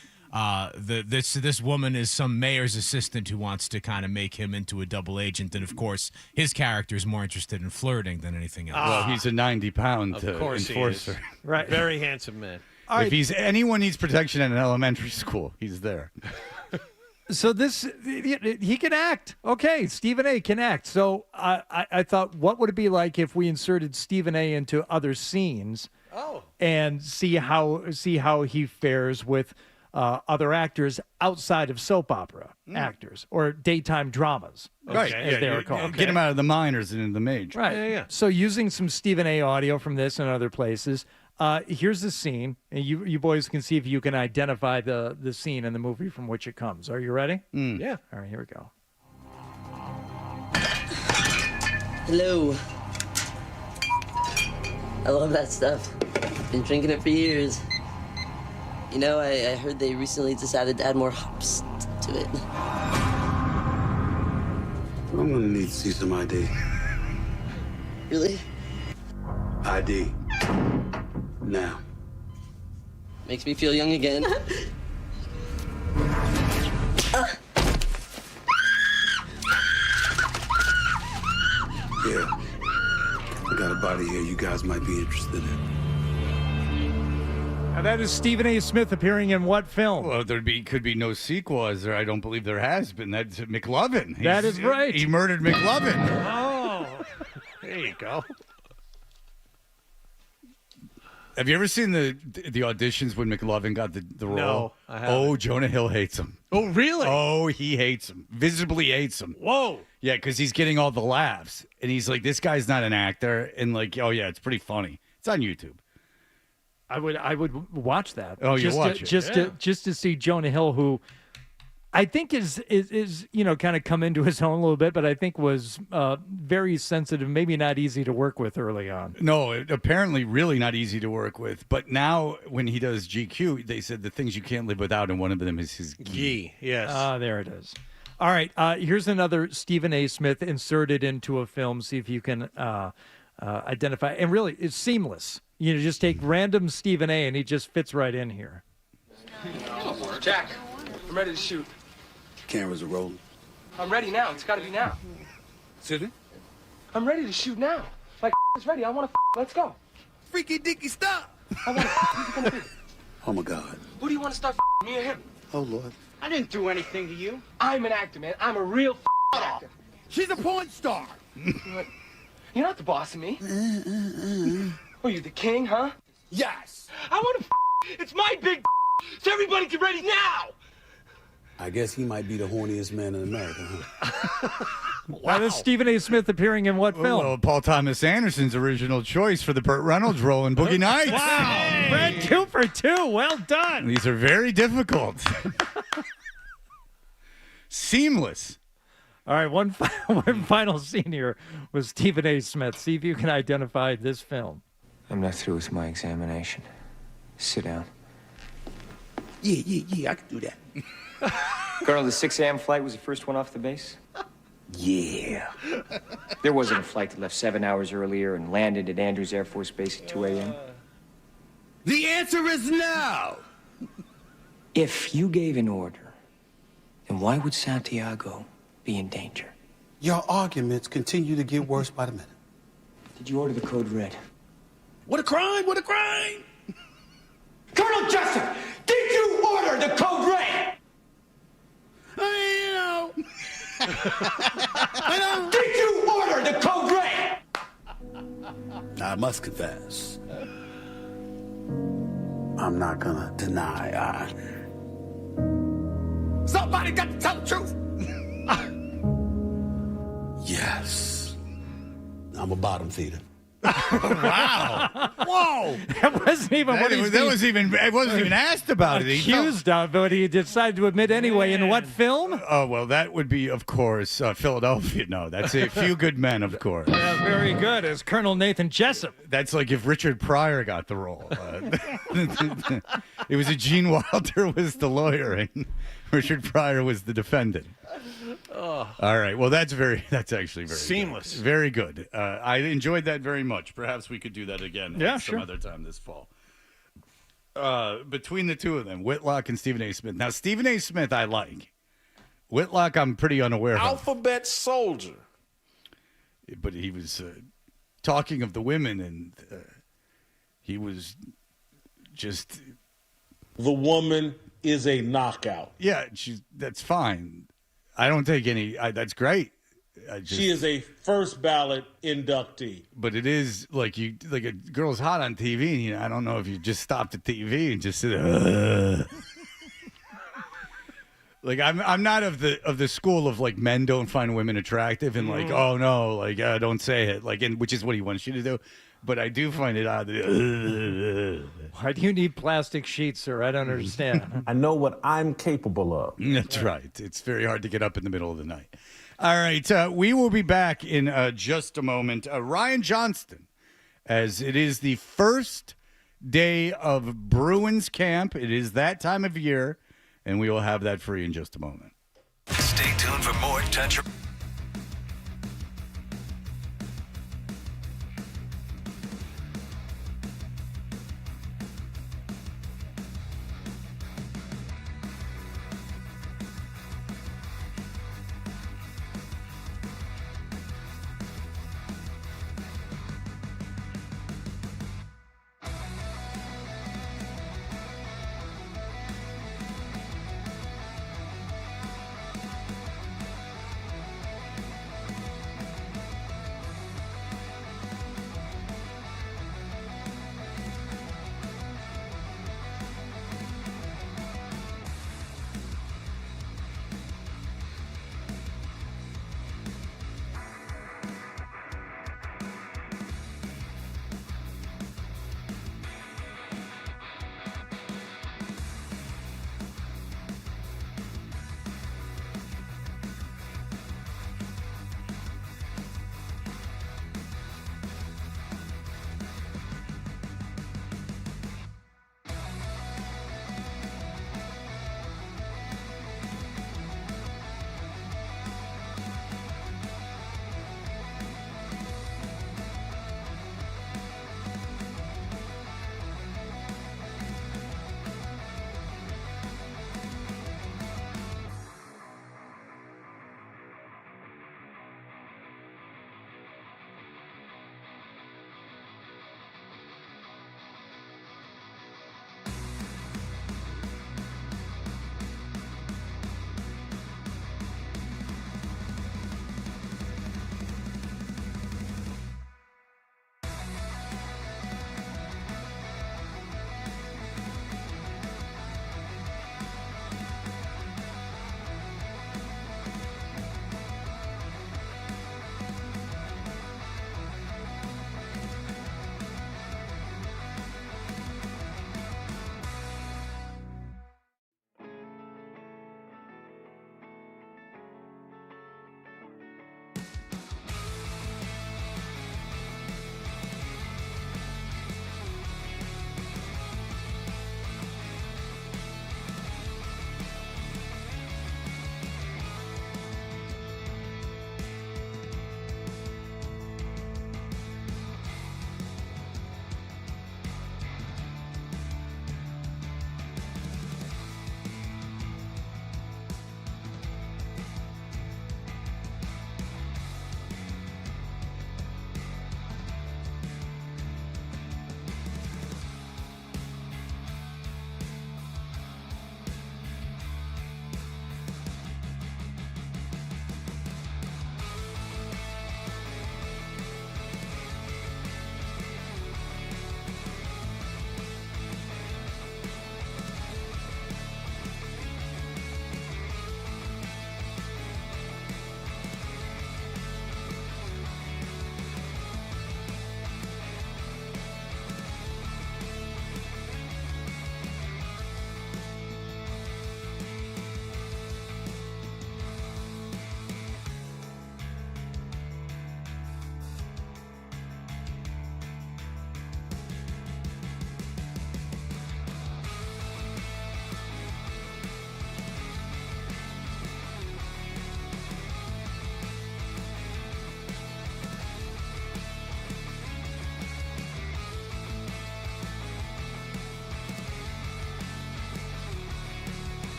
this woman is some mayor's assistant who wants to kind of make him into a double agent, and of course his character is more interested in flirting than anything else. Well, he's a 90-pound enforcer. Right, very handsome man. If anyone needs protection in an elementary school, he's there. So he can act. Okay, Stephen A. can act. So I thought, what would it be like if we inserted Stephen A. into other scenes and see how he fares with other actors outside of soap opera actors or daytime dramas, as they are called. Get him out of the minors and into the majors. Right. Yeah. So using some Stephen A. audio from this and other places, here's the scene, and you boys can see if you can identify the scene in the movie from which it comes. Are you ready? Yeah. All right, here we go. Hello. I love that stuff. Been drinking it for years. You know, I heard they recently decided to add more hops to it. I'm gonna need to see some ID. Really? ID. Now. Makes me feel young again. Yeah. I got a body here you guys might be interested in. Now that is Stephen A. Smith appearing in what film? Well, could be no sequel, as I don't believe there has been. That's McLovin. That is right. He murdered McLovin. Oh, there you go. Have you ever seen the auditions when McLovin got the role? No, I haven't. Oh, Jonah Hill hates him. Oh, really? Oh, he hates him. Visibly hates him. Whoa. Yeah, because he's getting all the laughs. And he's like, this guy's not an actor. And like, oh, yeah, it's pretty funny. It's on YouTube. I would watch that. Oh, you watch it. Just to see Jonah Hill, who I think is kind of come into his own a little bit, but I think was very sensitive, maybe not easy to work with early on. No, apparently really not easy to work with. But now when he does GQ, they said the things you can't live without, and one of them is his gi. Yes. There it is. All right, here's another Stephen A. Smith inserted into a film. See if you can identify. And really, it's seamless. Just take random Stephen A. and he just fits right in here. Jack, I'm ready to shoot. Cameras are rolling. I'm ready now. It's got to be now. Excuse me? I'm ready to shoot now. Like, it's ready. I want to let's go. Freaky dicky stop! I want to who's it going to be? Oh my God. Who do you want to start me or him? Oh Lord. I didn't do anything to you. I'm an actor, man. I'm a real actor. She's a porn star. You're not the boss of me. Are you the king, huh? Yes. I want to it's my big so everybody get ready now. I guess he might be the horniest man in America, huh? Wow. This Stephen A. Smith appearing in what film? Well, Paul Thomas Anderson's original choice for the Burt Reynolds role in Boogie Nights. Wow. Brad, 2 for 2. Well done. These are very difficult. Seamless. All right, one final scene here with Stephen A. Smith. See if you can identify this film. I'm not through with my examination. Sit down. Yeah, I can do that. Colonel, the 6 a.m. flight was the first one off the base? Yeah. There wasn't a flight that left 7 hours earlier and landed at Andrews Air Force Base at 2 a.m.? The answer is no! If you gave an order, then why would Santiago be in danger? Your arguments continue to get worse by the minute. Did you order the code red? What a crime! What a crime! Colonel Jessup, did you order the code red? Did you order the code red? I must confess, I'm not gonna deny Somebody got to tell the truth. Yes. I'm a bottom feeder. Wow. Whoa. That wasn't even what it wasn't even asked about it. Accused of, but he decided to admit anyway. In what film? Oh, well, that would be, of course, Philadelphia. No, that's A Few Good Men, of course. Yeah, very good. As Colonel Nathan Jessup. That's like if Richard Pryor got the role. It was a Gene Wilder was the lawyer and Richard Pryor was the defendant. Oh. All right. Well, that's actually very seamless. Good. Very good. I enjoyed that very much. Perhaps we could do that again some other time this fall. Between the two of them, Whitlock and Stephen A. Smith. Now, Stephen A. Smith, I like. Whitlock, I'm pretty unaware of. Alphabet soldier. But he was talking of the women, and he was just. The woman is a knockout. Yeah, that's fine. I don't take any. That's great. She is a first ballot inductee. But it is like a girl's hot on TV, and I don't know if you just stop the TV and just sit. Like I'm not of the school of like men don't find women attractive and like oh no like don't say it like which is what he wants you to do. But I do find it odd. Why do you need plastic sheets, sir? I don't understand. I know what I'm capable of. That's right. It's very hard to get up in the middle of the night. All right. We will be back in just a moment. Ryan Johnston, as it is the first day of Bruins camp. It is that time of year, and we will have that for you in just a moment. Stay tuned for more Touch.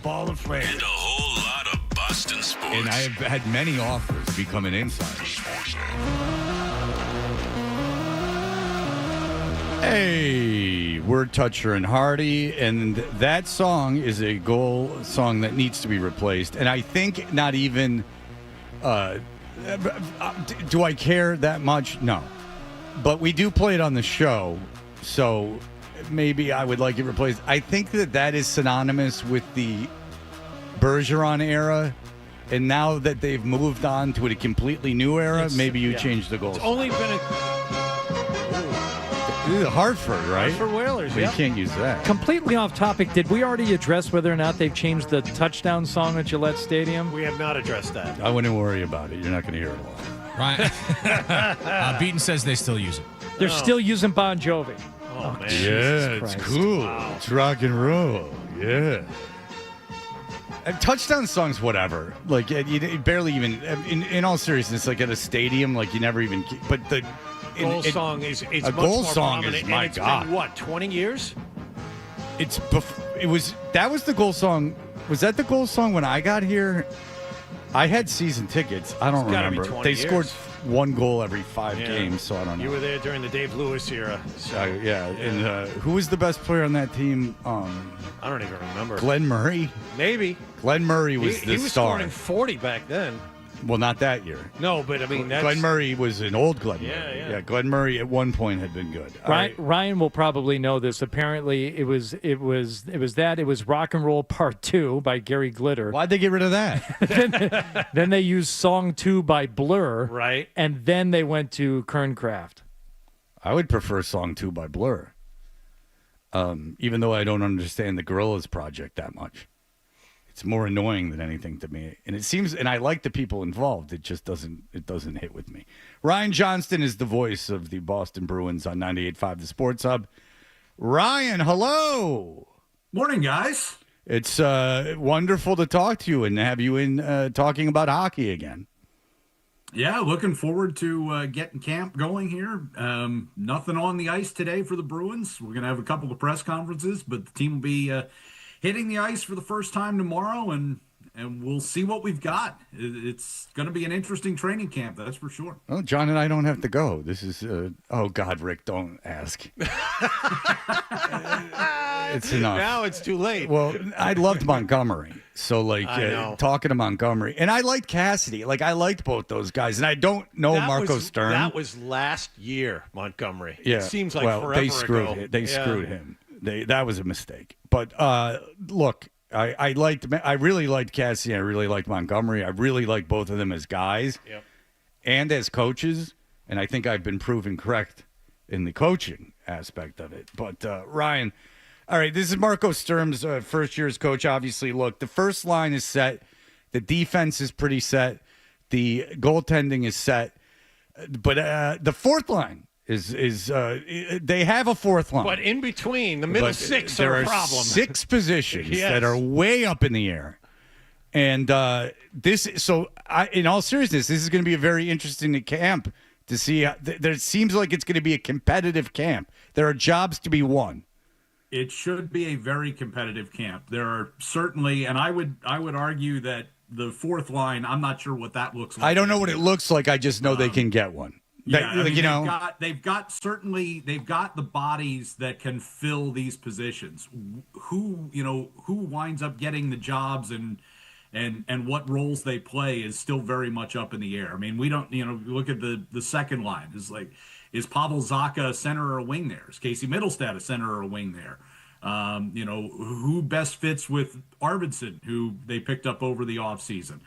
ball of flavor. And a whole lot of Boston sports. And I have had many offers to become an insider. Hey, we're Toucher and Hardy, and that song is a goal song that needs to be replaced. And I think not even, do I care that much? No. But we do play it on the show, so maybe I would like it replaced. I think that is synonymous with the Bergeron era. And now that they've moved on to a completely new era, maybe you change the goal. It's only been Hartford, right? Hartford Whalers, but you can't use that. Completely off topic, did we already address whether or not they've changed the touchdown song at Gillette Stadium? We have not addressed that. I wouldn't worry about it. You're not going to hear it all. Right. Beaton says they still use it. They're still using Bon Jovi. Oh, man. Yeah, it's cool. Wow. It's rock and roll. Yeah. And touchdown songs, whatever. Like, you barely even, in all seriousness, like at a stadium, like you never even, but the goal song is a much goal more song prominent, is, my and it's God. been, what, 20 years? That was the goal song. Was that the goal song when I got here? I had season tickets. I don't remember. They scored one goal every 5 games, so I don't know. You were there during the Dave Lewis era. So, and who was the best player on that team? I don't even remember. Glenn Murray? Maybe. Glenn Murray was the He was star. scoring 40 back then. Well, not that year. No, but I mean, Glenn Murray was an old Glenn Murray. Yeah. Glenn Murray at one point had been good. Ryan will probably know this. Apparently, it was Rock and Roll Part 2 by Gary Glitter. Why'd they get rid of that? then they used Song 2 by Blur. Right. And then they went to Kernkraft. I would prefer Song 2 by Blur. Even though I don't understand the Gorillaz project that much. It's more annoying than anything to me. And it seems, and I like the people involved. It just doesn't hit with me. Ryan Johnston is the voice of the Boston Bruins on 98.5 The Sports Hub. Ryan, hello. Morning, guys. It's wonderful to talk to you and have you in talking about hockey again. Yeah, looking forward to getting camp going here. Nothing on the ice today for the Bruins. We're going to have a couple of press conferences, but the team will be hitting the ice for the first time tomorrow, and we'll see what we've got. It's going to be an interesting training camp, that's for sure. Oh, John and I don't have to go. This is, oh, God, Rick, don't ask. It's enough. Now it's too late. Well, I loved Montgomery. So, like, talking to Montgomery. And I liked Cassidy. Like, I liked both those guys. And I don't know Marco Stern. That was last year, Montgomery. Yeah. It seems like forever they screwed ago. It. They screwed him. That was a mistake. But look, I really liked Cassidy. I really liked Montgomery. I really liked both of them as guys and as coaches. And I think I've been proven correct in the coaching aspect of it. But Ryan, all right, this is Marco Sturm's first year as coach. Obviously, look, the first line is set. The defense is pretty set. The goaltending is set. But the fourth line is they have a fourth line. But in between, the middle six are a problem. 6 positions that are way up in the air. And in all seriousness, this is going to be a very interesting camp to see. There seems like it's going to be a competitive camp. There are jobs to be won. It should be a very competitive camp. There are certainly, and I would argue that the fourth line, I'm not sure what that looks like. I don't know what it looks like. I just know they can get one. Yeah, they've got the bodies that can fill these positions. Who winds up getting the jobs and what roles they play is still very much up in the air. I mean, we don't, look at the second line. Is Pavel Zacha a center or a wing there? Is Casey Middlestad a center or a wing there? Who best fits with Arvidsson, who they picked up over the offseason?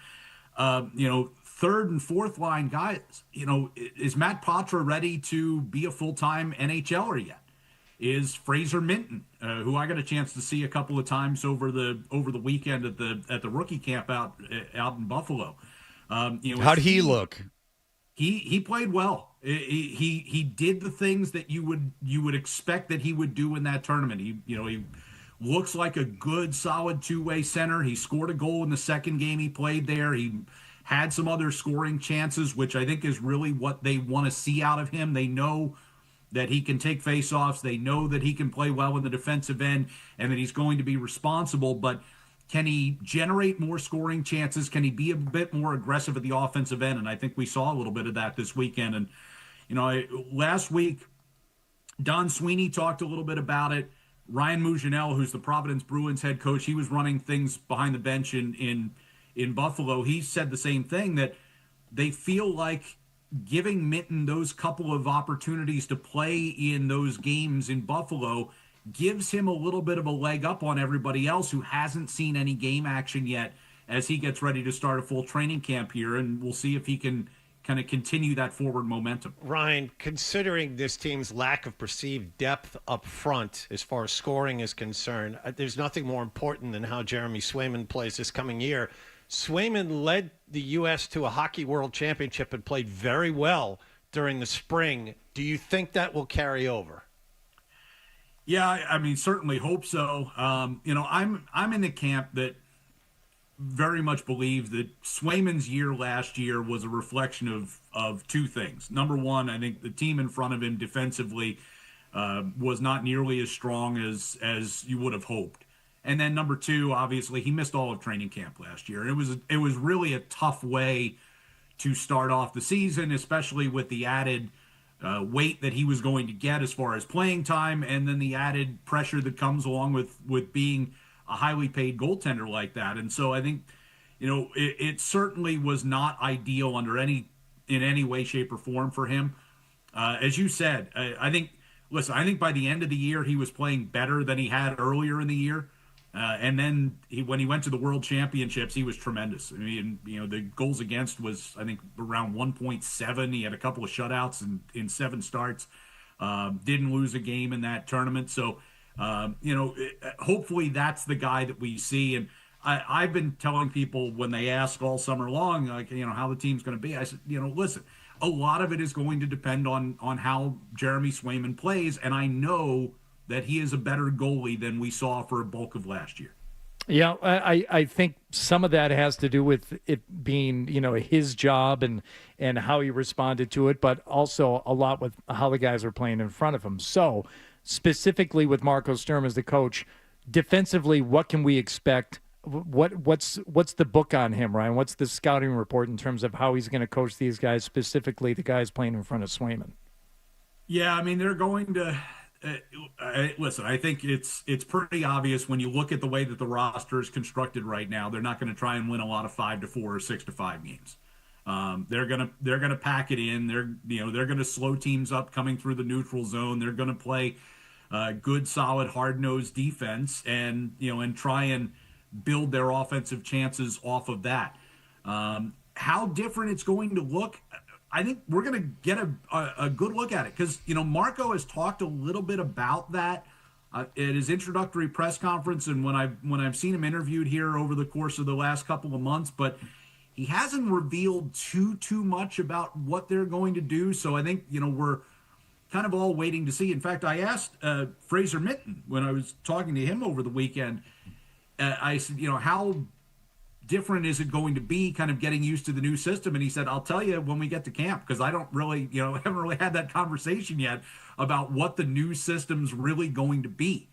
Third and fourth line guys, is Matt Patra ready to be a full-time NHLer yet? Is Fraser Minton, who I got a chance to see a couple of times over the weekend at the rookie camp out in Buffalo. How'd he look? He played well. He did the things that you would expect that he would do in that tournament. He looks like a good, solid two-way center. He scored a goal in the second game he played there. He had some other scoring chances, which I think is really what they want to see out of him. They know that he can take faceoffs. They know that he can play well in the defensive end and that he's going to be responsible. But Can he generate more scoring chances? Can he be a bit more aggressive at the offensive end? And I think we saw a little bit of that this weekend. And, last week, Don Sweeney talked a little bit about it. Ryan Mougenel, who's the Providence Bruins head coach, he was running things behind the bench in Buffalo. He said the same thing, that they feel like giving Minton those couple of opportunities to play in those games in Buffalo gives him a little bit of a leg up on everybody else who hasn't seen any game action yet as he gets ready to start a full training camp here. And we'll see if he can kind of continue that forward momentum. Ryan, considering this team's lack of perceived depth up front as far as scoring is concerned, there's nothing more important than how Jeremy Swayman plays this coming year. Swayman led the U.S. to a Hockey World Championship and played very well during the spring. Do you think that will carry over? Yeah, I mean, certainly hope so. I'm in the camp that very much believe that Swayman's year last year was a reflection of two things. Number one, I think the team in front of him defensively was not nearly as strong as you would have hoped. And then number two, obviously, he missed all of training camp last year. It was really a tough way to start off the season, especially with the added weight that he was going to get as far as playing time, and then the added pressure that comes along with being a highly paid goaltender like that. And so I think, it certainly was not ideal in any way, shape, or form for him. As you said, I think by the end of the year, he was playing better than he had earlier in the year. And then when he went to the World Championships, he was tremendous. I mean, the goals against was, I think, around 1.7. He had a couple of shutouts in 7 starts. Didn't lose a game in that tournament. So, hopefully that's the guy that we see. And I've been telling people when they ask all summer long, like, how the team's going to be, I said, listen, a lot of it is going to depend on how Jeremy Swayman plays. And I know that he is a better goalie than we saw for a bulk of last year. Yeah, I think some of that has to do with it being, his job and how he responded to it, but also a lot with how the guys are playing in front of him. So specifically with Marco Sturm as the coach, defensively, what can we expect? What's the book on him, Ryan? What's the scouting report in terms of how he's going to coach these guys, specifically the guys playing in front of Swayman? Yeah, I mean, they're going to listen, I think it's pretty obvious when you look at the way that the roster is constructed right now. They're not going to try and win a lot of 5-4 or 6-5 games. They're gonna pack it in. They're gonna slow teams up coming through the neutral zone. They're gonna play good, solid, hard-nosed defense, and try and build their offensive chances off of that. How different it's going to look, I think we're going to get a good look at it, because Marco has talked a little bit about that at his introductory press conference, and when I've seen him interviewed here over the course of the last couple of months, but he hasn't revealed too much about what they're going to do. So I think we're kind of all waiting to see. In fact, I asked Fraser Minton when I was talking to him over the weekend. I said, how different is it going to be kind of getting used to the new system? And he said, I'll tell you when we get to camp, because I don't really, haven't really had that conversation yet about what the new system's really going to be.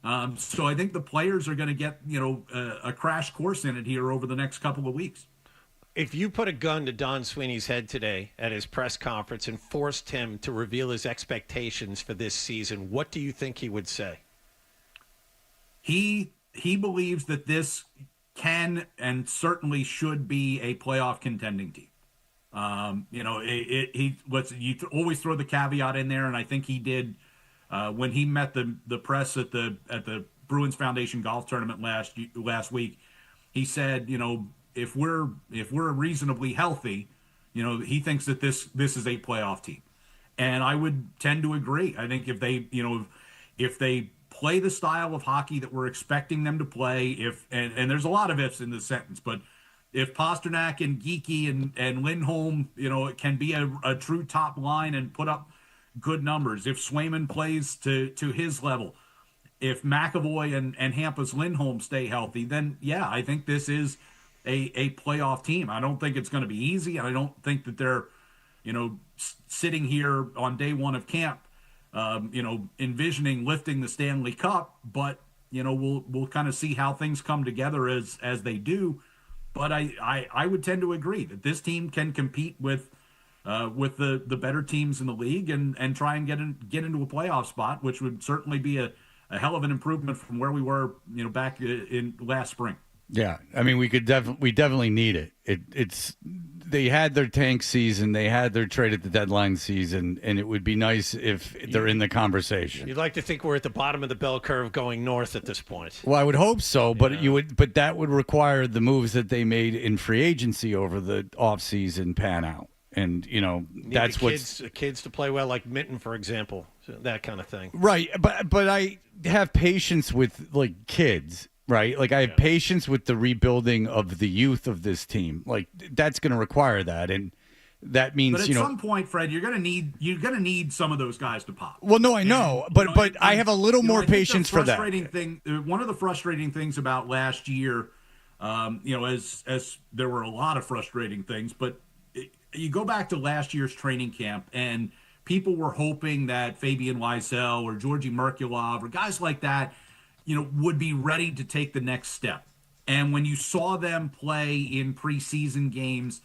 So I think the players are going to get, a crash course in it here over the next couple of weeks. If you put a gun to Don Sweeney's head today at his press conference and forced him to reveal his expectations for this season, what do you think he would say? He believes that this can and certainly should be a playoff contending team. You always throw the caveat in there, and I think he did when he met the press at the Bruins Foundation golf tournament last week. He said, if we're reasonably healthy, he thinks that this is a playoff team, and I would tend to agree. I think if they play the style of hockey that we're expecting them to play, and there's a lot of ifs in this sentence, but if Pasternak and Geeky and Lindholm, it can be a true top line and put up good numbers. If Swayman plays to his level, if McAvoy and Hampus Lindholm stay healthy, then yeah, I think this is a playoff team. I don't think it's going to be easy. I don't think that they're, sitting here on day one of camp, envisioning lifting the Stanley Cup, but we'll kind of see how things come together as they do. But I would tend to agree that this team can compete with the better teams in the league and try and get into a playoff spot, which would certainly be a hell of an improvement from where we were, back in last spring. Yeah, I mean, we definitely need it. It's they had their tank season, they had their trade at the deadline season, and it would be nice if they're in the conversation. You'd like to think we're at the bottom of the bell curve going north at this point. Well, I would hope so, but but that would require the moves that they made in free agency over the offseason pan out. And that's what kids to play well, like Minton, for example, that kind of thing. Right, but I have patience with like kids. Right, like I have patience with the rebuilding of the youth of this team. Like that's going to require that, and that means but at some point, Fred, you're going to need some of those guys to pop. Well, no, I know, but I have a little more patience for that. One of the frustrating things about last year, as there were a lot of frustrating things, but you go back to last year's training camp, and people were hoping that Fabian Weisel or Georgi Merkulov or guys like that, would be ready to take the next step. And when you saw them play in preseason games,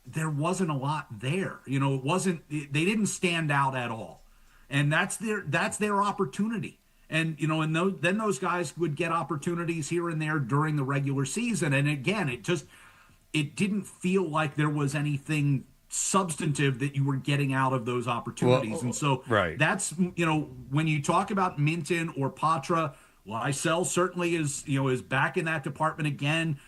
there wasn't a lot there. They didn't stand out at all. And that's their opportunity. And, then those guys would get opportunities here and there during the regular season. And again, it didn't feel like there was anything substantive that you were getting out of those opportunities. And so that's, when you talk about Minton or Patra, Weisel certainly is back in that department again.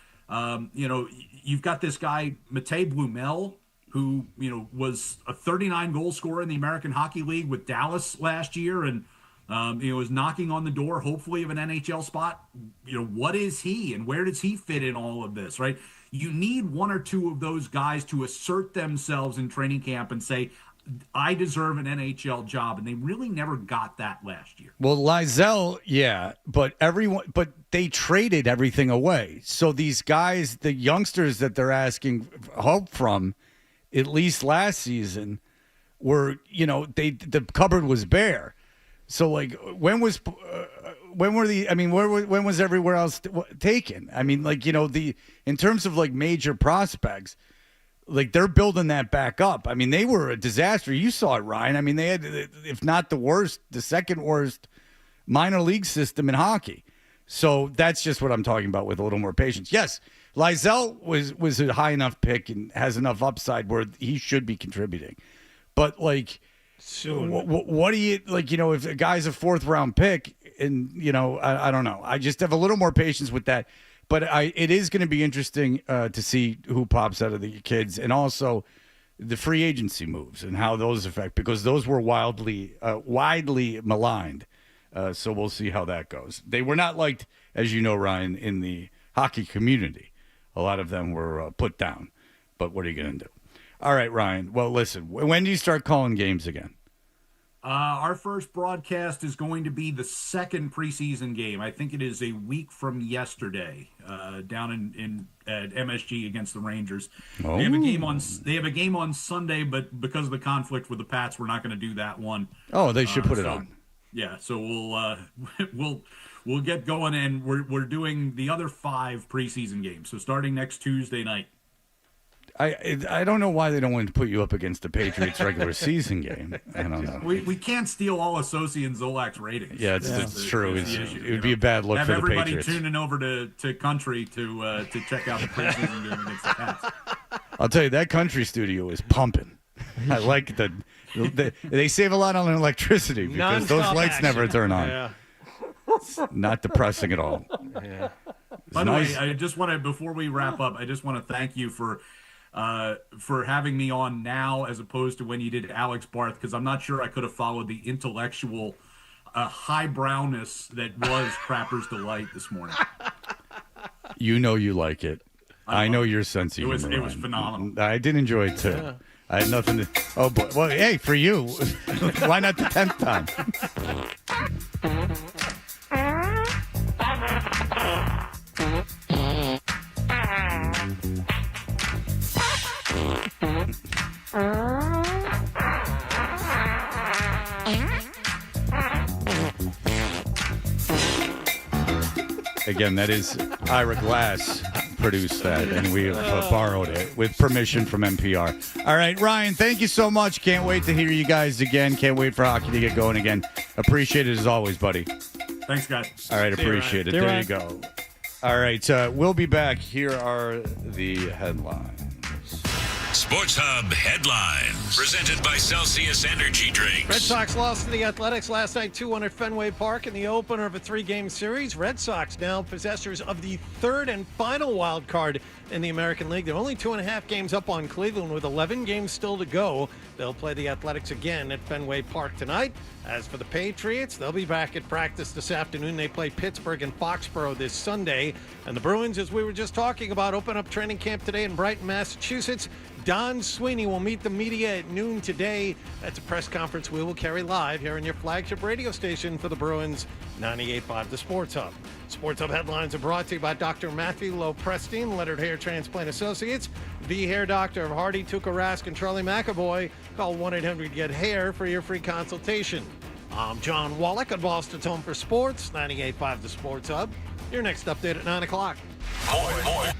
You've got this guy, Matej Blumel, who, was a 39 goal scorer in the American Hockey League with Dallas last year and, was knocking on the door, hopefully, of an NHL spot. What is he and where does he fit in all of this, right? You need one or two of those guys to assert themselves in training camp and say, I deserve an NHL job, and they really never got that last year. Well, Lizell, yeah, but they traded everything away. So these guys, the youngsters that they're asking help from, at least last season, were the cupboard was bare. So like, when was everywhere else taken? I mean, like in terms of like major prospects. Like they're building that back up. I mean, they were a disaster. You saw it, Ryan. I mean, they had, if not the second worst minor league system in hockey. So that's just what I'm talking about with a little more patience. Yes, Lizell was a high enough pick and has enough upside where he should be contributing. But like, soon, what do you like? If a guy's a 4th round pick, and I don't know. I just have a little more patience with that. But it is going to be interesting to see who pops out of the kids, and also the free agency moves and how those affect, because those were widely maligned. So we'll see how that goes. They were not liked, as you know, Ryan, in the hockey community. A lot of them were put down. But what are you going to do? All right, Ryan. Well, listen, when do you start calling games again? Our first broadcast is going to be the second preseason game. I think it is a week from yesterday, down at MSG against the Rangers. Oh. They have a game on Sunday, but because of the conflict with the Pats, we're not going to do that one. Oh, they should put it on. Yeah, so we'll get going, and we're doing the other 5 preseason games. So starting next Tuesday night. I don't know why they don't want to put you up against the Patriots regular season game. I don't know. We can't steal all Associate and Zolak's ratings. Yeah, it's true. It would be a bad look for the Patriots. Have everybody tuning over to country to check out the preseason game against the Pats. I'll tell you, that country studio is pumping. I like they save a lot on electricity because those lights never turn on. Yeah. It's not depressing at all. Yeah. By the way, I just want to, before we wrap up, I just want to thank you for having me on now as opposed to when you did Alex Barth, because I'm not sure I could have followed the intellectual highbrowness that was Crapper's Delight this morning. You like it. I know your sense of humor. It was phenomenal. I did enjoy it too. Yeah. I had nothing to. Oh boy! Well, hey, for you, why not the 10th time? Again, that is Ira Glass produced that, and we have borrowed it with permission from NPR. All right, Ryan, thank you so much. Can't wait to hear you guys again. Can't wait for hockey to get going again. Appreciate it as always, buddy. Thanks, guys. All right, appreciate it. There you go. All right, we'll be back. Here are the headlines. Sports Hub headlines. Presented by Celsius Energy Drinks. Red Sox lost to the Athletics last night 2-1 at Fenway Park in the opener of a 3-game series. Red Sox now possessors of the third and final wild card in the American League. They're only 2.5 games up on Cleveland with 11 games still to go. They'll play the Athletics again at Fenway Park tonight. As for the Patriots, they'll be back at practice this afternoon. They play Pittsburgh and Foxborough this Sunday. And the Bruins, as we were just talking about, open up training camp today in Brighton, Massachusetts. Don Sweeney will meet the media at noon today. That's a press conference we will carry live here on your flagship radio station for the Bruins, 98.5 The Sports Hub. Sports Hub headlines are brought to you by Dr. Matthew Loprestine, Lettered Hair Transplant Associates, the hair doctor of Hardy, Tuukka Rask, and Charlie McAvoy. Call 1-800-GET-HAIR for your free consultation. I'm John Wallach at Boston's Home for Sports, 98.5 The Sports Hub. Your next update at 9 o'clock. More.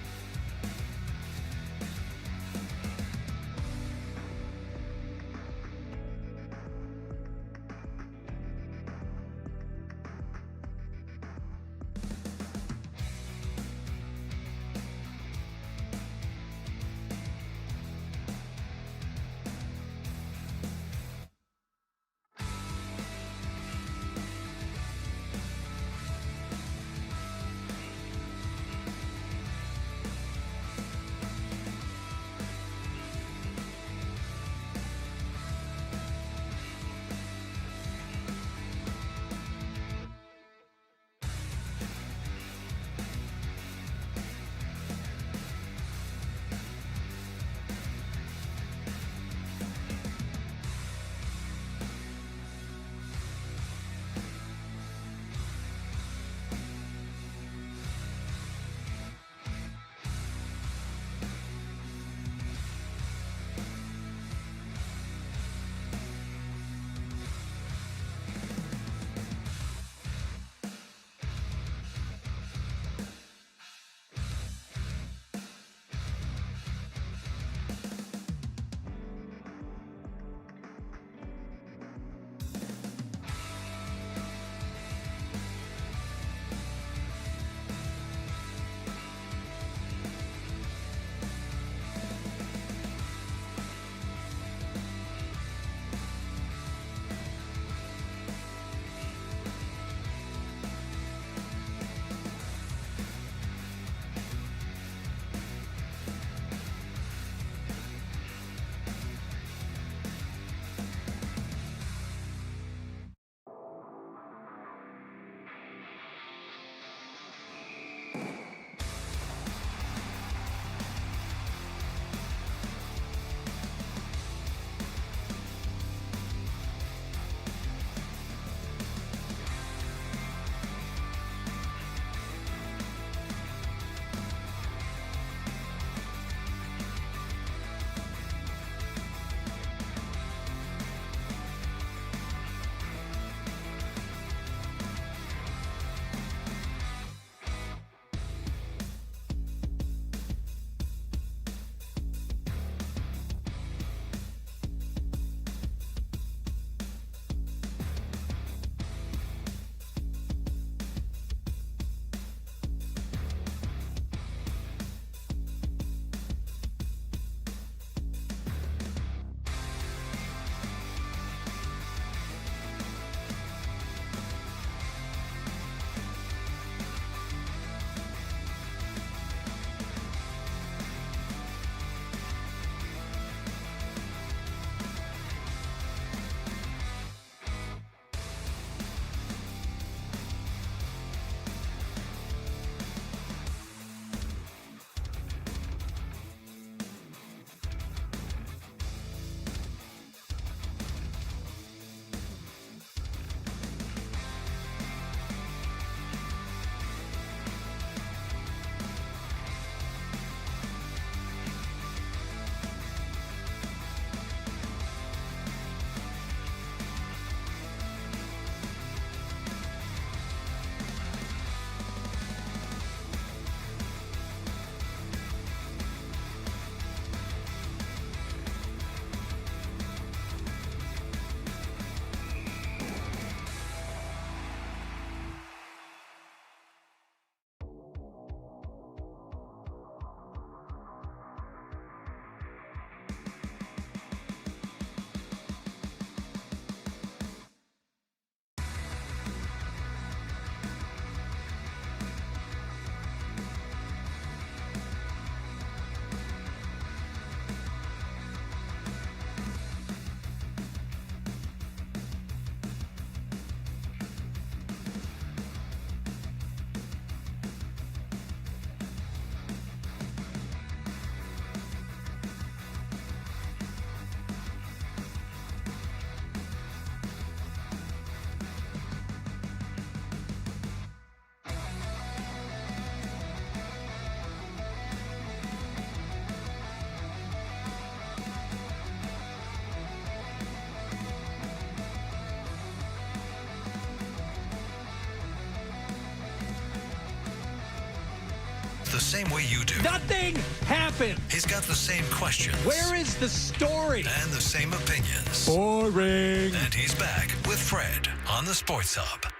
the same way you do. Nothing happened. He's got the same questions. Where is the story? And the same opinions. Boring. And he's back with Fred on the Sports Hub.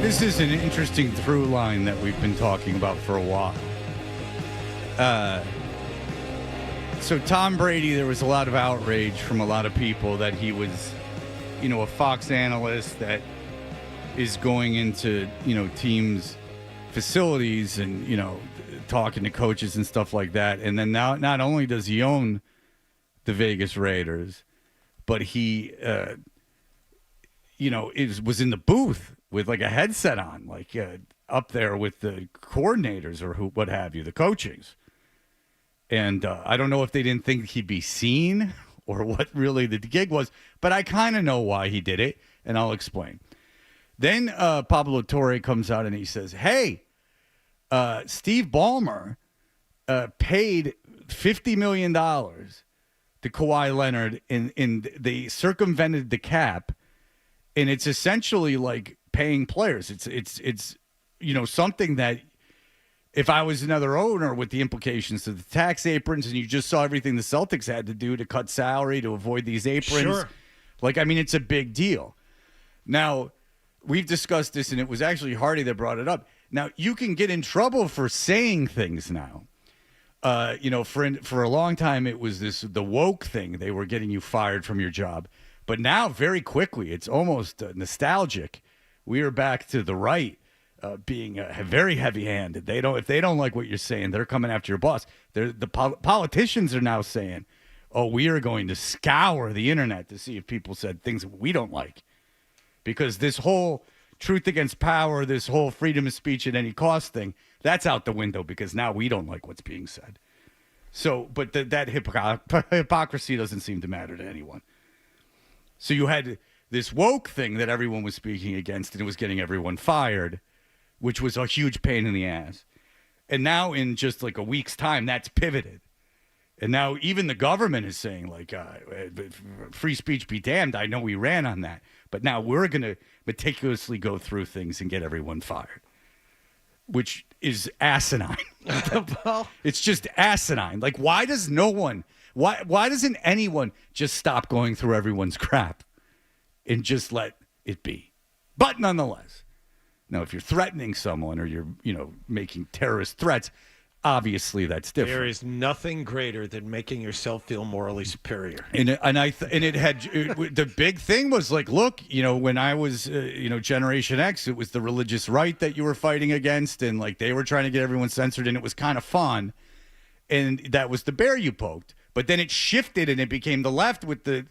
This is an interesting through line that we've been talking about for a while. So Tom Brady, there was a lot of outrage from a lot of people that he was, a Fox analyst that is going into, teams' facilities and, talking to coaches and stuff like that. And then now, not only does he own the Vegas Raiders, but he, was in the booth with like a headset on, like up there with the coordinators or what have you, the coachings. And I don't know if they didn't think he'd be seen or what really the gig was, but I kind of know why he did it, and I'll explain. Then Pablo Torre comes out and he says, hey, Steve Ballmer paid $50 million to Kawhi Leonard, and they circumvented the cap, and it's essentially like paying players. It's something that if I was another owner with the implications of the tax aprons, and you just saw everything the Celtics had to do to cut salary to avoid these aprons, Sure. It's a big deal. Now, we've discussed this, and it was actually Hardy that brought it up. Now, you can get in trouble for saying things now. For a long time, it was the woke thing. They were getting you fired from your job. But now, very quickly, it's almost nostalgic. We are back to the right being very heavy-handed. If they don't like what you're saying, they're coming after your boss. Politicians are now saying, "Oh, we are going to scour the internet to see if people said things that we don't like," because this whole truth against power, this whole freedom of speech at any cost thing, that's out the window because now we don't like what's being said. So, but that hypocrisy doesn't seem to matter to anyone. So you had this woke thing that everyone was speaking against, and it was getting everyone fired, which was a huge pain in the ass. And now in just like a week's time, that's pivoted. And now even the government is saying, free speech be damned. I know we ran on that. But now we're going to meticulously go through things and get everyone fired, which is asinine. Well, it's just asinine. Like, why doesn't anyone just stop going through everyone's crap and just let it be? But nonetheless, now if you're threatening someone or you're, making terrorist threats, obviously that's different. there is nothing greater than making yourself feel morally superior. The big thing was like, look, when I was, Generation X, it was the religious right that you were fighting against, and like they were trying to get everyone censored, and it was kind of fun, and that was the bear you poked. But then it shifted and it became the left with the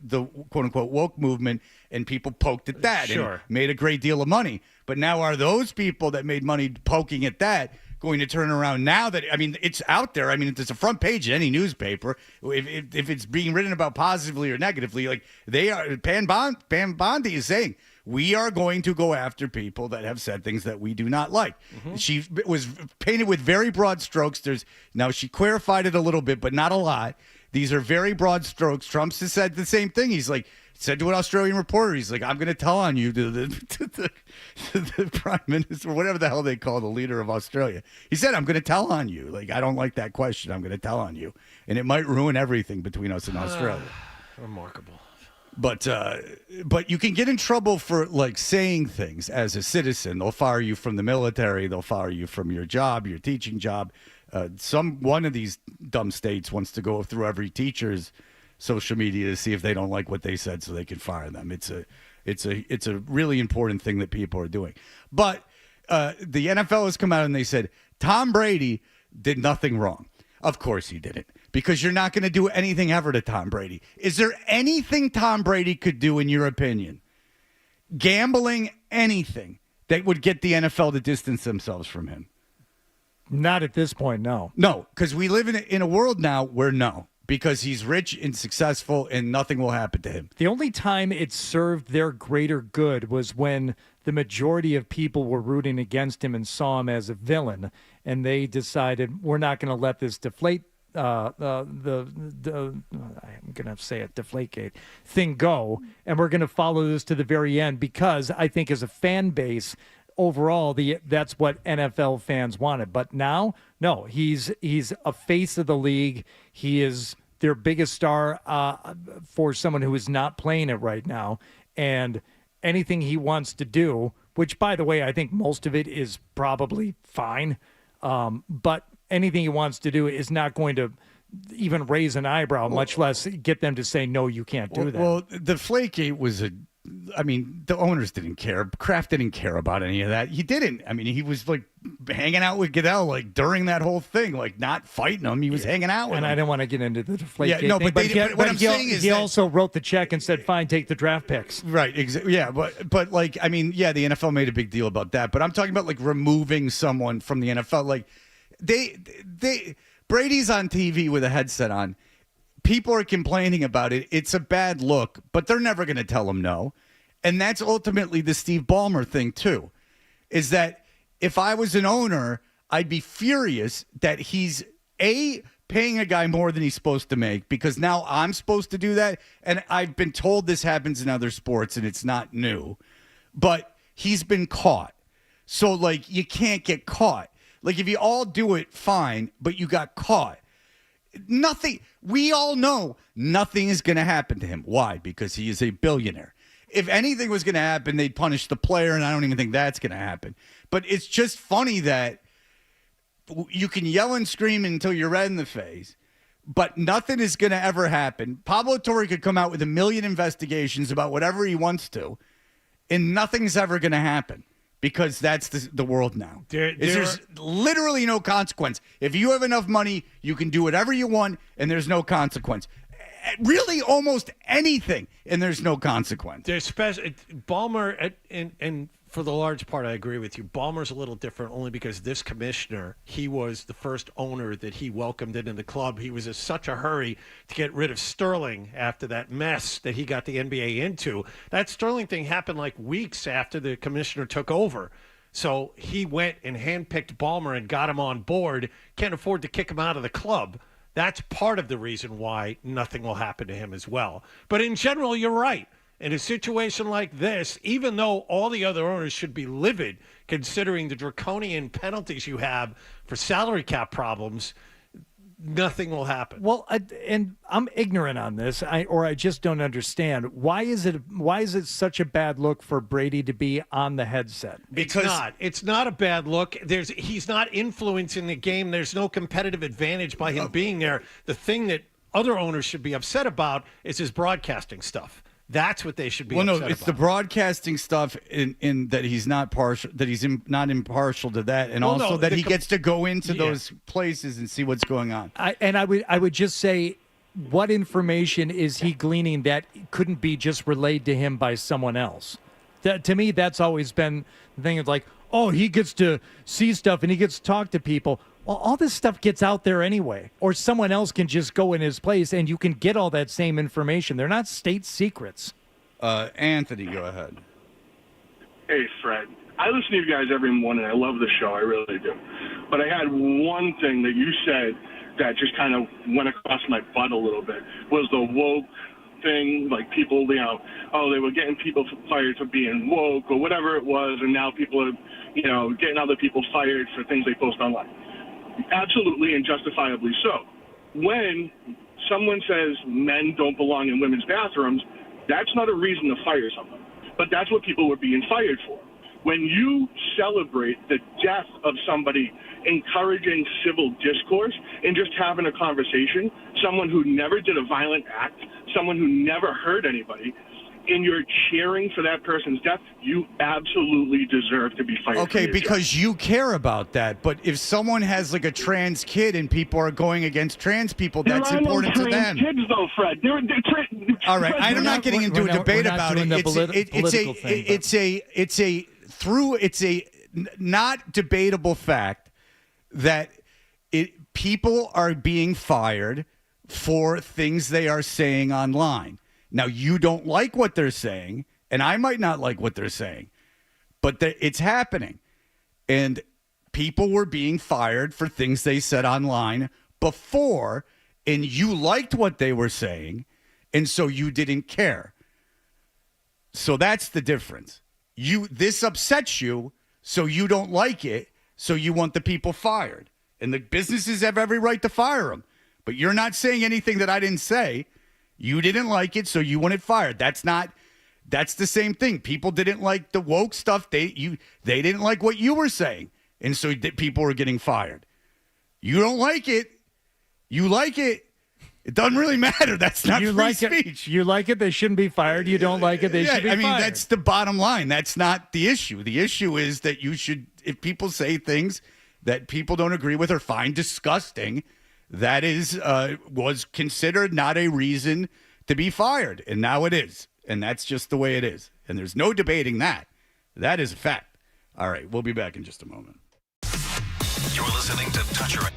quote unquote woke movement, and people poked at that Sure. and made a great deal of money. But now are those people that made money poking at that going to turn around now that, it's out there. It's a front page of any newspaper. If it's being written about positively or negatively, like they are, Pam Bondi is saying, we are going to go after people that have said things that we do not like. Mm-hmm. She was painted with very broad strokes. Now she clarified it a little bit, but not a lot. These are very broad strokes. Trump has said the same thing. He's like, said to an Australian reporter, he's like, I'm going to tell on you to the prime minister, whatever the hell they call the leader of Australia. He said, I'm going to tell on you. Like, I don't like that question. I'm going to tell on you. And it might ruin everything between us and Australia. Remarkable. But you can get in trouble for like saying things as a citizen. They'll fire you from the military. They'll fire you from your job, your teaching job. One of these dumb states wants to go through every teacher's social media to see if they don't like what they said so they can fire them. It's a really important thing that people are doing. But the NFL has come out and they said Tom Brady did nothing wrong. Of course he didn't, because you're not going to do anything ever to Tom Brady. Is there anything Tom Brady could do, in your opinion, gambling, anything that would get the NFL to distance themselves from him? Not at this point, no. No, because we live in a world now where no, because he's rich and successful and nothing will happen to him. The only time it served their greater good was when the majority of people were rooting against him and saw him as a villain, and they decided we're not going to let this deflate I'm going to say it, Deflategate thing go, and we're going to follow this to the very end because I think as a fan base overall, that's what NFL fans wanted. But now, no, he's a face of the league. He is their biggest star for someone who is not playing it right now, and anything he wants to do, which, by the way, I think most of it is probably fine, but anything he wants to do is not going to even raise an eyebrow, much less get them to say, no, you can't do that. Well, the Deflategate was the owners didn't care. Kraft didn't care about any of that. He didn't. I mean, he was like hanging out with Goodell like during that whole thing, like not fighting him. He was hanging out with him. And I didn't want to get into the Deflategate no, thing. but what I'm saying is he also wrote the check and said, fine, take the draft picks. Right. Exactly. Yeah. But like, I mean, yeah, the NFL made a big deal about that. But I'm talking about like removing someone from the NFL. Like, Brady's on TV with a headset on. People are complaining about it. It's a bad look, but they're never going to tell him no. And that's ultimately the Steve Ballmer thing too, is that if I was an owner, I'd be furious that he's paying a guy more than he's supposed to make because now I'm supposed to do that. And I've been told this happens in other sports and it's not new, but he's been caught. So like, you can't get caught. Like, if you all do it, fine, but you got caught. Nothing. We all know nothing is going to happen to him. Why? Because he is a billionaire. If anything was going to happen, they'd punish the player, and I don't even think that's going to happen. But it's just funny that you can yell and scream until you're red in the face, but nothing is going to ever happen. Pablo Torre could come out with 1 million investigations about whatever he wants to, and nothing's ever going to happen. Because that's the world now. There's literally no consequence. If you have enough money, you can do whatever you want, and there's no consequence. Really, almost anything, and there's no consequence. There's special Ballmer, and for the large part, I agree with you. Ballmer's a little different only because this commissioner, he was the first owner that he welcomed into the club. He was in such a hurry to get rid of Sterling after that mess that he got the NBA into. That Sterling thing happened like weeks after the commissioner took over. So he went and handpicked Ballmer and got him on board. Can't afford to kick him out of the club. That's part of the reason why nothing will happen to him as well. But in general, you're right. In a situation like this, even though all the other owners should be livid, considering the draconian penalties you have for salary cap problems, nothing will happen. Well, and I'm ignorant on this, or I just don't understand. Why is it such a bad look for Brady to be on the headset? Because it's not a bad look. He's not influencing the game. There's no competitive advantage by him being there. The thing that other owners should be upset about is his broadcasting stuff. That's what they should be. Well, upset no, it's about. the broadcasting stuff in that he's not partial, that he's not impartial to that, and also that he gets to go into those places and see what's going on. I would just say, what information is he gleaning that couldn't be just relayed to him by someone else? To me, that's always been the thing. It's like, oh, he gets to see stuff and he gets to talk to people. Well, all this stuff gets out there anyway, or someone else can just go in his place and you can get all that same information. They're not state secrets. Anthony, go ahead. Hey, Fred. I listen to you guys every morning. I love the show. I really do. But I had one thing that you said that just kind of went across my butt a little bit, was the woke thing. Like people, they were getting people fired for being woke or whatever it was, and now people are, getting other people fired for things they post online. Absolutely and justifiably so. When someone says men don't belong in women's bathrooms, that's not a reason to fire someone. But that's what people were being fired for. When you celebrate the death of somebody, encouraging civil discourse and just having a conversation, someone who never did a violent act, someone who never hurt anybody, and you're cheering for that person's death, you absolutely deserve to be fired. Okay, because you care about that. But if someone has like a trans kid and people are going against trans people, that's important to them. Kids, though, Fred. All right, I'm not getting into a debate about it. It's a not debatable fact that people are being fired for things they are saying online. Now, you don't like what they're saying, and I might not like what they're saying, But it's happening. And people were being fired for things they said online before, and you liked what they were saying, and so you didn't care. So that's the difference. This upsets you, so you don't like it, so you want the people fired. And the businesses have every right to fire them. But you're not saying anything that I didn't say. You didn't like it, so you want it fired. That's the same thing. People didn't like the woke stuff. They didn't like what you were saying. And so people were getting fired. You don't like it. You like it. It doesn't really matter. That's not free speech. You like it, they shouldn't be fired. You don't like it, they should be fired. That's the bottom line. That's not the issue. The issue is that if people say things that people don't agree with or find disgusting, that was considered not a reason to be fired. And now it is. And that's just the way it is. And there's no debating that. That is a fact. All right, we'll be back in just a moment. You're listening to Toucher.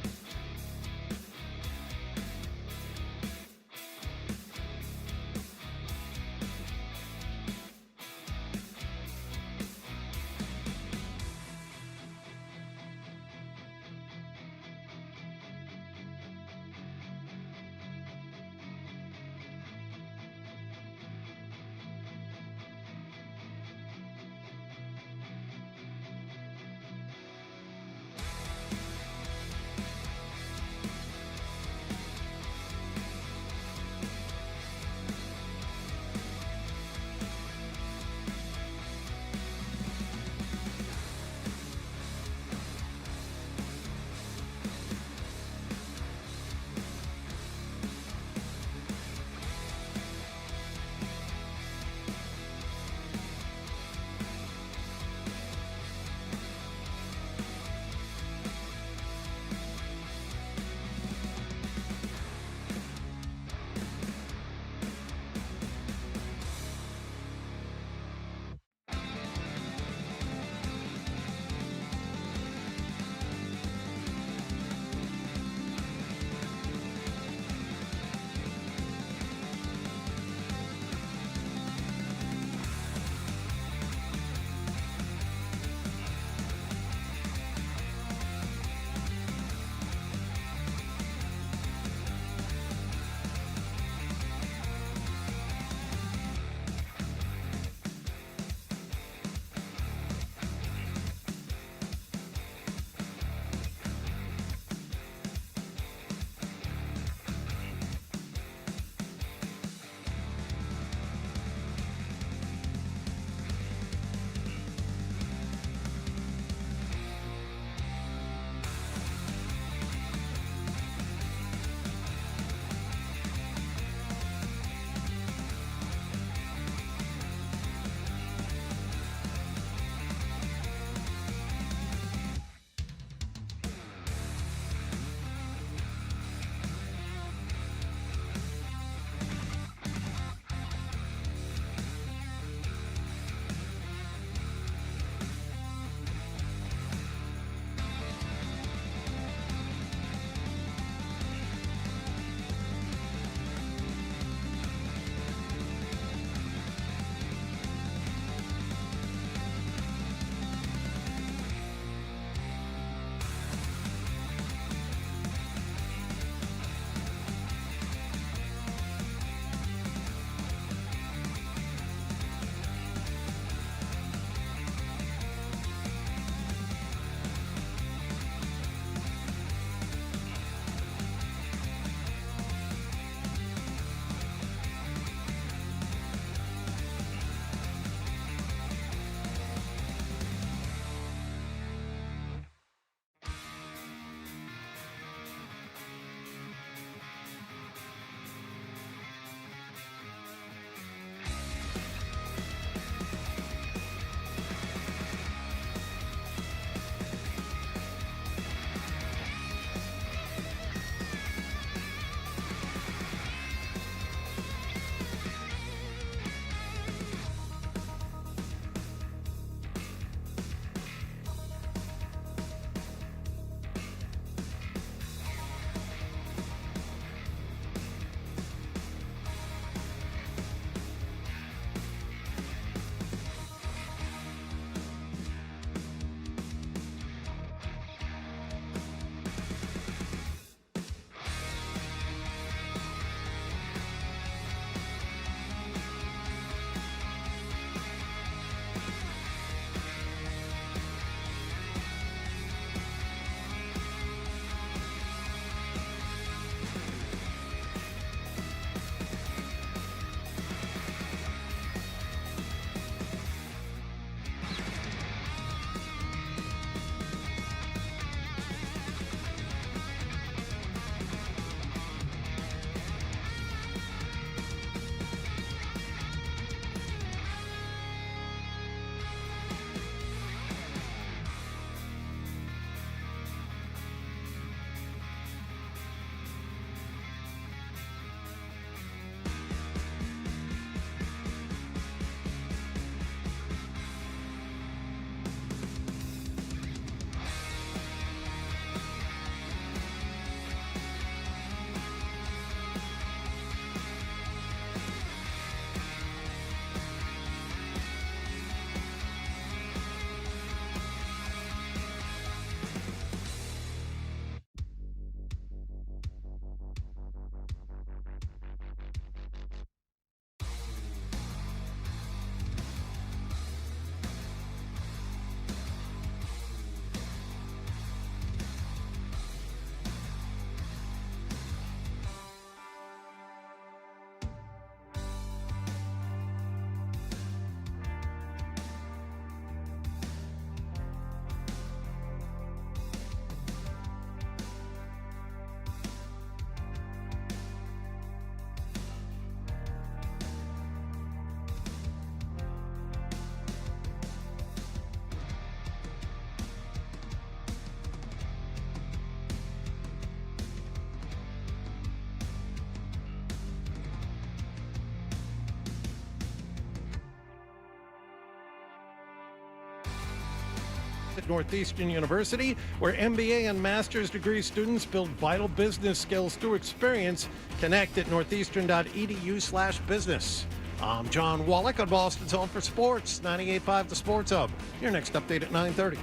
at Northeastern University, where MBA and master's degree students build vital business skills through experience. Connect at northeastern.edu/business. I'm John Wallach on Boston's Home for Sports, 98.5 The Sports Hub. Your next update at 9:30.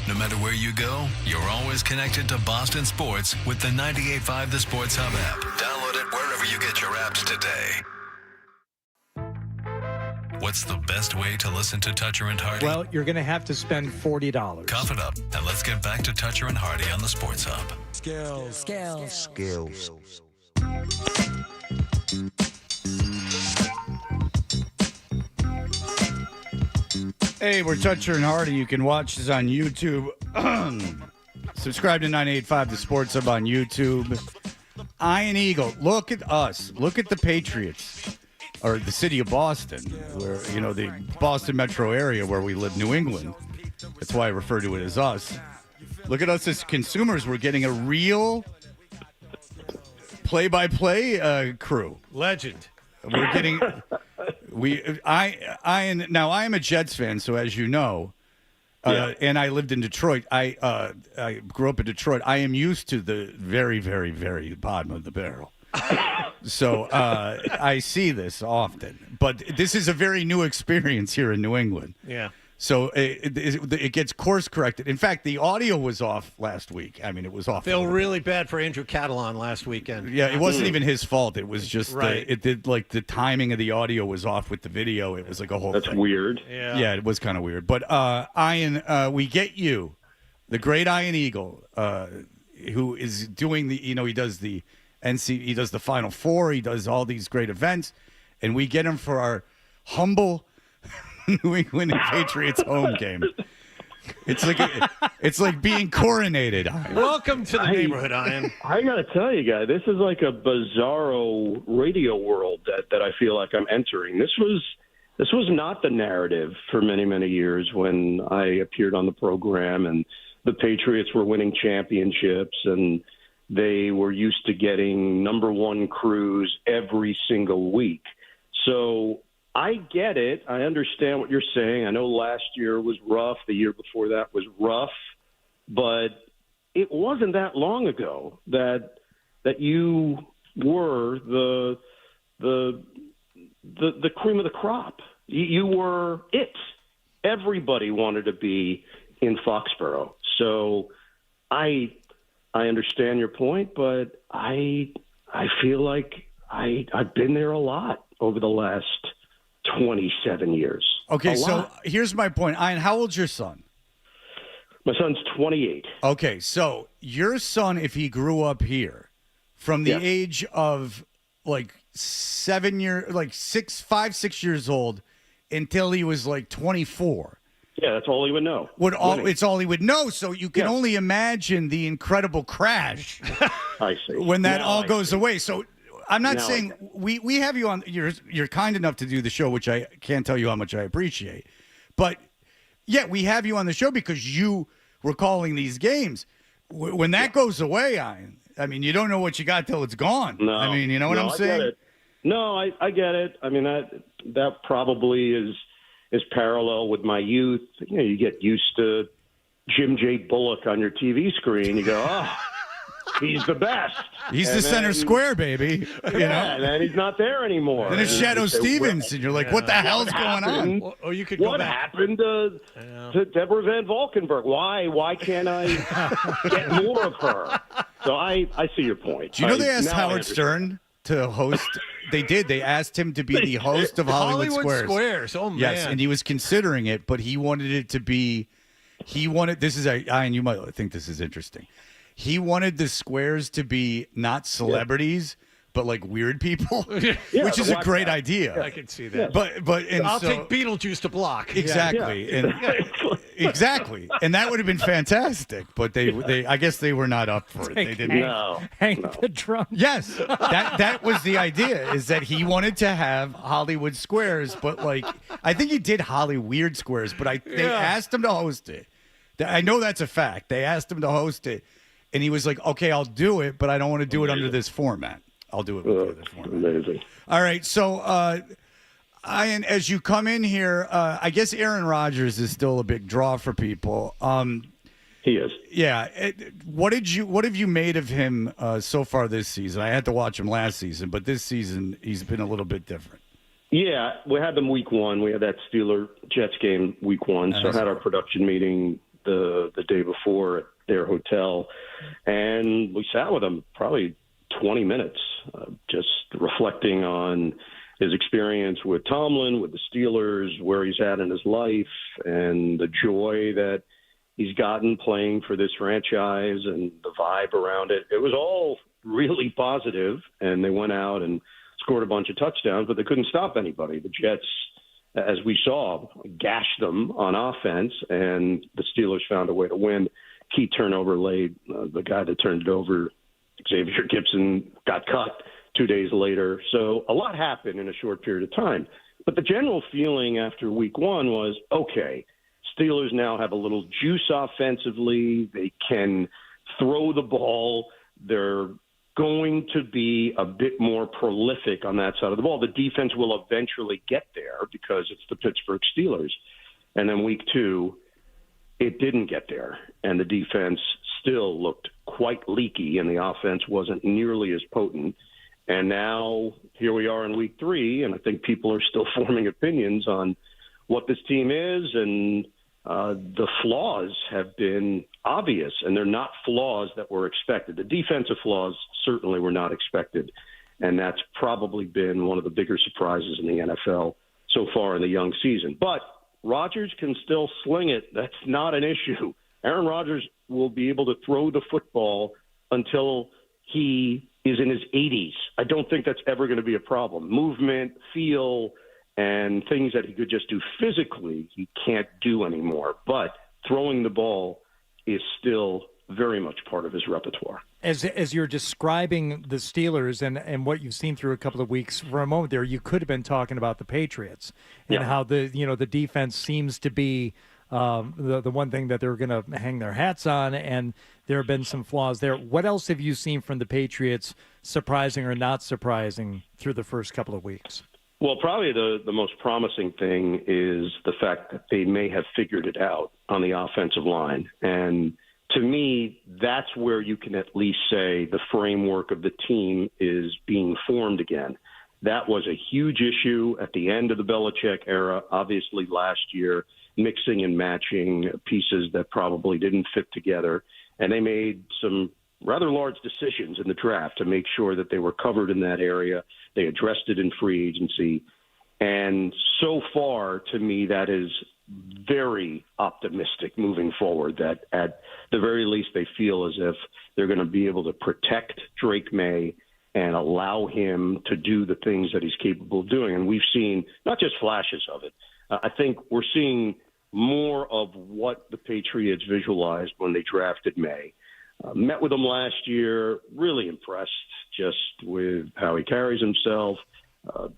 No matter where you go, you're always connected to Boston sports with the 98.5 The Sports Hub app. Download it wherever you get your apps today. What's the best way to listen to Toucher and Hardy? Well, you're going to have to spend $40. Cough it up, and let's get back to Toucher and Hardy on the Sports Hub. Skills. Hey, we're Toucher and Hardy. You can watch us on YouTube. Subscribe to 98.5 The Sports Hub on YouTube. Iron Eagle. Look at us. Look at the Patriots. Or the city of Boston, where, the Boston metro area where we live, New England. That's why I refer to it as us. Look at us as consumers. We're getting a real play-by-play crew. Legend. We're getting... I am a Jets fan, so as you know, and I lived in Detroit. I grew up in Detroit. I am used to the very, very, very bottom of the barrel. So I see this often, but this is a very new experience here in New England. Yeah. So it gets course corrected. In fact, the audio was off last week. I mean, it was off. Feel really bad for Andrew Catalan last weekend. Yeah, it wasn't even his fault. It was just right. It did the timing of the audio was off with the video. It was like a whole. That's thing. weird. Yeah, it was kind of weird. But Ian, we get you, the great Iron Eagle, who is doing the. He does the he does the Final Four. He does all these great events, and we get him for our humble New England Patriots home game. It's like being coronated. Ian. Welcome to the neighborhood, Ian. I got to tell you, guys, this is like a bizarro radio world that I feel like I'm entering. This was not the narrative for many, many years when I appeared on the program and the Patriots were winning championships and they were used to getting number one crews every single week. So I get it. I understand what you're saying. I know last year was rough. The year before that was rough. But it wasn't that long ago that you were the cream of the crop. You were it. Everybody wanted to be in Foxborough. So I understand your point, but I feel like I've been there a lot over the last 27 years. Okay, so here's my point. Ian, how old's your son? My son's 28. Okay, so your son, if he grew up here from the age of like 6 years old until he was like 24. Yeah, that's all he would know. It's all he would know. So you can only imagine the incredible crash I see. when that all goes away. So I'm not saying we have you on. You're kind enough to do the show, which I can't tell you how much I appreciate. But yeah, we have you on the show because you were calling these games. When that goes away, I mean, you don't know what you got till it's gone. No, I mean, you know what I'm saying? I get it. No, I get it. I mean, that probably is parallel with my youth. You get used to Jim J. Bullock on your TV screen. You go, oh, he's the best. He's the center square, baby. And then he's not there anymore. Then it's Shadow Stevens, and you're like, what the hell's going on? Or you could go what back. happened to Deborah Van Valkenburg? Why can't I get more of her? So I see your point. Do you know they asked Howard Stern to host? They did. They asked him to be the host of Hollywood Squares. Oh, man. Yes, and he was considering it, but he wanted it to be. This is Ian, you might think this is interesting. He wanted the squares to be not celebrities, but like weird people, which is a great idea. I can see that. But I'll take Beetlejuice to block. Exactly, exactly, and that would have been fantastic. But they I guess they were not up for it. They didn't. Hang the drum. Yes, that was the idea. Is that he wanted to have Hollywood Squares, but like I think he did Hollyweird Squares, but they asked him to host it. I know that's a fact. They asked him to host it, and he was like, "Okay, I'll do it, but I don't want to do it under this format. I'll do it with the other format." Amazing. All right, so And as you come in here, I guess Aaron Rodgers is still a big draw for people. He is. Yeah. What have you made of him so far this season? I had to watch him last season, but this season he's been a little bit different. Yeah, we had them week one. We had that Steeler-Jets game week one. So I had our production meeting the day before at their hotel, and we sat with him probably 20 minutes, just reflecting on his experience with Tomlin, with the Steelers, where he's at in his life, and the joy that he's gotten playing for this franchise and the vibe around it. It was all really positive, and they went out and scored a bunch of touchdowns, but they couldn't stop anybody. The Jets, as we saw, gashed them on offense, and the Steelers found a way to win. Key turnover late. The guy that turned it over, Xavier Gibson, got cut 2 days later. So a lot happened in a short period of time. But the general feeling after week one was, okay, Steelers now have a little juice offensively. They can throw the ball. They're going to be a bit more prolific on that side of the ball. The defense will eventually get there because it's the Pittsburgh Steelers. And then week two, it didn't get there. And the defense still looked quite leaky, and the offense wasn't nearly as potent. And now here we are in week three, and I think people are still forming opinions on what this team is, and the flaws have been obvious, and they're not flaws that were expected. The defensive flaws certainly were not expected, and that's probably been one of the bigger surprises in the NFL so far in the young season. But Rodgers can still sling it. That's not an issue. Aaron Rodgers will be able to throw the football until he is in his 80s. I don't think that's ever going to be a problem. Movement, feel, and things that he could just do physically, he can't do anymore. But throwing the ball is still very much part of his repertoire. As you're describing the Steelers and what you've seen through a couple of weeks, for a moment there, you could have been talking about the Patriots and how the defense seems to be the one thing that they're going to hang their hats on, and there have been some flaws there. What else have you seen from the Patriots, surprising or not surprising, through the first couple of weeks? Well, probably the most promising thing is the fact that they may have figured it out on the offensive line. And to me, that's where you can at least say the framework of the team is being formed again. That was a huge issue at the end of the Belichick era, obviously last year, mixing and matching pieces that probably didn't fit together. And they made some rather large decisions in the draft to make sure that they were covered in that area. They addressed it in free agency. And so far, to me, that is very optimistic moving forward, that at the very least they feel as if they're going to be able to protect Drake May and allow him to do the things that he's capable of doing. And we've seen not just flashes of it. I think we're seeing more of what the Patriots visualized when they drafted May. Met with him last year, really impressed just with how he carries himself,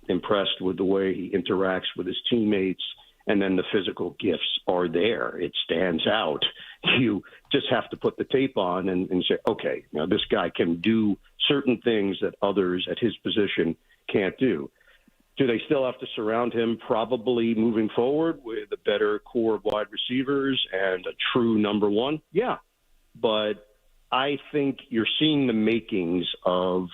impressed with the way he interacts with his teammates, and then the physical gifts are there. It stands out. You just have to put the tape on and say, okay, now this guy can do certain things that others at his position can't do. Do they still have to surround him probably moving forward with a better core of wide receivers and a true number one? Yeah, but I think you're seeing the makings of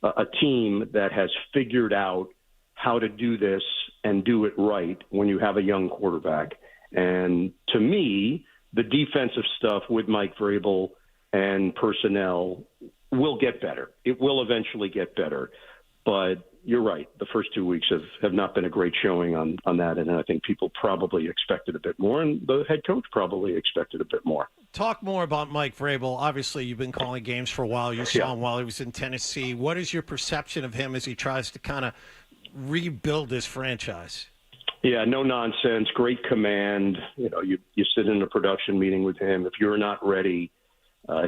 a team that has figured out how to do this and do it right when you have a young quarterback. And to me, the defensive stuff with Mike Vrabel and personnel will get better. It will eventually get better. But you're right. The first 2 weeks have not been a great showing on that, and I think people probably expected a bit more, and the head coach probably expected a bit more. Talk more about Mike Vrabel. Obviously, you've been calling games for a while. You saw him while he was in Tennessee. What is your perception of him as he tries to kind of rebuild this franchise? Yeah, no nonsense, great command. You know, you sit in a production meeting with him. If you're not ready,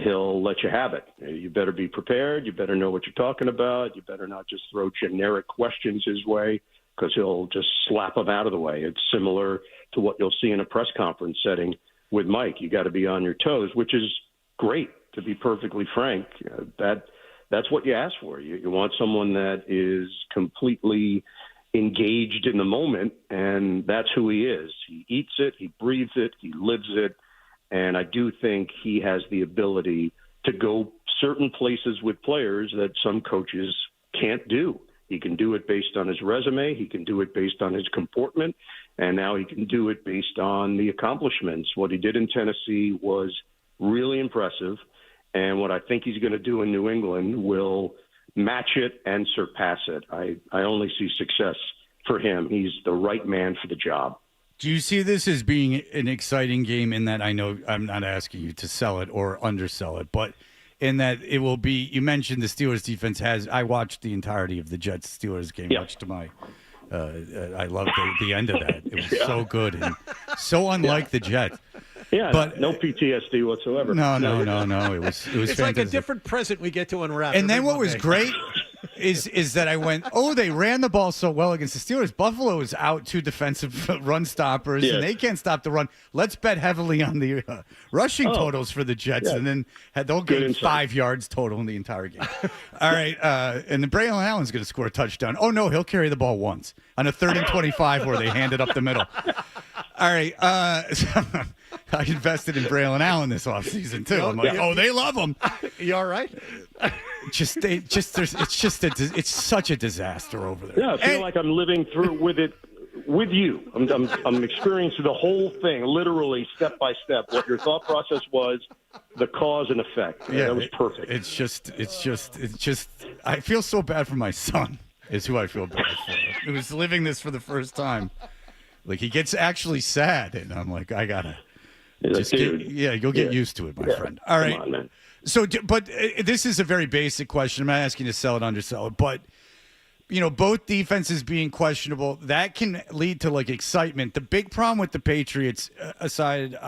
he'll let you have it. You better be prepared. You better know what you're talking about. You better not just throw generic questions his way, because he'll just slap them out of the way. It's similar to what you'll see in a press conference setting with Mike. You got to be on your toes, which is great, to be perfectly frank. That's what you ask for. You want someone that is completely engaged in the moment, and that's who he is. He eats it, he breathes it, he lives it, and I do think he has the ability to go certain places with players that some coaches can't do. He can do it based on his resume, he can do it based on his comportment, and now he can do it based on the accomplishments. What he did in Tennessee was really impressive, and what I think he's going to do in New England will match it and surpass it. I only see success for him. He's the right man for the job. Do you see this as being an exciting game in that, I know I'm not asking you to sell it or undersell it, but in that it will be, you mentioned the Steelers defense I watched the entirety of the Jets-Steelers game, much to my, I loved the end of that. It was so good and so unlike the Jets. Yeah, but no PTSD whatsoever. No. It was It's fantastic. like a different present we get to unwrap. And then every what was Monday. great is that I went, they ran the ball so well against the Steelers. Buffalo is out 2 defensive run stoppers, and they can't stop the run. Let's bet heavily on the rushing totals for the Jets, and then they'll gain 5 yards total in the entire game. All right, and then Braylon Allen's going to score a touchdown. Oh, no, he'll carry the ball once on a 3rd and 25 where they hand it up the middle. All right, I invested in Braylon Allen this offseason, too. I'm like, they love him. You all right? It's such a disaster over there. Yeah, I feel like I'm living through with it with you. I'm experiencing the whole thing, literally step by step. What your thought process was, the cause and effect. Yeah, that was perfect. It's just. I feel so bad for my son. Is who I feel bad for. Who was living this for the first time. Like he gets actually sad, and I'm like, I gotta. You'll get used to it, my friend. All right. Come on, man. So, but this is a very basic question. I'm not asking you to sell it, undersell it, but both defenses being questionable, that can lead to like excitement. The big problem with the Patriots, aside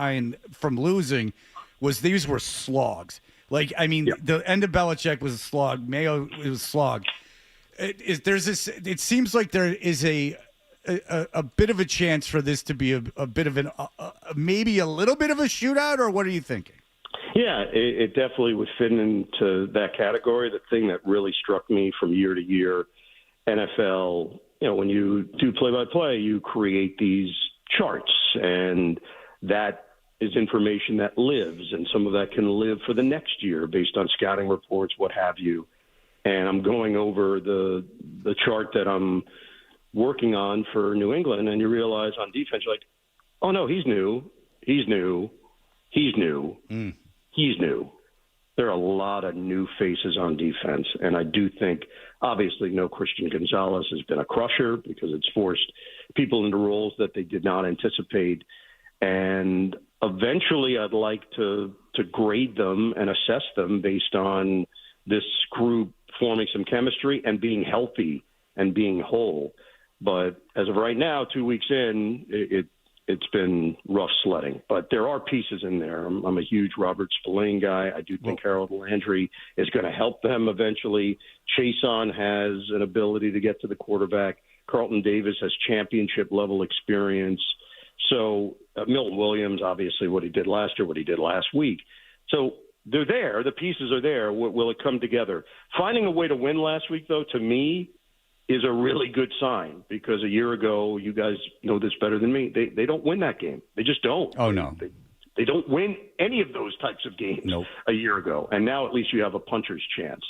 from losing, was these were slogs. Like, I mean, the end of Belichick was a slog. Mayo was a slog. It seems like there is a bit of a chance for this to be a bit of maybe a little bit of a shootout, or what are you thinking? Yeah, it definitely would fit into that category. The thing that really struck me from year to year, NFL, when you do play-by-play, you create these charts, and that is information that lives, and some of that can live for the next year based on scouting reports, what have you. And I'm going over the chart that I'm working on for New England, and you realize on defense, you're like, oh, no, he's new. He's new. He's new. He's new. There are a lot of new faces on defense, and I do think, obviously, Christian Gonzalez has been a crusher because it's forced people into roles that they did not anticipate. And eventually I'd like to grade them and assess them based on this group forming some chemistry and being healthy and being whole. But as of right now, 2 weeks in, it's been rough sledding. But there are pieces in there. I'm a huge Robert Spillane guy. I do think Harold Landry is going to help them eventually. Chason has an ability to get to the quarterback. Carlton Davis has championship-level experience. So Milton Williams, obviously, what he did last year, what he did last week. So they're there. The pieces are there. Will it come together? Finding a way to win last week, though, to me, is a really good sign, because a year ago, you guys know this better than me, they don't win that game. They just don't. Oh, no. They don't win any of those types of games a year ago. And now at least you have a puncher's chance.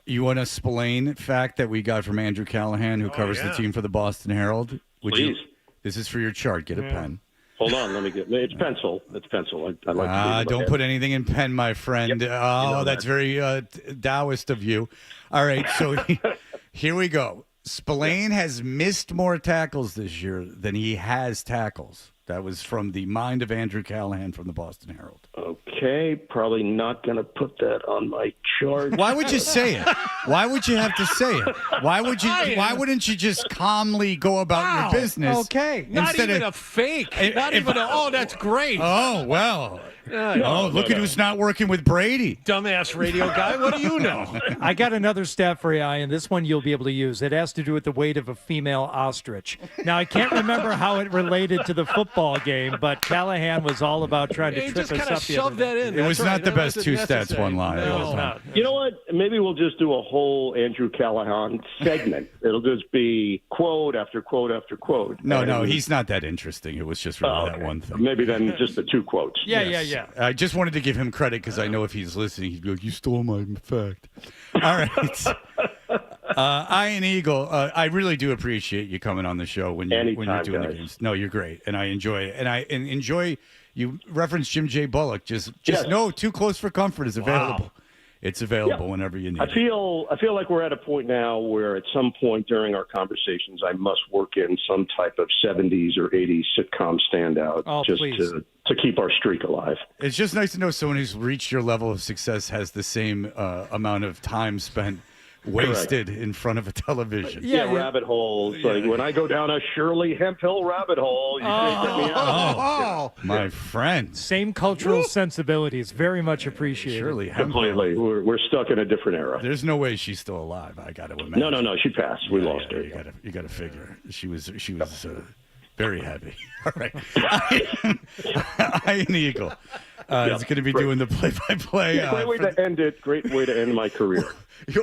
You want a Spillane fact that we got from Andrew Callahan, who covers the team for the Boston Herald? Please. This is for your chart. Get a pen. Hold on, let me get. It's pencil. It's pencil. I like. Don't put anything in pen, my friend. Yep. That's very Taoist of you. All right, so here we go. Spillane has missed more tackles this year than he has tackles. That was from the mind of Andrew Callahan from the Boston Herald. Okay, probably not going to put that on my chart. Why would you say it? Why would you have to say it? Why wouldn't you just calmly go about your business? Okay, not even a fake. Not even that's great. Oh, well. Look at who's not working with Brady. Dumbass radio guy. What do you know? I got another stat for you, Ian. This one you'll be able to use. It has to do with the weight of a female ostrich. Now, I can't remember how it related to the football game, but Callahan was all about trying to trip us up. Shove that in. It was not the best two stats, one line. No. It was not. You know what? Maybe we'll just do a whole Andrew Callahan segment. It'll just be quote after quote after quote. No, he's not that interesting. It was just really that one thing. Maybe then just the two quotes. Yeah. I just wanted to give him credit because I know if he's listening, he'd be like, "You stole my fact." All right. Ian Eagle, I really do appreciate you coming on the show when you're doing the games. No, you're great, and I enjoy it. And I enjoy you referenced Jim J. Bullock. Just no, Too Close for Comfort is available. Wow. It's available whenever you need I feel like we're at a point now where at some point during our conversations, I must work in some type of 70s or 80s sitcom standout to keep our streak alive. It's just nice to know someone who's reached your level of success has the same amount of time spent wasted in front of a television. Rabbit holes. Like when I go down a Shirley Hemphill rabbit hole, you can't get me out. My friend. Same cultural sensibilities. Very much appreciated. Shirley Hemphill. Completely. We're stuck in a different era. There's no way she's still alive. I got to imagine. No. She passed. We lost her. You got to figure. She was very heavy. All right. Ian Eagle. It's going to be doing the play-by-play. Great way to end it. Great way to end my career.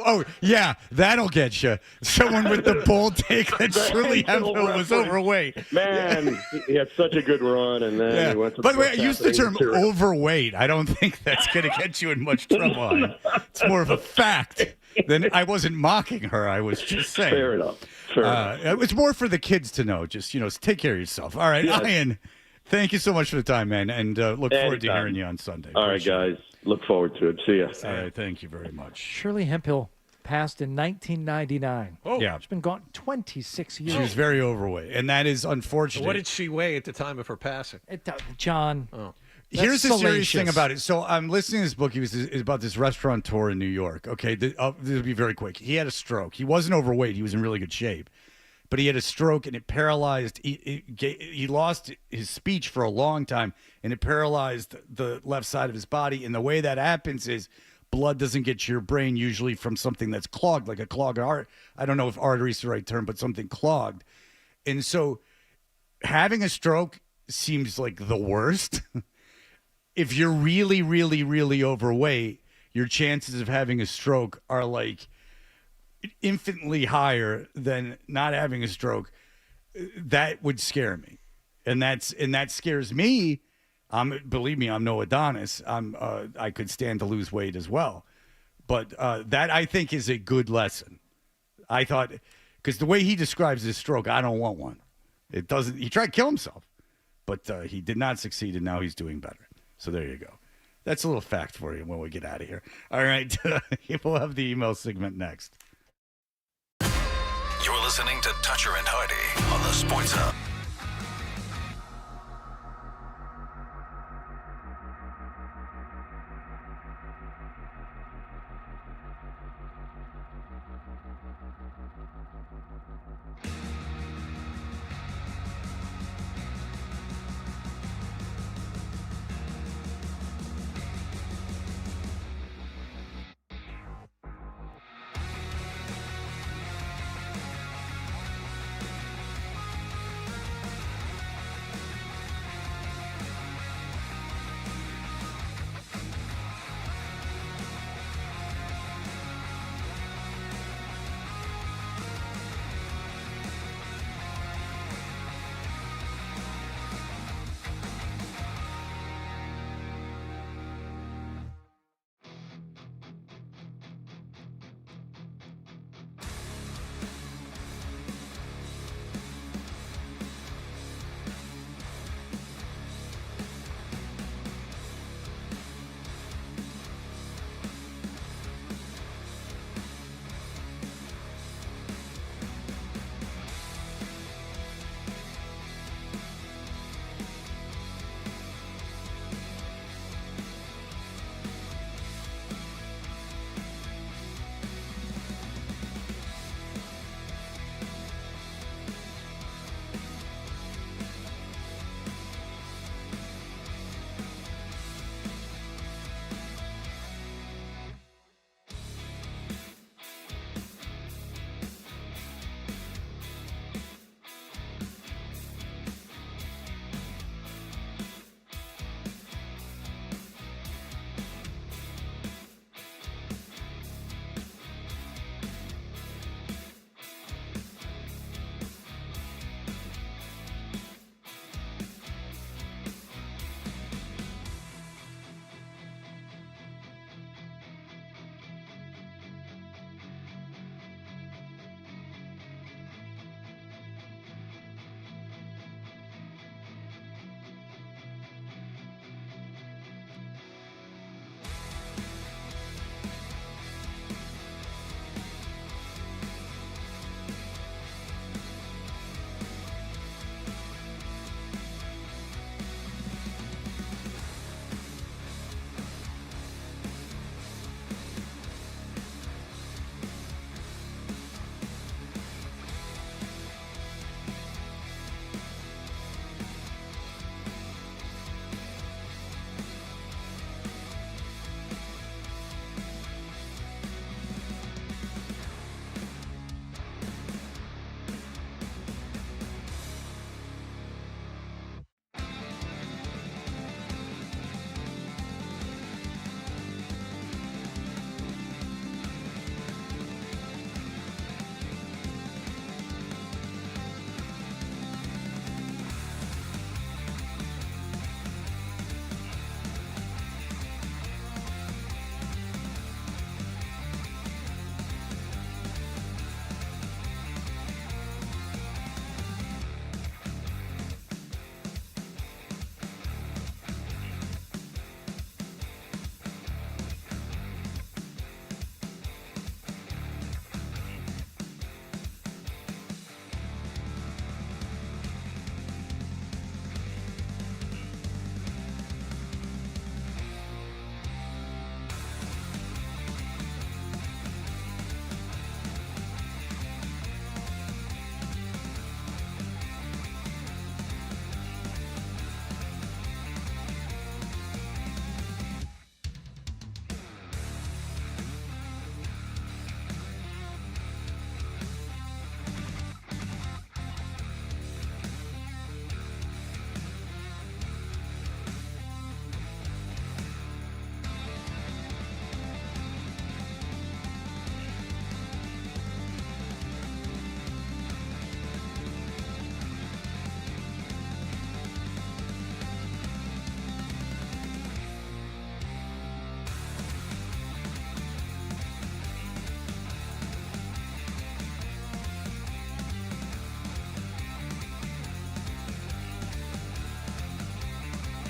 Oh, yeah, that'll get you. Someone with the bold take that Shirley Hemphill was overweight. Man, he had such a good run, and then he went to By the way, I used the term overweight. I don't think that's going to get you in much trouble. It's more of a fact than I wasn't mocking her. I was just saying. Fair enough. It's more for the kids to know. Just, take care of yourself. All right, Ian, thank you so much for the time, man, and look forward to hearing you on Sunday. All right, guys. Look forward to it. See ya. All right, thank you very much. Shirley Hemphill passed in 1999. Oh, yeah. She's been gone 26 years. She was very overweight, and that is unfortunate. What did she weigh at the time of her passing? John. Oh. Here's the serious thing about it. So I'm listening to this book. It's about this restaurateur in New York. Okay, this will be very quick. He had a stroke. He wasn't overweight. He was in really good shape. But he had a stroke, and it paralyzed. He lost his speech for a long time, and it paralyzed the left side of his body. And the way that happens is blood doesn't get to your brain usually from something that's clogged, like a clogged artery. I don't know if artery is the right term, but something clogged. And so having a stroke seems like the worst. If you're really, really, really overweight, your chances of having a stroke are like infinitely higher than not having a stroke. That would scare me, and that scares me. Believe me, I'm no Adonis. I could stand to lose weight as well, but that I think is a good lesson. I thought because the way he describes his stroke, I don't want one. It doesn't. He tried to kill himself, but he did not succeed, and now he's doing better. So there you go. That's a little fact for you when we get out of here. All right, we'll have the email segment next. You're listening to Toucher and Hardy on the Sports Hub.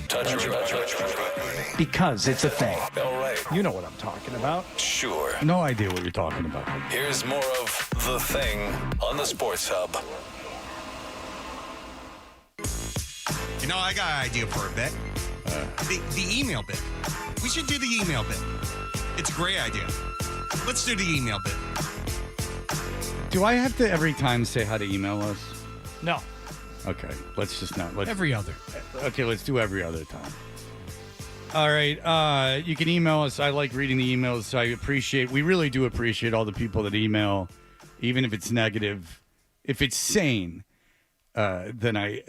Toucher. Because it's a thing. All right. You know what I'm talking about. Sure. No idea what you're talking about. Here's more of The Thing on the Sports Hub. You know, I got an idea for a bit. The email bit. We should do the email bit. It's a great idea. Let's do the email bit. Do I have to every time say how to email us? No. Okay, let's just not. Every other. Okay, let's do every other time. All right, you can email us. I like reading the emails. We really do appreciate all the people that email, even if it's negative. If it's sane, then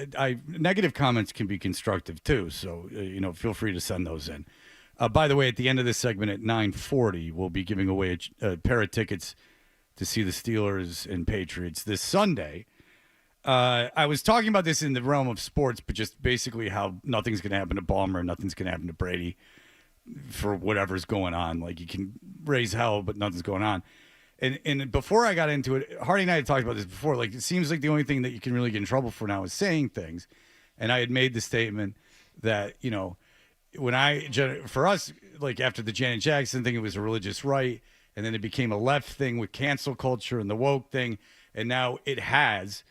negative comments can be constructive too. So, feel free to send those in. By the way, at the end of this segment at 9:40, we'll be giving away a pair of tickets to see the Steelers and Patriots this Sunday. I was talking about this in the realm of sports, but just basically how nothing's going to happen to Ballmer, nothing's going to happen to Brady for whatever's going on. Like, you can raise hell, but nothing's going on. And before I got into it, Hardy and I had talked about this before. Like, it seems like the only thing that you can really get in trouble for now is saying things. And I had made the statement that, for us, like after the Janet Jackson thing, it was a religious right. And then it became a left thing with cancel culture and the woke thing. And now it has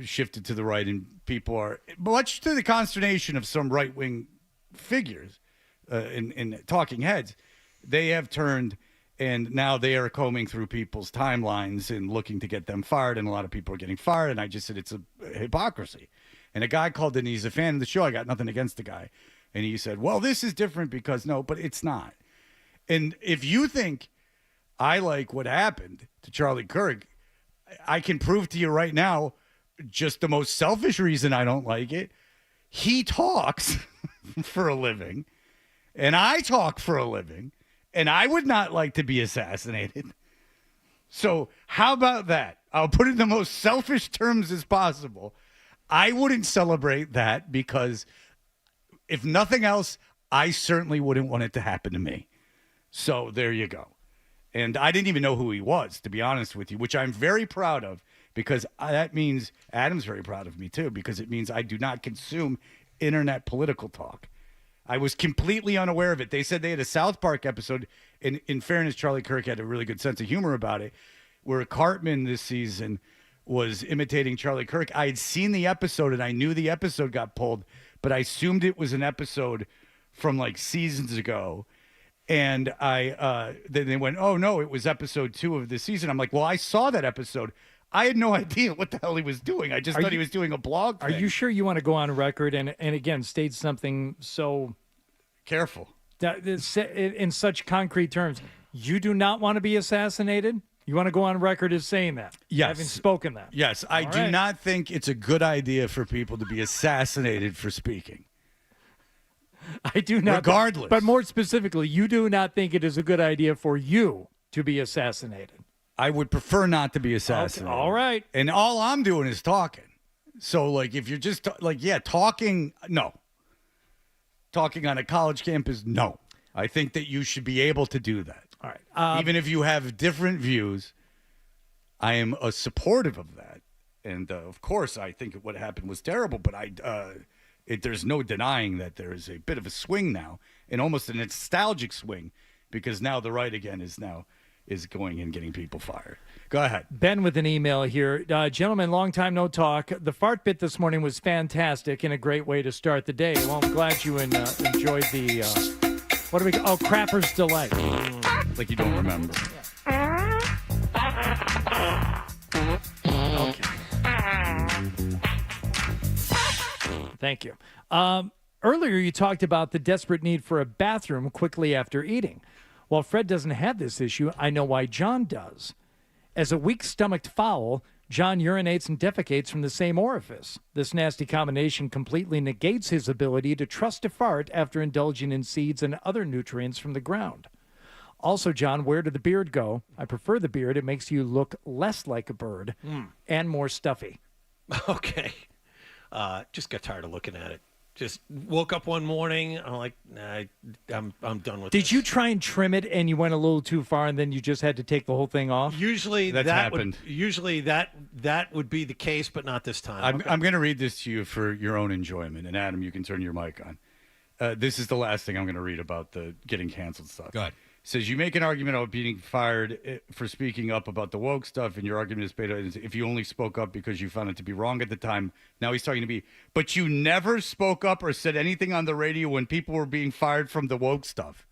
shifted to the right, and people are, much to the consternation of some right-wing figures in talking heads, they have turned, and now they are combing through people's timelines and looking to get them fired, and a lot of people are getting fired, and I just said it's a hypocrisy. And a guy called in, he's a fan of the show, I got nothing against the guy, and he said, well, this is different because no, but it's not. And if you think I like what happened to Charlie Kirk, I can prove to you right now just the most selfish reason I don't like it. He talks for a living, and I talk for a living, and I would not like to be assassinated. So how about that? I'll put it in the most selfish terms as possible. I wouldn't celebrate that because, if nothing else, I certainly wouldn't want it to happen to me. So there you go. And I didn't even know who he was, to be honest with you, which I'm very proud of. Because that means Adam's very proud of me, too, because it means I do not consume internet political talk. I was completely unaware of it. They said they had a South Park episode. In fairness, Charlie Kirk had a really good sense of humor about it, where Cartman this season was imitating Charlie Kirk. I had seen the episode, and I knew the episode got pulled, but I assumed it was an episode from, like, seasons ago. And then they went, oh, no, it was episode 2 of the season. I'm like, well, I saw that episode. I had no idea what the hell he was doing. I just thought he was doing a blog thing. Are you sure you want to go on record and again, state something so careful in such concrete terms? You do not want to be assassinated? You want to go on record as saying that? Yes. Having spoken that? Yes. I do not think it's a good idea for people to be assassinated for speaking. I do not. Regardless. But more specifically, you do not think it is a good idea for you to be assassinated? I would prefer not to be assassinated. Okay, all right. And all I'm doing is talking. So, like, if you're just, talking, no. Talking on a college campus, no. I think that you should be able to do that. All right. Even if you have different views, I am supportive of that. And, of course, I think what happened was terrible, but there's no denying that there is a bit of a swing now, and almost a nostalgic swing, because now the right again is going and getting people fired. Go ahead. Ben with an email here. Gentlemen, long time no talk. The fart bit this morning was fantastic and a great way to start the day. Well, I'm glad you enjoyed the, what do we call, Crapper's Delight. Like you don't remember. Okay. Thank you. Earlier, you talked about the desperate need for a bathroom quickly after eating. While Fred doesn't have this issue, I know why John does. As a weak-stomached fowl, John urinates and defecates from the same orifice. This nasty combination completely negates his ability to trust a fart after indulging in seeds and other nutrients from the ground. Also, John, where did the beard go? I prefer the beard. It makes you look less like a bird and more stuffy. Okay. Just got tired of looking at it. Just woke up one morning. I'm like, nah, I'm done with it. Did you try and trim it and you went a little too far and then you just had to take the whole thing off? Usually That's happened. Usually that would be the case, but not this time. I'm going to read this to you for your own enjoyment. And Adam, you can turn your mic on. This is the last thing I'm going to read about the getting canceled stuff. Go ahead. Says you make an argument about being fired for speaking up about the woke stuff, and your argument is based on if you only spoke up because you found it to be wrong at the time. Now he's talking to me, but you never spoke up or said anything on the radio when people were being fired from the woke stuff.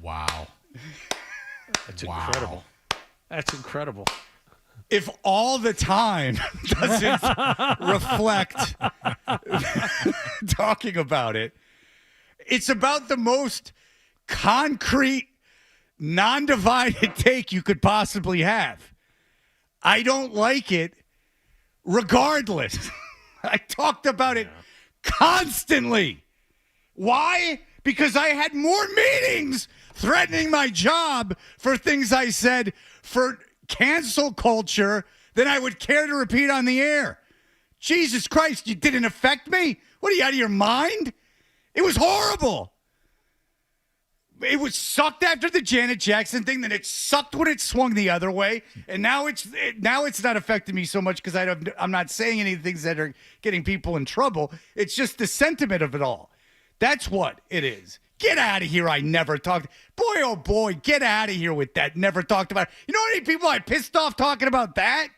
Wow. That's incredible. That's incredible. If all the time doesn't reflect talking about it, it's about the most concrete, non-divided take you could possibly have. I don't like it regardless. I talked about it constantly. Why? Because I had more meetings threatening my job for things I said for cancel culture than I would care to repeat on the air. Jesus Christ, you didn't affect me? What, are you out of your mind? It was horrible. It was sucked after the Janet Jackson thing, then it sucked when it swung the other way, and now it's not affecting me so much because I'm not saying any things that are getting people in trouble. It's just the sentiment of it all. That's what it is. Get out of here. I never talked. Boy, oh boy, get out of here with that. Never talked about it. You know how many people I pissed off talking about that?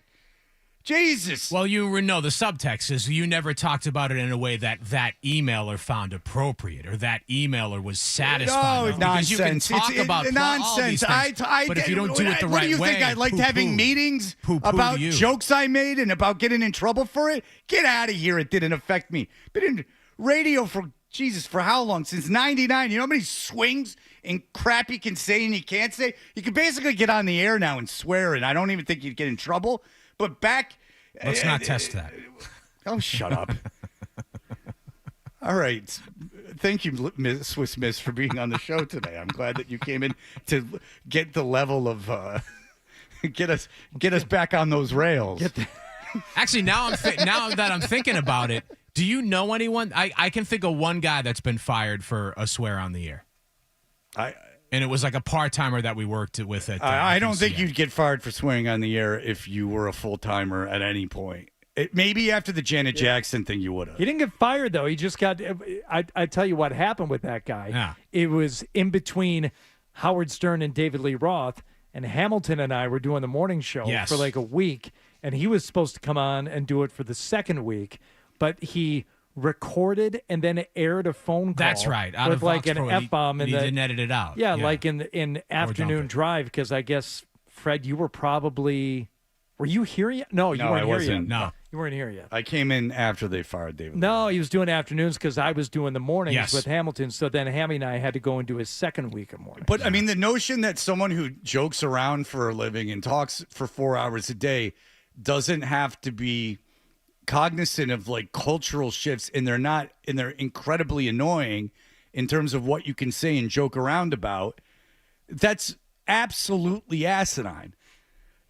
Jesus. Well, you know the subtext is you never talked about it in a way that emailer found appropriate or that emailer was satisfied. No, nonsense. You can talk about nonsense. all these things, but if you don't do it the right way, what do you think? I liked having meetings about jokes I made and about getting in trouble for it? Get out of here. It didn't affect me. Been in radio for, Jesus, for how long? Since 99. You know how many swings and crap you can say and you can't say? You can basically get on the air now and swear, and I don't even think you'd get in trouble. But back... Let's not test that. Oh, shut up. All right. Thank you, Swiss Miss, for being on the show today. I'm glad that you came in to get the level of... get us back on those rails. Actually, now that I'm thinking about it, do you know anyone? I can think of one guy that's been fired for a swear on the air. And it was like a part-timer that we worked with at I don't think you'd get fired for swearing on the air if you were a full-timer at any point. Maybe after the Janet Jackson thing you would have. He didn't get fired, though. He just got – I tell you what happened with that guy. Yeah. It was in between Howard Stern and David Lee Roth, and Hamilton and I were doing the morning show for like a week, and he was supposed to come on and do it for the second week, but he – recorded and then aired a phone call. That's right. Out with of like an Foxborough, F-bomb. He didn't edit it out. Yeah, like in afternoon drive, because I guess, Fred, you were probably... Were you here yet? No, you weren't here yet. No. You weren't here yet. I came in after they fired David. No, he was doing afternoons because I was doing the mornings with Hamilton, so then Hammy and I had to go and do his second week of morning. But, I mean, the notion that someone who jokes around for a living and talks for 4 hours a day doesn't have to be cognizant of like cultural shifts, and they're incredibly annoying in terms of what you can say and joke around about, that's absolutely asinine.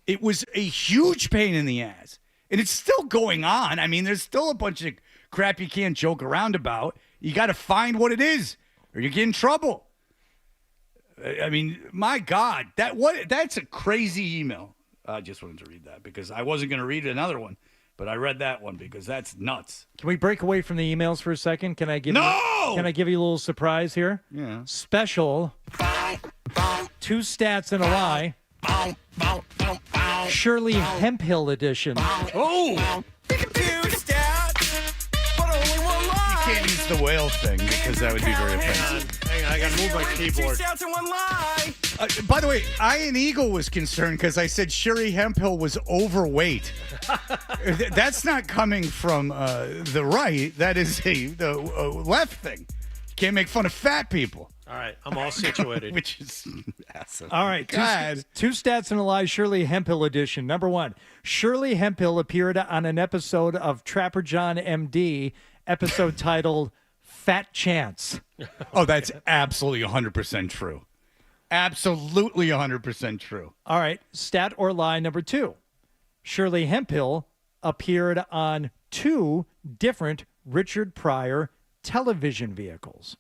It was a huge pain in the ass, and it's still going on. I mean, there's still a bunch of crap you can't joke around about. You got to find what it is or you get in trouble. I mean, my God, that's a crazy email. I just wanted to read that because I wasn't going to read another one. But I read that one because that's nuts. Can we break away from the emails for a second? Can I give you a little surprise here? Yeah. Special 2 stats and a lie. Shirley Hemphill edition. Oh! 2 stats, but only 1 lie. You can't use the whale thing because that would be very offensive. Hang on, I got to move my keyboard. 2 stats and 1 lie. By the way, Ian Eagle was concerned because I said Shirley Hemphill was overweight. That's not coming from the right. That is the left thing. Can't make fun of fat people. All right, I'm all situated. Which is awesome. All right, two stats and a lie, Shirley Hemphill edition. Number 1, Shirley Hemphill appeared on an episode of Trapper John MD, episode titled Fat Chance. Oh, that's absolutely 100% true. Absolutely 100% true. All right, stat or lie number 2. Shirley Hemphill appeared on 2 different Richard Pryor television vehicles.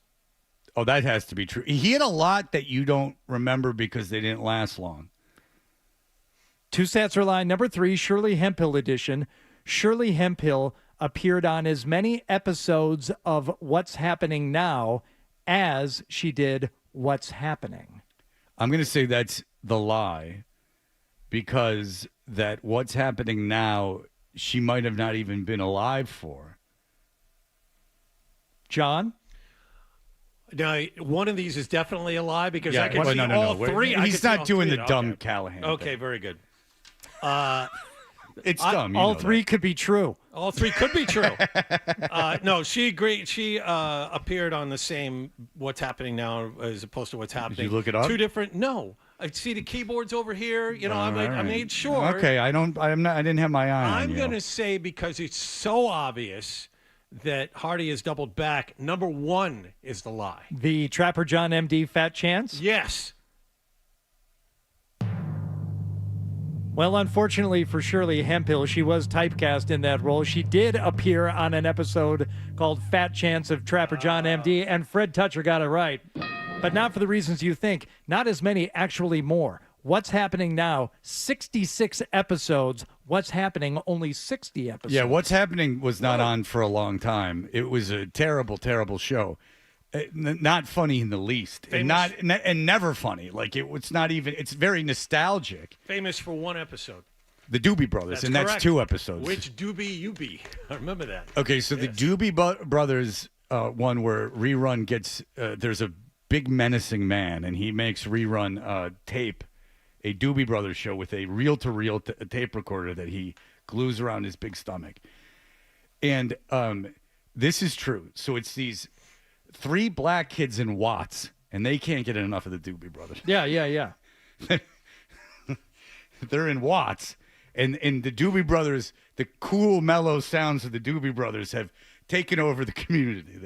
Oh, that has to be true. He had a lot that you don't remember because they didn't last long. 2 stats or lie number 3, Shirley Hemphill edition. Shirley Hemphill appeared on as many episodes of What's Happening Now as she did What's Happening? I'm going to say that's the lie, because that What's Happening Now, she might have not even been alive for. John? Now, one of these is definitely a lie because Yeah, I can well, see no, no, all no. three. I He's can see not all doing three. the dumb Okay. Callahan Okay, thing. very good. It's dumb. You All know three that. could be true. All three could be true. No, she agreed. She appeared on the same What's Happening Now as opposed to What's Happening. you look it up? Two different. No, I see the keyboards over here. You know, All I right. made sure. Okay, I didn't have my eye on I'm you. going to say, because it's so obvious that Hardy has doubled back, number one is the lie. The Trapper John MD Fat Chance? Yes. Well, unfortunately for Shirley Hemphill, she was typecast in that role. She did appear on an episode called Fat Chance of Trapper John MD, and Fred Toucher got it right. But not for the reasons you think. Not as many, actually more. What's Happening Now, 66 episodes. What's Happening, only 60 episodes. Yeah, What's Happening was not on for a long time. It was a terrible, terrible show. Not funny in the least, and never funny. Like it's not even. It's very nostalgic. Famous for one episode. The Doobie Brothers, That's and correct. that's 2 episodes. Which Doobie you be? I remember that. Okay, so the Doobie Brothers one where Rerun gets there's a big menacing man, and he makes Rerun tape a Doobie Brothers show with a reel-to-reel tape recorder that he glues around his big stomach. And this is true. So it's these 3 black kids in Watts, and they can't get enough of the Doobie Brothers. Yeah. They're in Watts, and the Doobie Brothers, the cool, mellow sounds of the Doobie Brothers have taken over the community.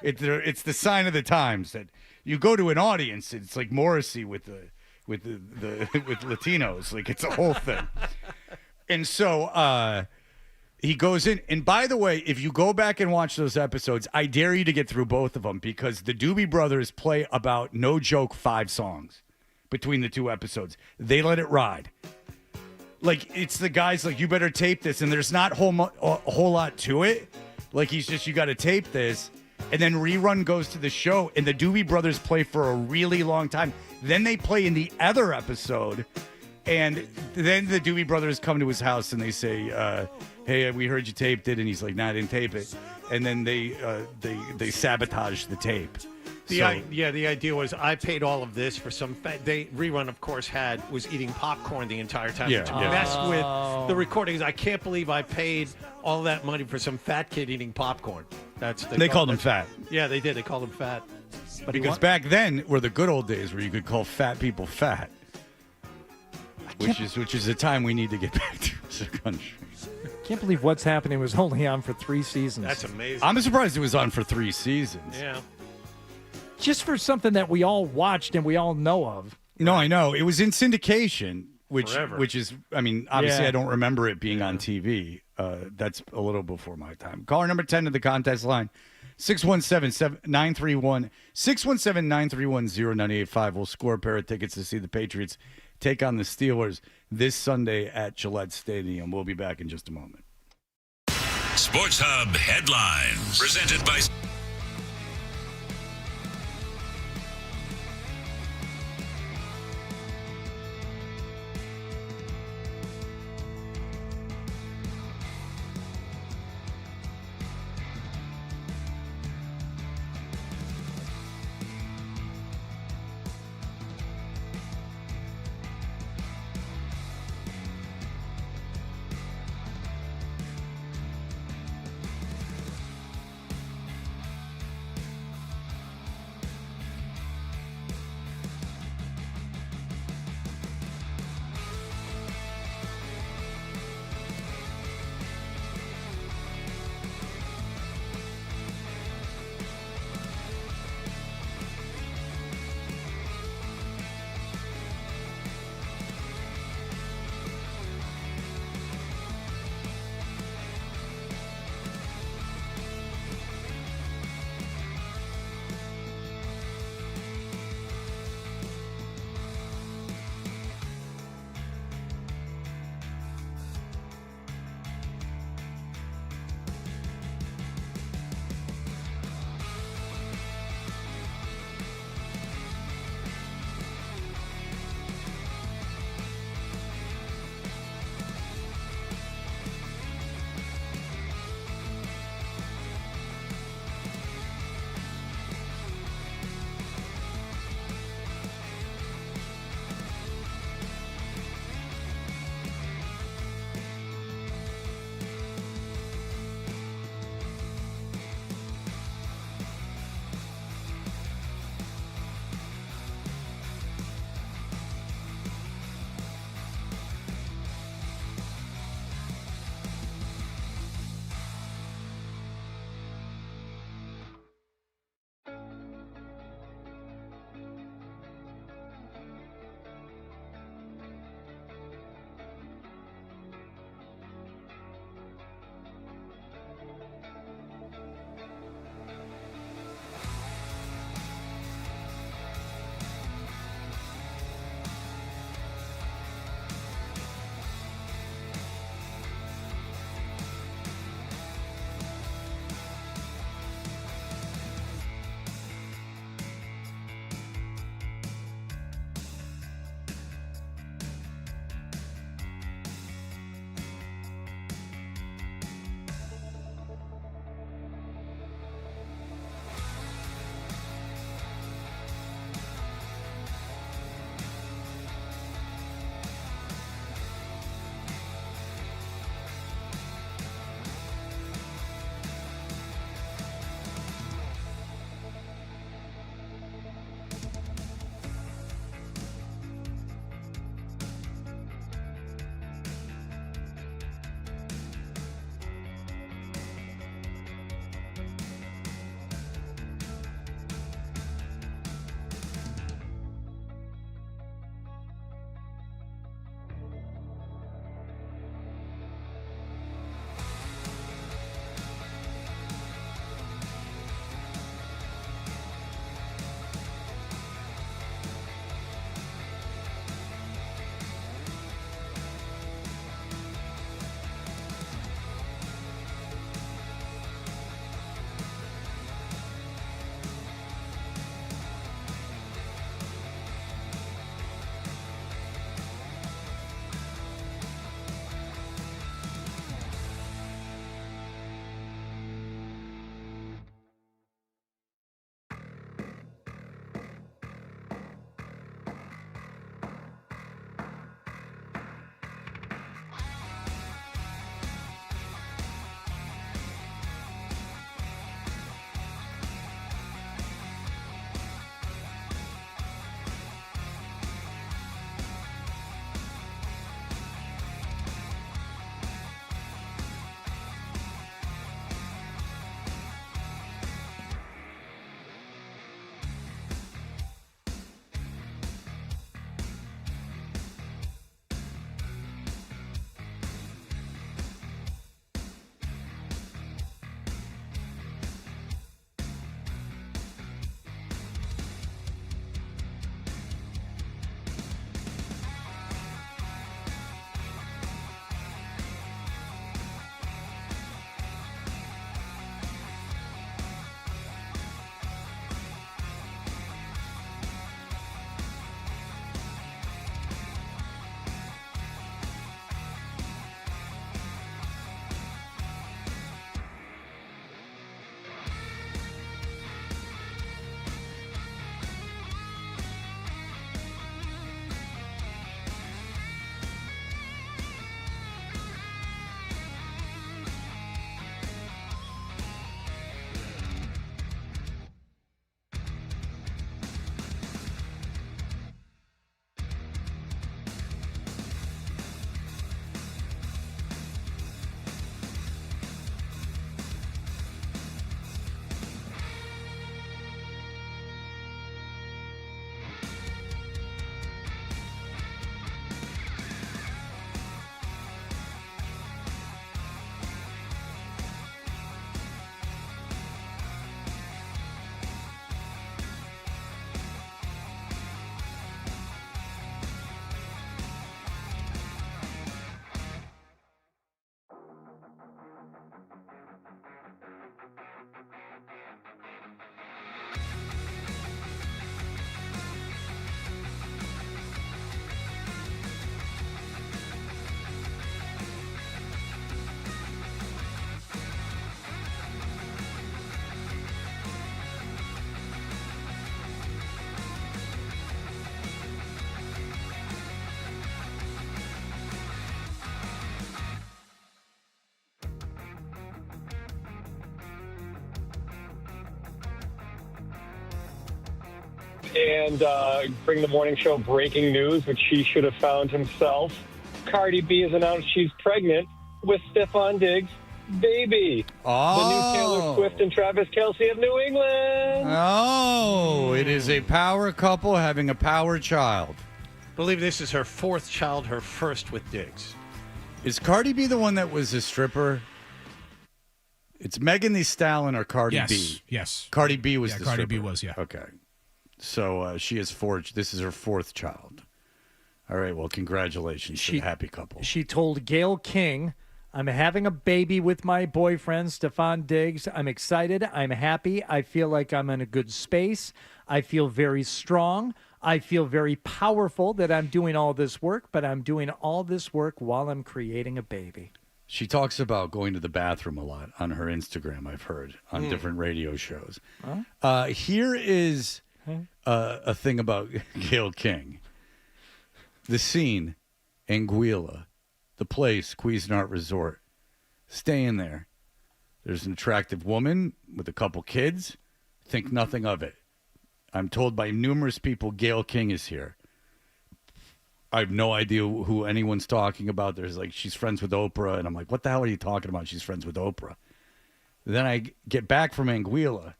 It's the sign of the times that you go to an audience. It's like Morrissey with Latinos. Like, it's a whole thing. And so he goes in. And by the way, if you go back and watch those episodes, I dare you to get through both of them, because the Doobie Brothers play about, no joke, 5 songs between the 2 episodes. They let it ride. Like, it's the guys like, you better tape this. And there's not a whole lot to it. Like, he's just, you got to tape this. And then Rerun goes to the show, and the Doobie Brothers play for a really long time. Then they play in the other episode, and then the Doobie Brothers come to his house and they say, hey, we heard you taped it. And he's like, nah, I didn't tape it. And then they sabotage the tape. The idea was I paid all of this for some Rerun, of course, was eating popcorn the entire time. Yeah, to yeah. mess with the recordings. I can't believe I paid all that money for some fat kid eating popcorn. They called him fat. Yeah, they did. They called him fat. But because back then were the good old days where you could call fat people fat, which is a time we need to get back to as a country. I can't believe What's Happening was only on for 3 seasons. That's amazing. I'm surprised it was on for 3 seasons. Yeah. Just for something that we all watched and we all know of. No, I know. It was in syndication, which Forever. is, I mean, obviously Yeah. I don't remember it being on TV. That's a little before my time. Caller number 10 to the contest line, 617-931-0985. We'll score a pair of tickets to see the Patriots take on the Steelers this Sunday at Gillette Stadium. We'll be back in just a moment. Sports Hub headlines presented by and bring the morning show breaking news, which he should have found himself. Cardi B has announced she's pregnant with Stephon Diggs' baby. Oh. The new Taylor Swift and Travis Kelce of New England. Oh, it is a power couple having a power child. I believe this is her fourth child, her first with Diggs. Is Cardi B the one that was a stripper? It's Megan Thee Stallion or Cardi B? Yes. Cardi B was the Cardi stripper. B was, yeah. Okay. So she has four. This is her fourth child. All right. Well, congratulations to the happy couple. She told Gayle King, I'm having a baby with my boyfriend, Stephon Diggs. I'm excited. I'm happy. I feel like I'm in a good space. I feel very strong. I feel very powerful that I'm doing all this work, but I'm doing all this work while I'm creating a baby. She talks about going to the bathroom a lot on her Instagram, I've heard, on different radio shows. Huh? Here is a thing about Gayle King. The scene, Anguilla, the place, Cuisinart Resort. Staying there. There's an attractive woman with a couple kids. Think nothing of it. I'm told by numerous people Gayle King is here. I have no idea who anyone's talking about. There's like, she's friends with Oprah. And I'm like, what the hell are you talking about? She's friends with Oprah. Then I get back from Anguilla.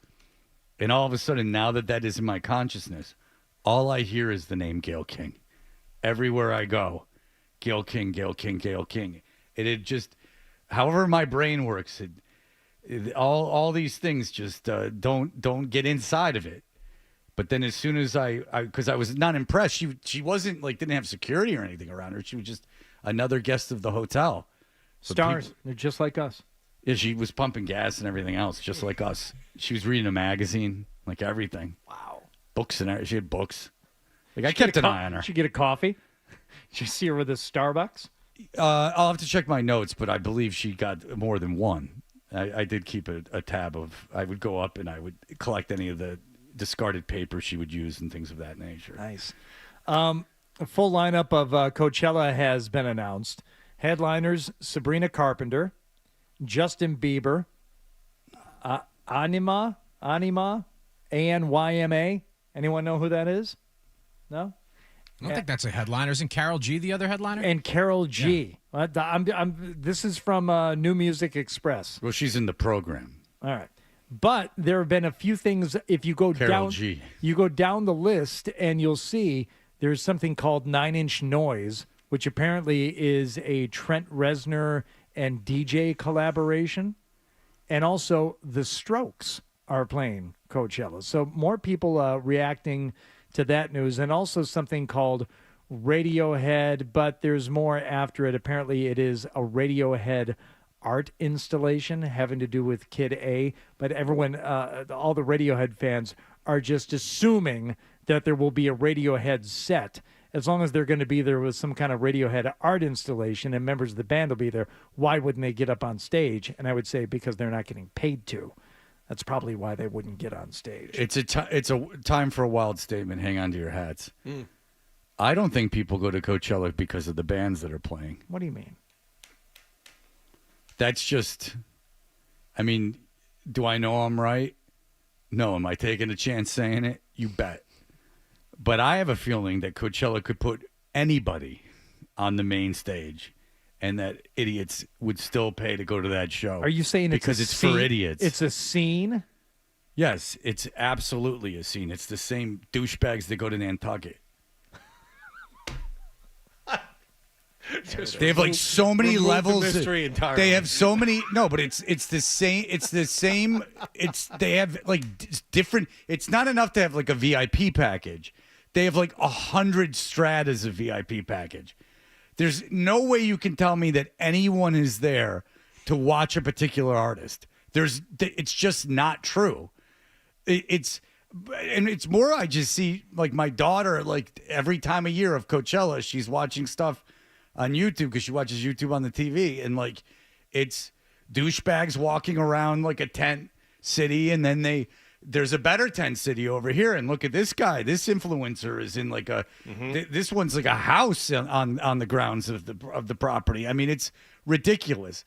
And all of a sudden, now that is in my consciousness, all I hear is the name Gayle King. Everywhere I go, Gayle King, Gayle King, Gayle King. It just, however my brain works, all these things just don't get inside of it. But then as soon as because I was not impressed, she wasn't like, didn't have security or anything around her. She was just another guest of the hotel. But Stars, they're just like us. Yeah, she was pumping gas and everything else, just like us. She was reading a magazine, like everything. Wow. Books and everything. She had books. Like I kept an eye on her. Did you get a coffee? Did you see her with a Starbucks? I'll have to check my notes, but I believe she got more than one. I did keep a tab of, I would go up and I would collect any of the discarded paper she would use and things of that nature. Nice. A full lineup of Coachella has been announced. Headliners, Sabrina Carpenter, Justin Bieber, Anima, ANYMA. Anyone know who that is? No? I don't think that's a headliner. Isn't Carol G the other headliner? And Carol G. Yeah. This is from New Music Express. Well, she's in the program. All right. But there have been a few things. If you go Carol down, G. You go down the list, and you'll see there's something called 9 Inch Noise, which apparently is a Trent Reznor and DJ collaboration, and also the Strokes are playing Coachella. So more people reacting to that news, and also something called Radiohead, but there's more after it. Apparently, it is a Radiohead art installation having to do with Kid A, but everyone, all the Radiohead fans are just assuming that there will be a Radiohead set. As long as they're going to be there with some kind of Radiohead art installation and members of the band will be there, why wouldn't they get up on stage? And I would say because they're not getting paid to. That's probably why they wouldn't get on stage. It's a time for a wild statement. Hang on to your hats. I don't think people go to Coachella because of the bands that are playing. What do you mean? That's just, I mean, do I know I'm right? No. Am I taking a chance saying it? You bet. But I have a feeling that Coachella could put anybody on the main stage and that idiots would still pay to go to that show. Are you saying because it's for idiots? It's a scene? Yes, it's absolutely a scene. It's the same douchebags that go to Nantucket. They have like so many levels. The mystery entirely. They have so many. No, but it's the same. It's the same. They have like different. It's not enough to have like a VIP package. They have like 100 stratas of VIP package. There's no way you can tell me that anyone is there to watch a particular artist. It's just not true. It's more. I just see like my daughter like every time of year of Coachella, she's watching stuff on YouTube because she watches YouTube on the TV, and like it's douchebags walking around like a tent city, and then there's a better tent city over here, and look at this guy, this influencer is in like a this one's like a house on the grounds of the property. I mean, it's ridiculous.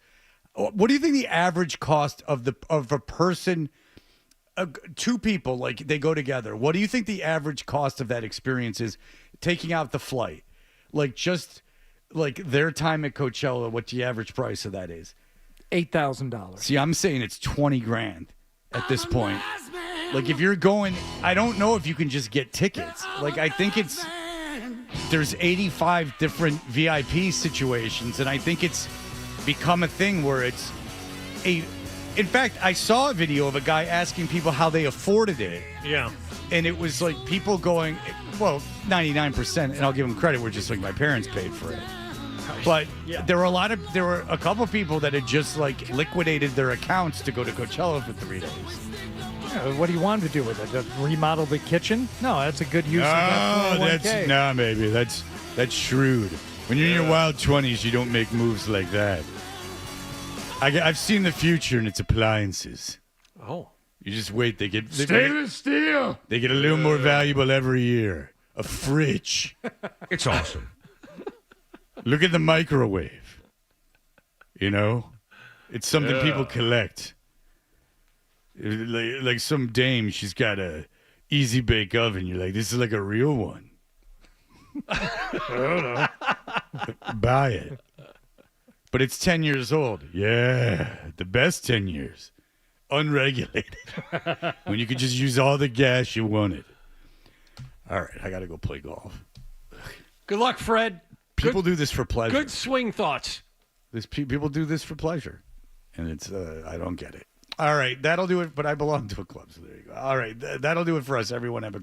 What do you think the average cost of a person two people, like they go together. What do you think the average cost of that experience is, taking out the flight? Like just like their time at Coachella, what the average price of that is? $8,000. See, I'm saying it's $20,000 at this point. Like if you're going, I don't know if you can just get tickets. Like I think there's 85 different VIP situations, and I think it's become a thing where it's in fact, I saw a video of a guy asking people how they afforded it. Yeah. And it was like people going, well, 99%, and I'll give them credit, were just like my parents paid for it. But there were a couple people that had just like liquidated their accounts to go to Coachella for 3 days. Yeah, what do you want to do with it? To remodel the kitchen? No, that's a good use of that 401k. Baby, that's shrewd. When you're in your wild 20s, you don't make moves like that. I've seen the future, and it's appliances. Oh. You just wait. They get Stainless steel. They get a little more valuable every year. A fridge. It's awesome. Look at the microwave. You know, it's something people collect. Like some dame, she's got a easy bake oven. You're like, this is like a real one. I don't know. Buy it. But it's 10 years old. Yeah, the best 10 years. Unregulated. When you could just use all the gas you wanted. All right, I got to go play golf. Good luck, Fred. People do this for pleasure. Good swing thoughts. People do this for pleasure. And it's, I don't get it. All right, that'll do it. But I belong to a club, so there you go. All right, that'll do it for us. Everyone have a great